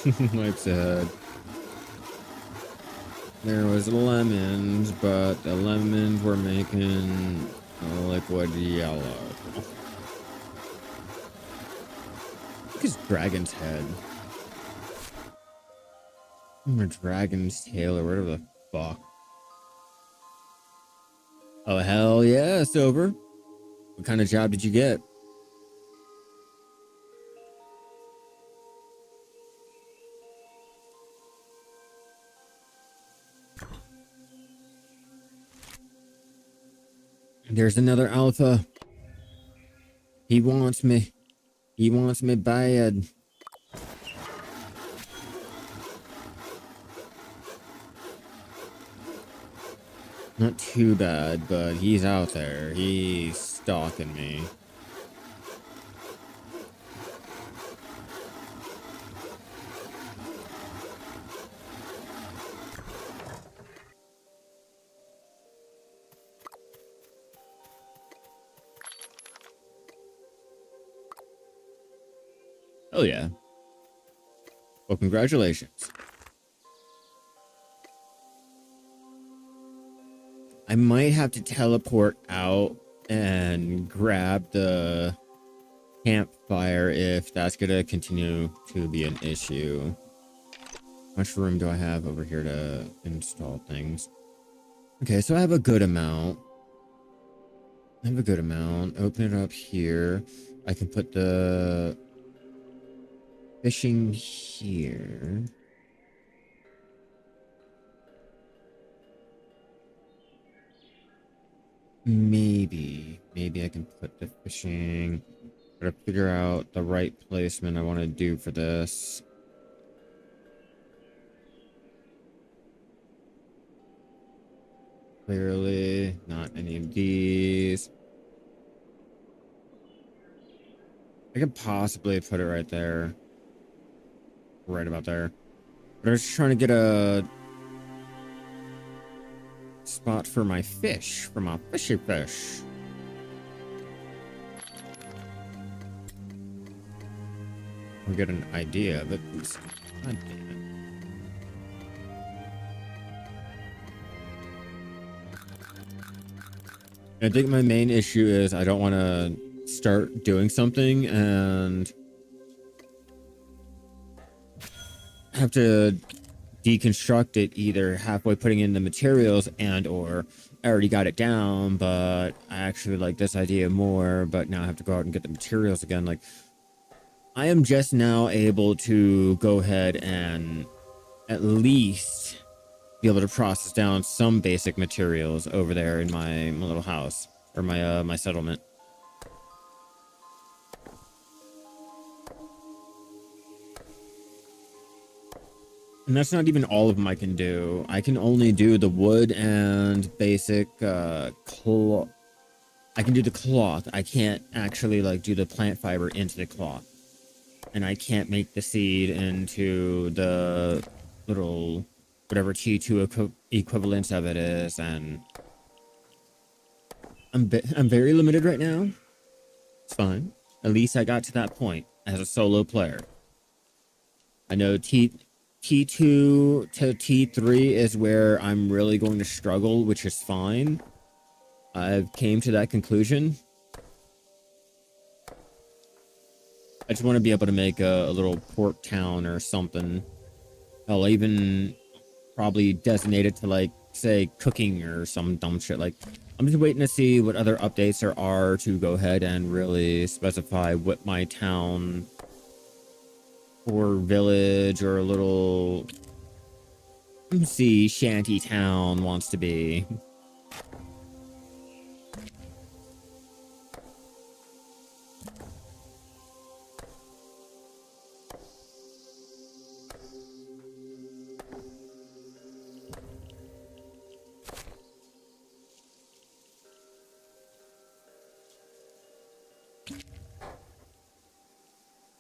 Wipes ahead. There was lemons, but the lemons were making a liquid yellow. Look at his dragon's head. Or dragon's tail or whatever the fuck. Oh, hell yeah, Silver. What kind of job did you get? There's another alpha. He wants me. He wants me bad. Not too bad, but he's out there. He's stalking me. Oh yeah. Well, congratulations. I might have to teleport out and grab the campfire if that's gonna continue to be an issue. How much room do I have over here to install things? Okay, so I have a good amount. Open it up here. I can put the fishing here. Maybe I can put the fishing. Gotta figure out the right placement I want to do for this. Clearly, not any of these. I could possibly put it right there. Right about there. But I was trying to get a spot for my fish, for my fishy fish. I'll get an idea of it. God damn it. I think my main issue is I don't want to start doing something and have to deconstruct it either halfway putting in the materials and or I already got it down, but I actually like this idea more, but now I have to go out and get the materials again. Like, I am just now able to go ahead and at least be able to process down some basic materials over there in my little house or my settlement. And that's not even all of them I can do. I can only do the wood and basic cloth. I can do the cloth. I can't actually like do the plant fiber into the cloth. And I can't make the seed into the little whatever T2 equivalence of it is, and I'm very limited right now. It's fine. At least I got to that point as a solo player. I know T2 to T3 is where I'm really going to struggle, which is fine. I've came to that conclusion. I just want to be able to make a little port town or something. I'll even probably designate it to, like, say, cooking or some dumb shit. Like, I'm just waiting to see what other updates there are to go ahead and really specify what my town or village or little shanty town wants to be.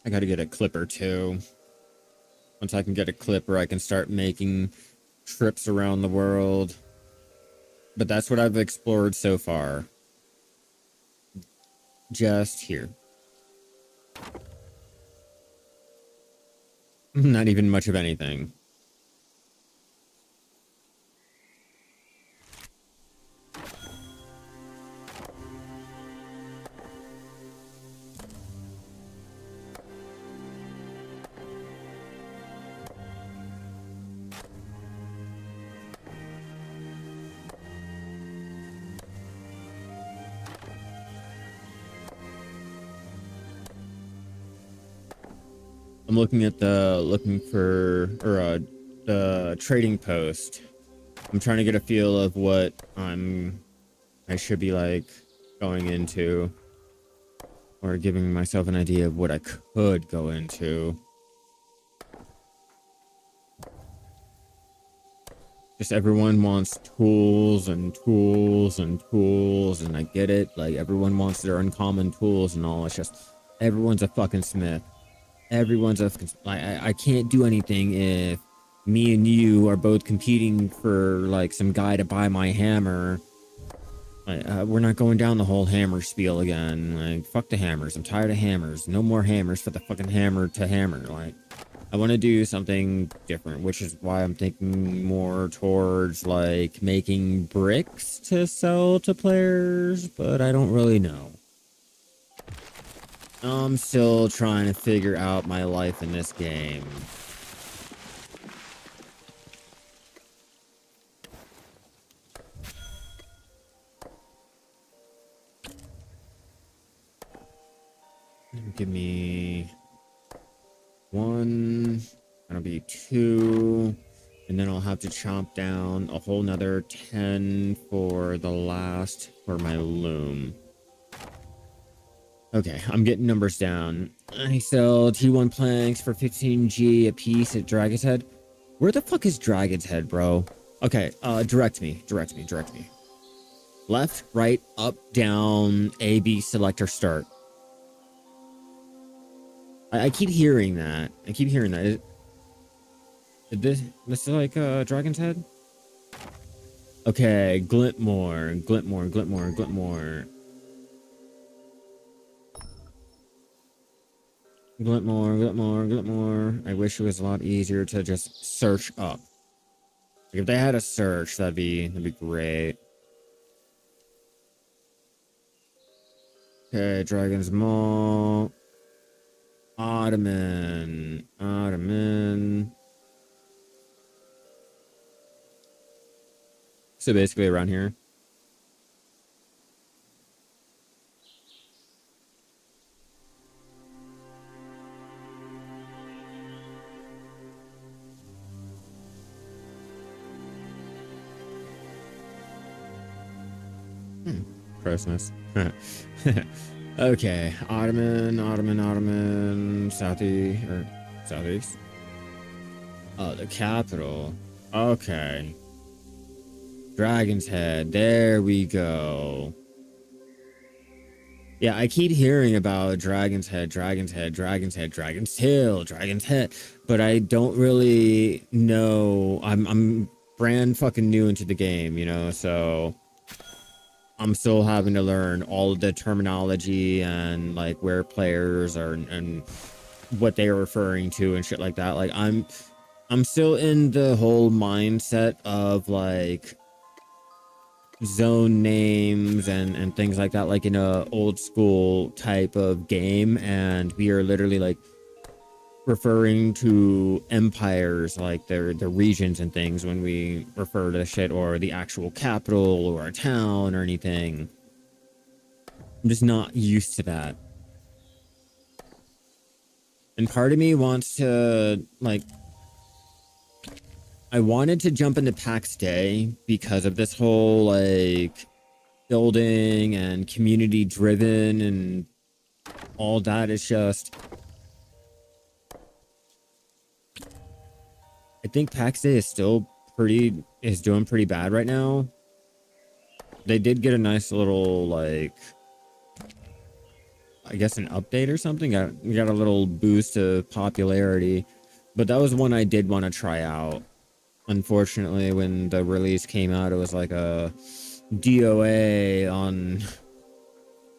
I gotta get a clipper too. Once I can get a clipper, I can start making trips around the world. But that's what I've explored so far. Just here. Not even much of anything. I'm looking at the trading post. I'm trying to get a feel of what I should be like going into, or giving myself an idea of what I could go into. Just everyone wants tools and tools and tools, and I get it. Like, everyone wants their uncommon tools and all. It's just everyone's a fucking smith. Everyone's a I can't do anything if me and you are both competing for like some guy to buy my hammer. We're not going down the whole hammer spiel again. Like, fuck the hammers. I'm tired of hammers. No more hammers for the fucking hammer to hammer. Like, I want to do something different, which is why I'm thinking more towards like making bricks to sell to players, but I don't really know. I'm still trying to figure out my life in this game. Give me 1, that'll be 2, and then I'll have to chomp down a whole nother 10 for my loom. Okay, I'm getting numbers down. I sell T1 planks for 15G a piece at Dragon's Head. Where the fuck is Dragon's Head, bro? Okay, direct me. Left, right, up, down, A, B, selector, start. I keep hearing that. Is this is like Dragon's Head? Okay, Glintmore. I wish it was a lot easier to just search up. Like, if they had a search, that'd be great. Okay, Dragon's Maw. Ottoman. So basically around here. Christmas. Okay, Ottoman, southeast. Oh, the capital. Okay. Dragon's Head. There we go. Yeah, I keep hearing about Dragon's Head, Dragon's Hill, Dragon's Head, but I don't really know. I'm brand fucking new into the game, you know, so I'm still having to learn all of the terminology and like where players are and what they are referring to and shit like that. Like, I'm still in the whole mindset of like zone names and things like that, like in a old school type of game, and we are literally like referring to empires, like their regions and things, when we refer to shit, or the actual capital or a town or anything. I'm just not used to that. And part of me wants to, like, I wanted to jump into PAX Day because of this whole like building and community driven and all that. Is just, I think PAX Day is still doing pretty bad right now. They did get a nice little, like, I guess an update or something. We got a little boost of popularity, but that was one I did want to try out. Unfortunately, when the release came out, it was like a DOA on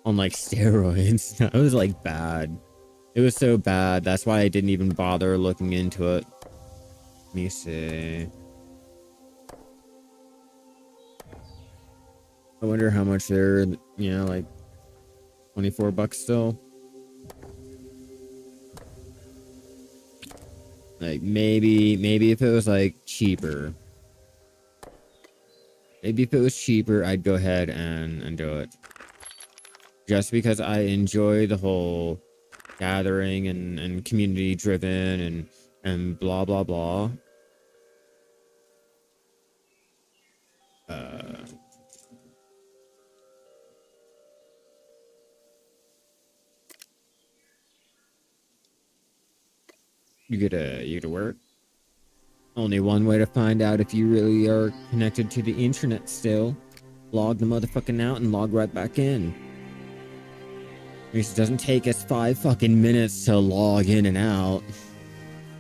like steroids. It was like bad. It was so bad. That's why I didn't even bother looking into it. Let me see. I wonder how much they're, you know, like 24 bucks still. Like maybe if it was like cheaper. Maybe if it was cheaper, I'd go ahead and do it. Just because I enjoy the whole gathering and community driven and blah blah blah. Uh you get to work. Only one way to find out if you really are connected to the internet still. Log the motherfucking out and log right back in. At least it doesn't take us 5 fucking minutes to log in and out.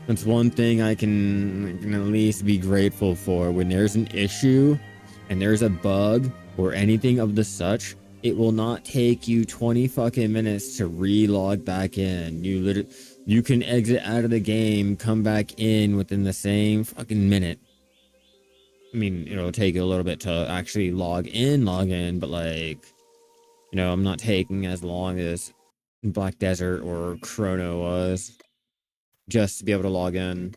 That's one thing I can at least be grateful for. When there's an issue and there's a bug or anything of the such, it will not take you 20 fucking minutes to re-log back in. You can exit out of the game, come back in within the same fucking minute. I mean, it'll take you a little bit to actually log in, but like, you know, I'm not taking as long as Black Desert or Chrono was just to be able to log in.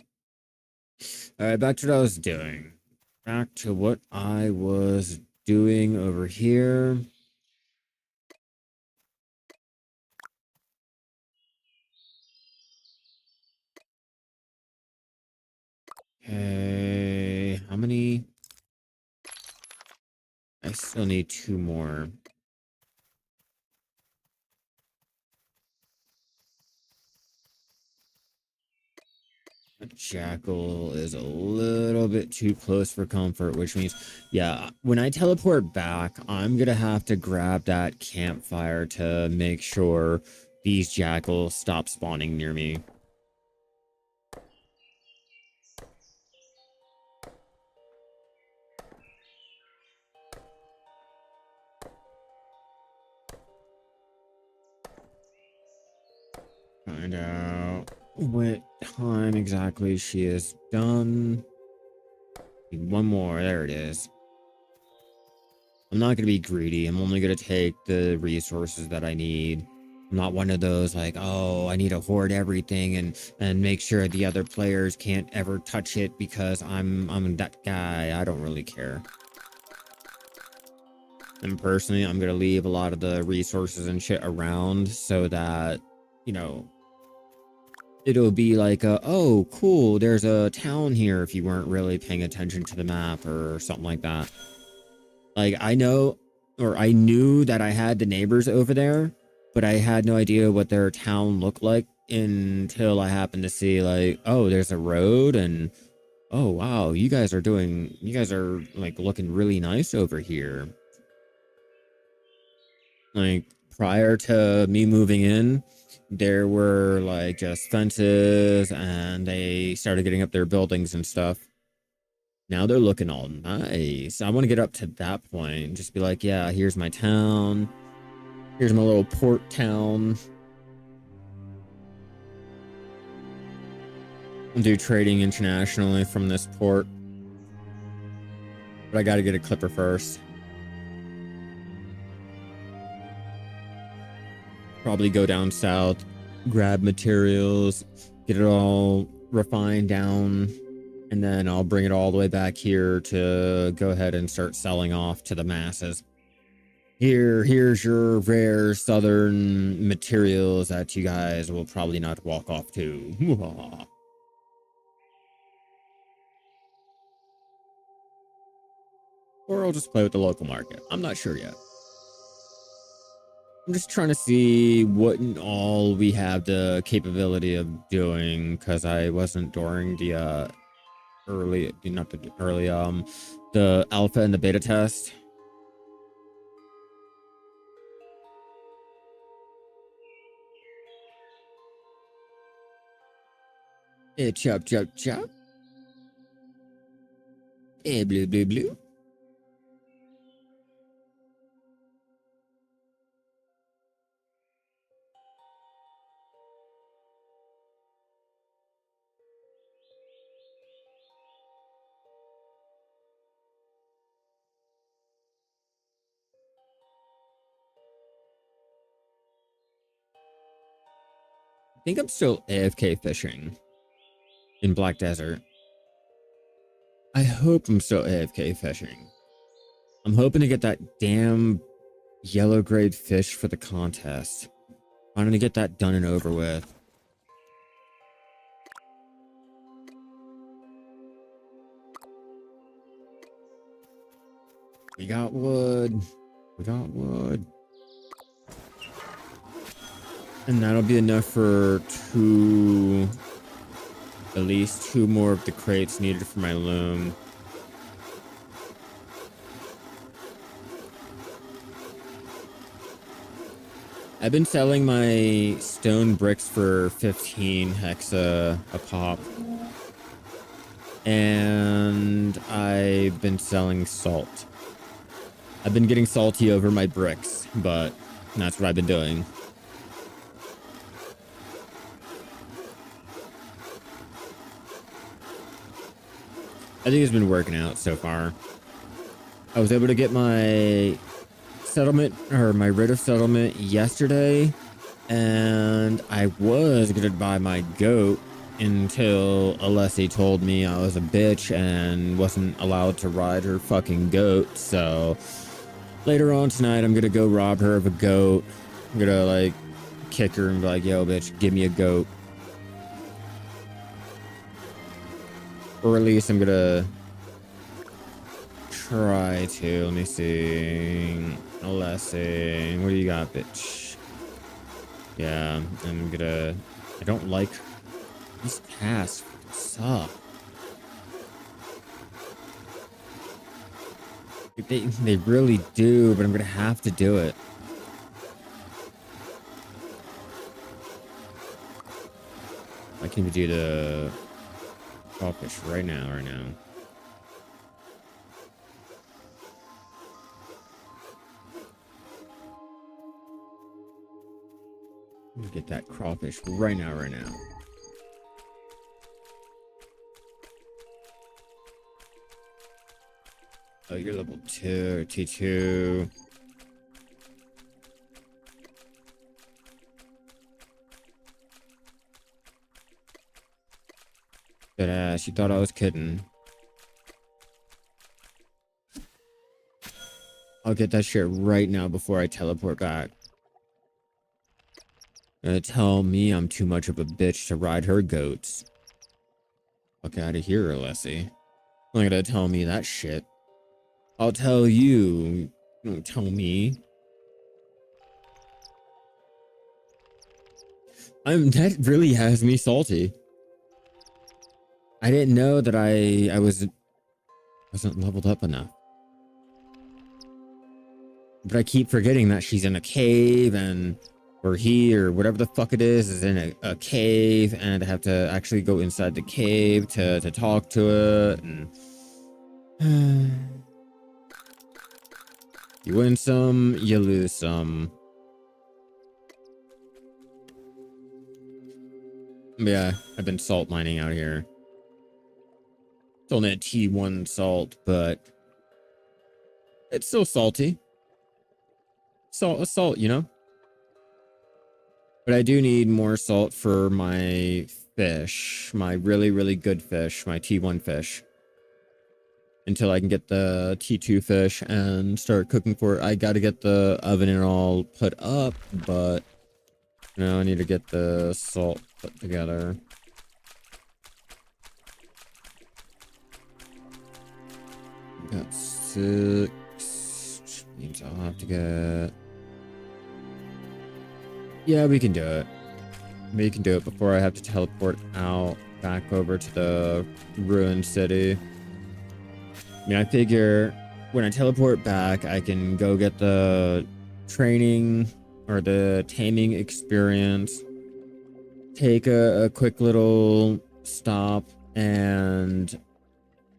All right, back to what I was doing. Back to what I was doing over here. Okay, how many? I still need 2 more. A jackal is a little bit too close for comfort, which means, yeah, when I teleport back, I'm gonna have to grab that campfire to make sure these jackals stop spawning near me. Find out what time exactly she is done. Need 1 more. There it is. I'm not going to be greedy. I'm only going to take the resources that I need. I'm not one of those like, oh, I need to hoard everything and make sure the other players can't ever touch it because I'm that guy. I don't really care. And personally, I'm going to leave a lot of the resources and shit around so that, you know, it'll be like, oh, cool, there's a town here if you weren't really paying attention to the map or something like that. Like, I know, or I knew that I had the neighbors over there, but I had no idea what their town looked like until I happened to see, like, oh, there's a road, and oh, wow, you guys are like looking really nice over here. Like, prior to me moving in, there were like just fences and they started getting up their buildings and stuff. Now they're looking all nice. I want to get up to that point and just be like, yeah, here's my town. Here's my little port town. I'll do trading internationally from this port. But I gotta get a clipper first. Probably go down south, grab materials, get it all refined down, and then I'll bring it all the way back here to go ahead and start selling off to the masses. Here's your rare southern materials that you guys will probably not walk off to. Or I'll just play with the local market. I'm not sure yet. I'm just trying to see what all we have the capability of doing, because I wasn't during the not the early, the alpha and the beta test. Chop, chop, chop. Blue, blue, blue. think I'm still AFK fishing in Black Desert. I hope I'm still AFK fishing. I'm hoping to get that damn yellow grade fish for the contest. I'm gonna get that done and over with. We got wood. We got wood. And that'll be enough for at least two more of the crates needed for my loom. I've been selling my stone bricks for 15 hexa a pop. And I've been selling salt. I've been getting salty over my bricks, but that's what I've been doing. I think it's been working out so far. I was able to get my settlement, or my writ of settlement, yesterday, and I was gonna buy my goat until Alessi told me I was a bitch and wasn't allowed to ride her fucking goat. So later on tonight, I'm gonna go rob her of a goat. I'm gonna like kick her and be like, yo bitch, give me a goat. Or at least I'm gonna try to. Let me see. Alessi, what do you got, bitch? Yeah, I'm gonna... I don't like... These tasks suck. They really do, but I'm gonna have to do it. I can do the crawfish right now. Get that crawfish right now. Oh, you're level 2, T2. Good ass, you thought I was kidding. I'll get that shit right now before I teleport back. Gonna tell me I'm too much of a bitch to ride her goats. Fuck out of here, Alessi. You're not gonna tell me that shit. I'll tell you. Don't tell me. That really has me salty. I didn't know that I wasn't leveled up enough. But I keep forgetting that she's in a cave, and or he or whatever the fuck it is in a cave, and I have to actually go inside the cave to talk to it. And you win some, you lose some. But yeah, I've been salt mining out here. It's only a T1 salt, but it's still salty. Salt, you know? But I do need more salt for my fish, my really, really good fish, my T1 fish. Until I can get the T2 fish and start cooking for it. I gotta get the oven and all put up, but I need to get the salt put together. Got 6, which means I'll have to get... Yeah, we can do it. We can do it before I have to teleport out back over to the ruined city. I mean, I figure when I teleport back, I can go get the training or the taming experience, take a quick little stop, and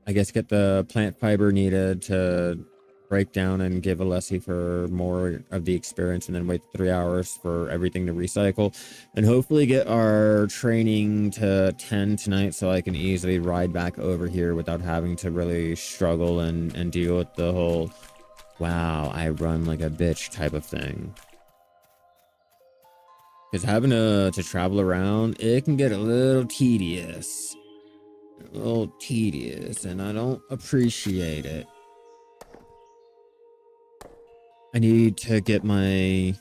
I guess get the plant fiber needed to break down and give Alessi for more of the experience, and then wait 3 hours for everything to recycle, and hopefully get our training to 10 tonight so I can easily ride back over here without having to really struggle and deal with the whole wow, I run like a bitch type of thing. Because having to travel around, it can get a little tedious. A little tedious, and I don't appreciate it. I need to get my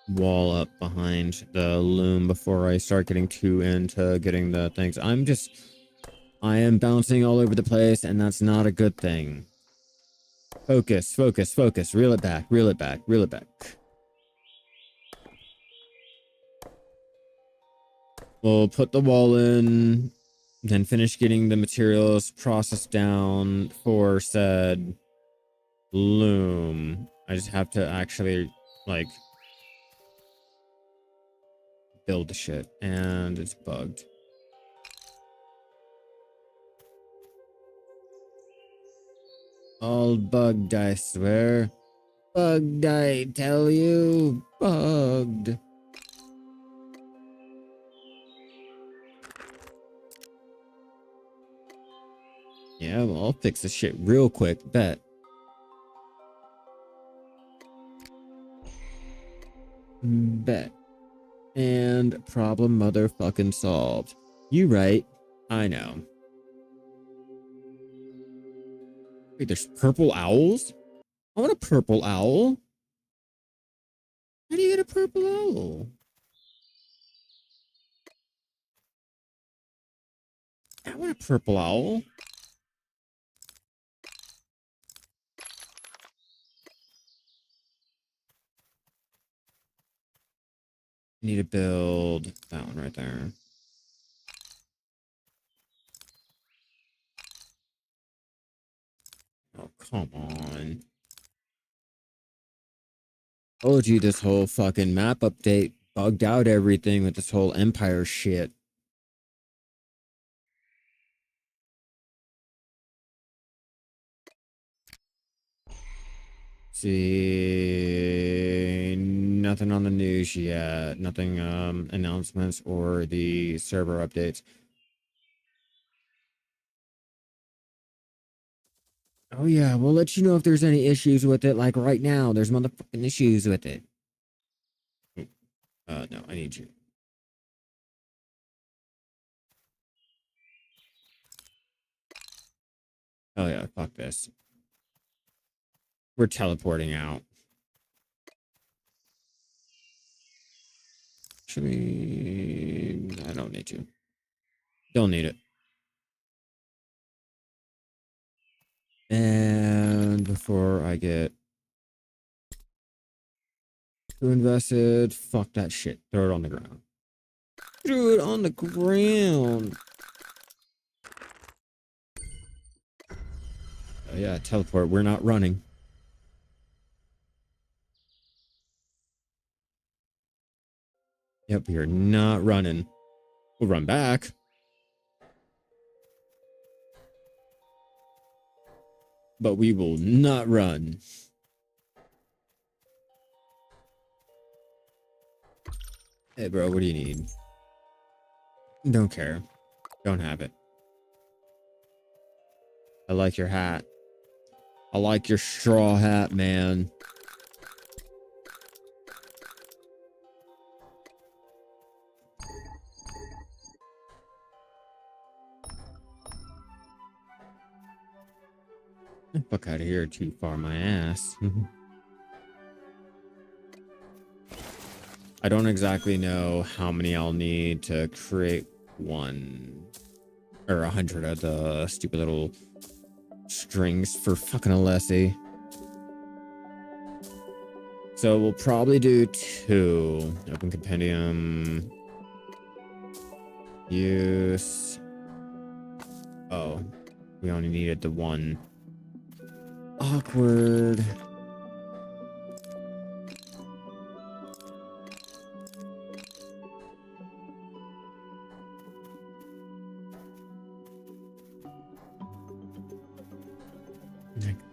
wall up behind the loom before I start getting too into getting the things. I am bouncing all over the place, and that's not a good thing. Focus, focus, focus. Reel it back, reel it back, reel it back. We'll put the wall in, then finish getting the materials processed down for said loom. I just have to actually, like, build the shit, and it's bugged. All bugged, I swear. Bugged, I tell you. Bugged. Yeah, well, I'll fix this shit real quick, bet. Bet. And problem motherfucking solved. You right. I know. Wait, there's purple owls? I want a purple owl. How do you get a purple owl? I want a purple owl. I need to build that one right there. Oh, come on. Told you this whole fucking map update bugged out everything with this whole Empire shit. See, nothing on the news yet. Nothing, announcements or the server updates. Oh yeah, we'll let you know if there's any issues with it. Like right now, there's motherfucking issues with it. No, I need you. Oh yeah, fuck this. We're teleporting out. Actually, I don't need you. Don't need it. And before I get too invested, fuck that shit. Throw it on the ground. Throw it on the ground. Oh yeah, teleport. We're not running. Yep, we are not running. We'll run back. But we will not run. Hey bro, what do you need? Don't care. Don't have it. I like your hat. I like your straw hat, man. Fuck out of here, too far my ass. I don't exactly know how many I'll need to create one or 100 of the stupid little strings for fucking Alessi. So we'll probably do 2. Open compendium. Use. Oh, we only needed the 1. Awkward.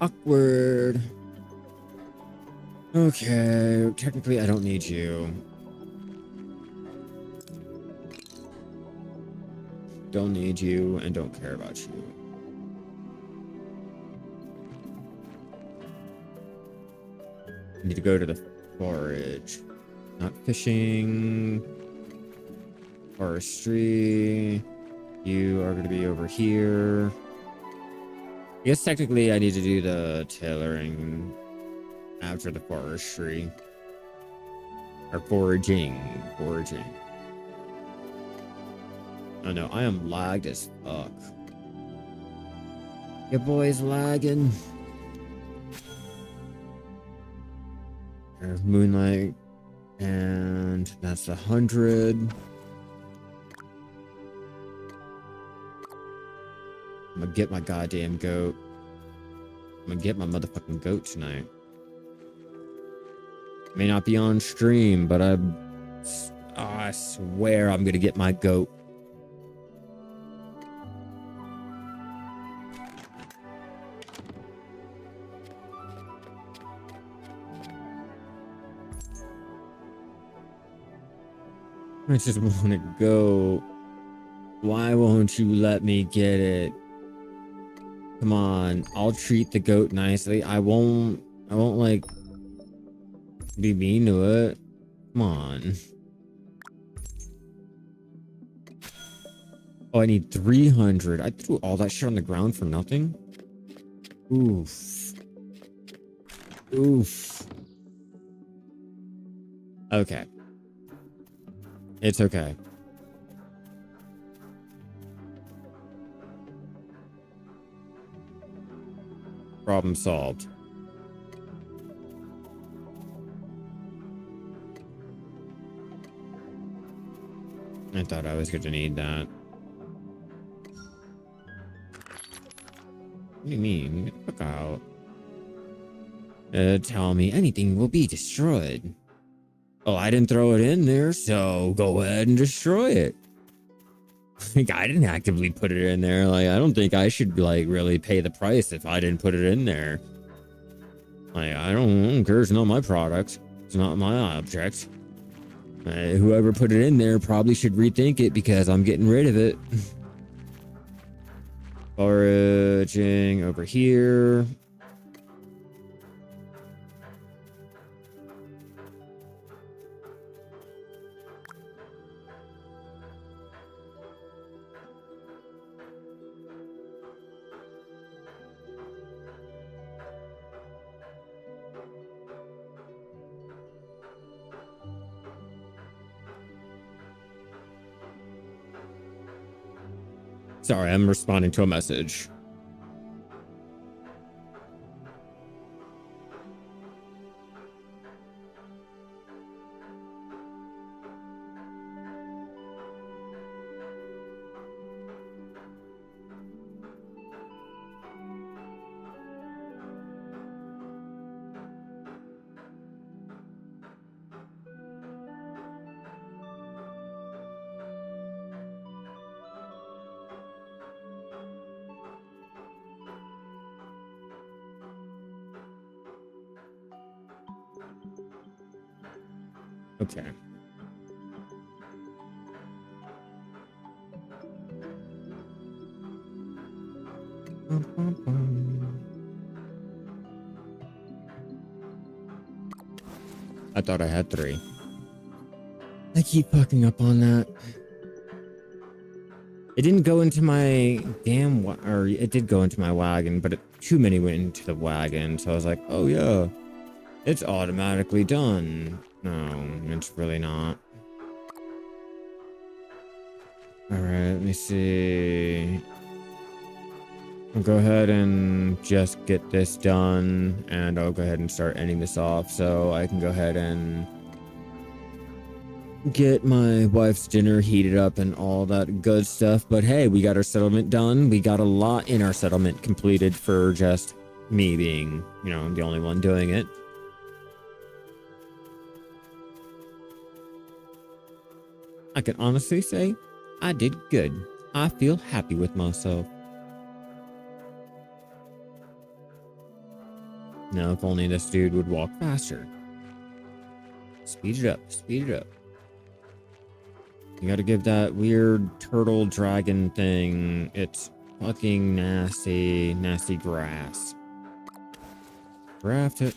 Awkward. Okay, technically I don't need you. Don't need you and don't care about you. I need to go to the forage. Not fishing. Forestry. You are going to be over here. I guess technically I need to do the tailoring after the forestry. Or foraging. Foraging. Oh no, I am lagged as fuck. Your boy's lagging. There's moonlight. And that's 100. I'm gonna get my goddamn goat. I'm gonna get my motherfucking goat tonight. May not be on stream, but I swear I'm gonna get my goat. I just want to go. Why won't you let me get it? Come on, I'll treat the goat nicely. I won't like be mean to it. Come on. Oh, I need 300. I threw all that shit on the ground for nothing. Oof. Oof. Okay. It's okay. Problem solved. I thought I was going to need that. What do you mean? Get the fuck out. Tell me anything will be destroyed. Oh, I didn't throw it in there, so go ahead and destroy it. Like, I didn't actively put it in there. Like, I don't think I should, like, really pay the price if I didn't put it in there. Like, I don't care. It's not my product. It's not my object. Whoever put it in there probably should rethink it because I'm getting rid of it. Foraging over here. Sorry, I'm responding to a message. Okay. I thought I had 3. I keep fucking up on that. It didn't go into my damn, or it did go into my wagon, but too many went into the wagon. So I was like, oh yeah, it's automatically done. No, it's really not. All right, let me see. I'll go ahead and just get this done, and I'll go ahead and start ending this off so I can go ahead and get my wife's dinner heated up and all that good stuff. But hey, we got our settlement done. We got a lot in our settlement completed for just me being, you know, the only one doing it. I can honestly say I did good. I feel happy with myself. Now, if only this dude would walk faster. Speed it up, speed it up. You gotta give that weird turtle dragon thing its fucking nasty, nasty grass. Draft it.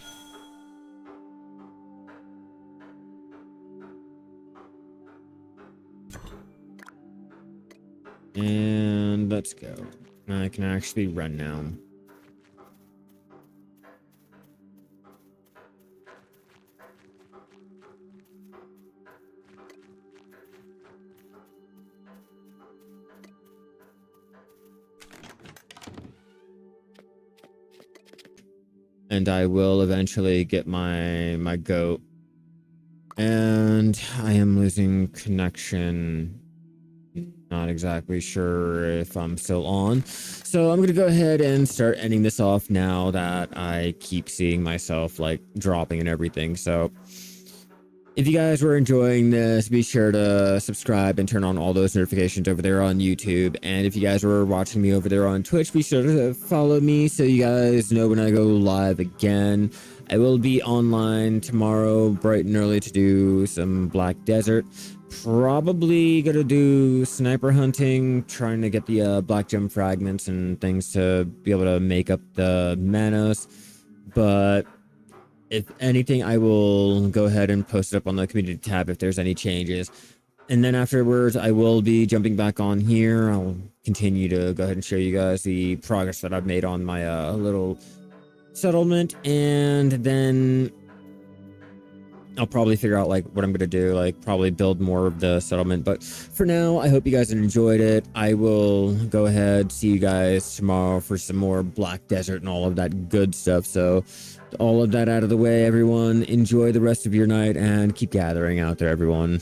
And let's go. I can actually run now. And I will eventually get my goat. And I am losing connection. Not exactly sure if I'm still on. So I'm going to go ahead and start ending this off now that I keep seeing myself like dropping and everything. So if you guys were enjoying this, be sure to subscribe and turn on all those notifications over there on YouTube. And if you guys were watching me over there on Twitch, be sure to follow me so you guys know when I go live again. I will be online tomorrow bright and early to do some Black Desert. Probably gonna do sniper hunting, trying to get the black gem fragments and things to be able to make up the manos. But if anything, I will go ahead and post it up on the community tab if there's any changes. And then afterwards, I will be jumping back on here. I'll continue to go ahead and show you guys the progress that I've made on my little settlement. And then I'll probably figure out like what I'm going to do, like probably build more of the settlement. But for now, I hope you guys enjoyed it. I will go ahead, see you guys tomorrow for some more Black Desert and all of that good stuff. So all of that out of the way, everyone, enjoy the rest of your night and keep gathering out there, everyone.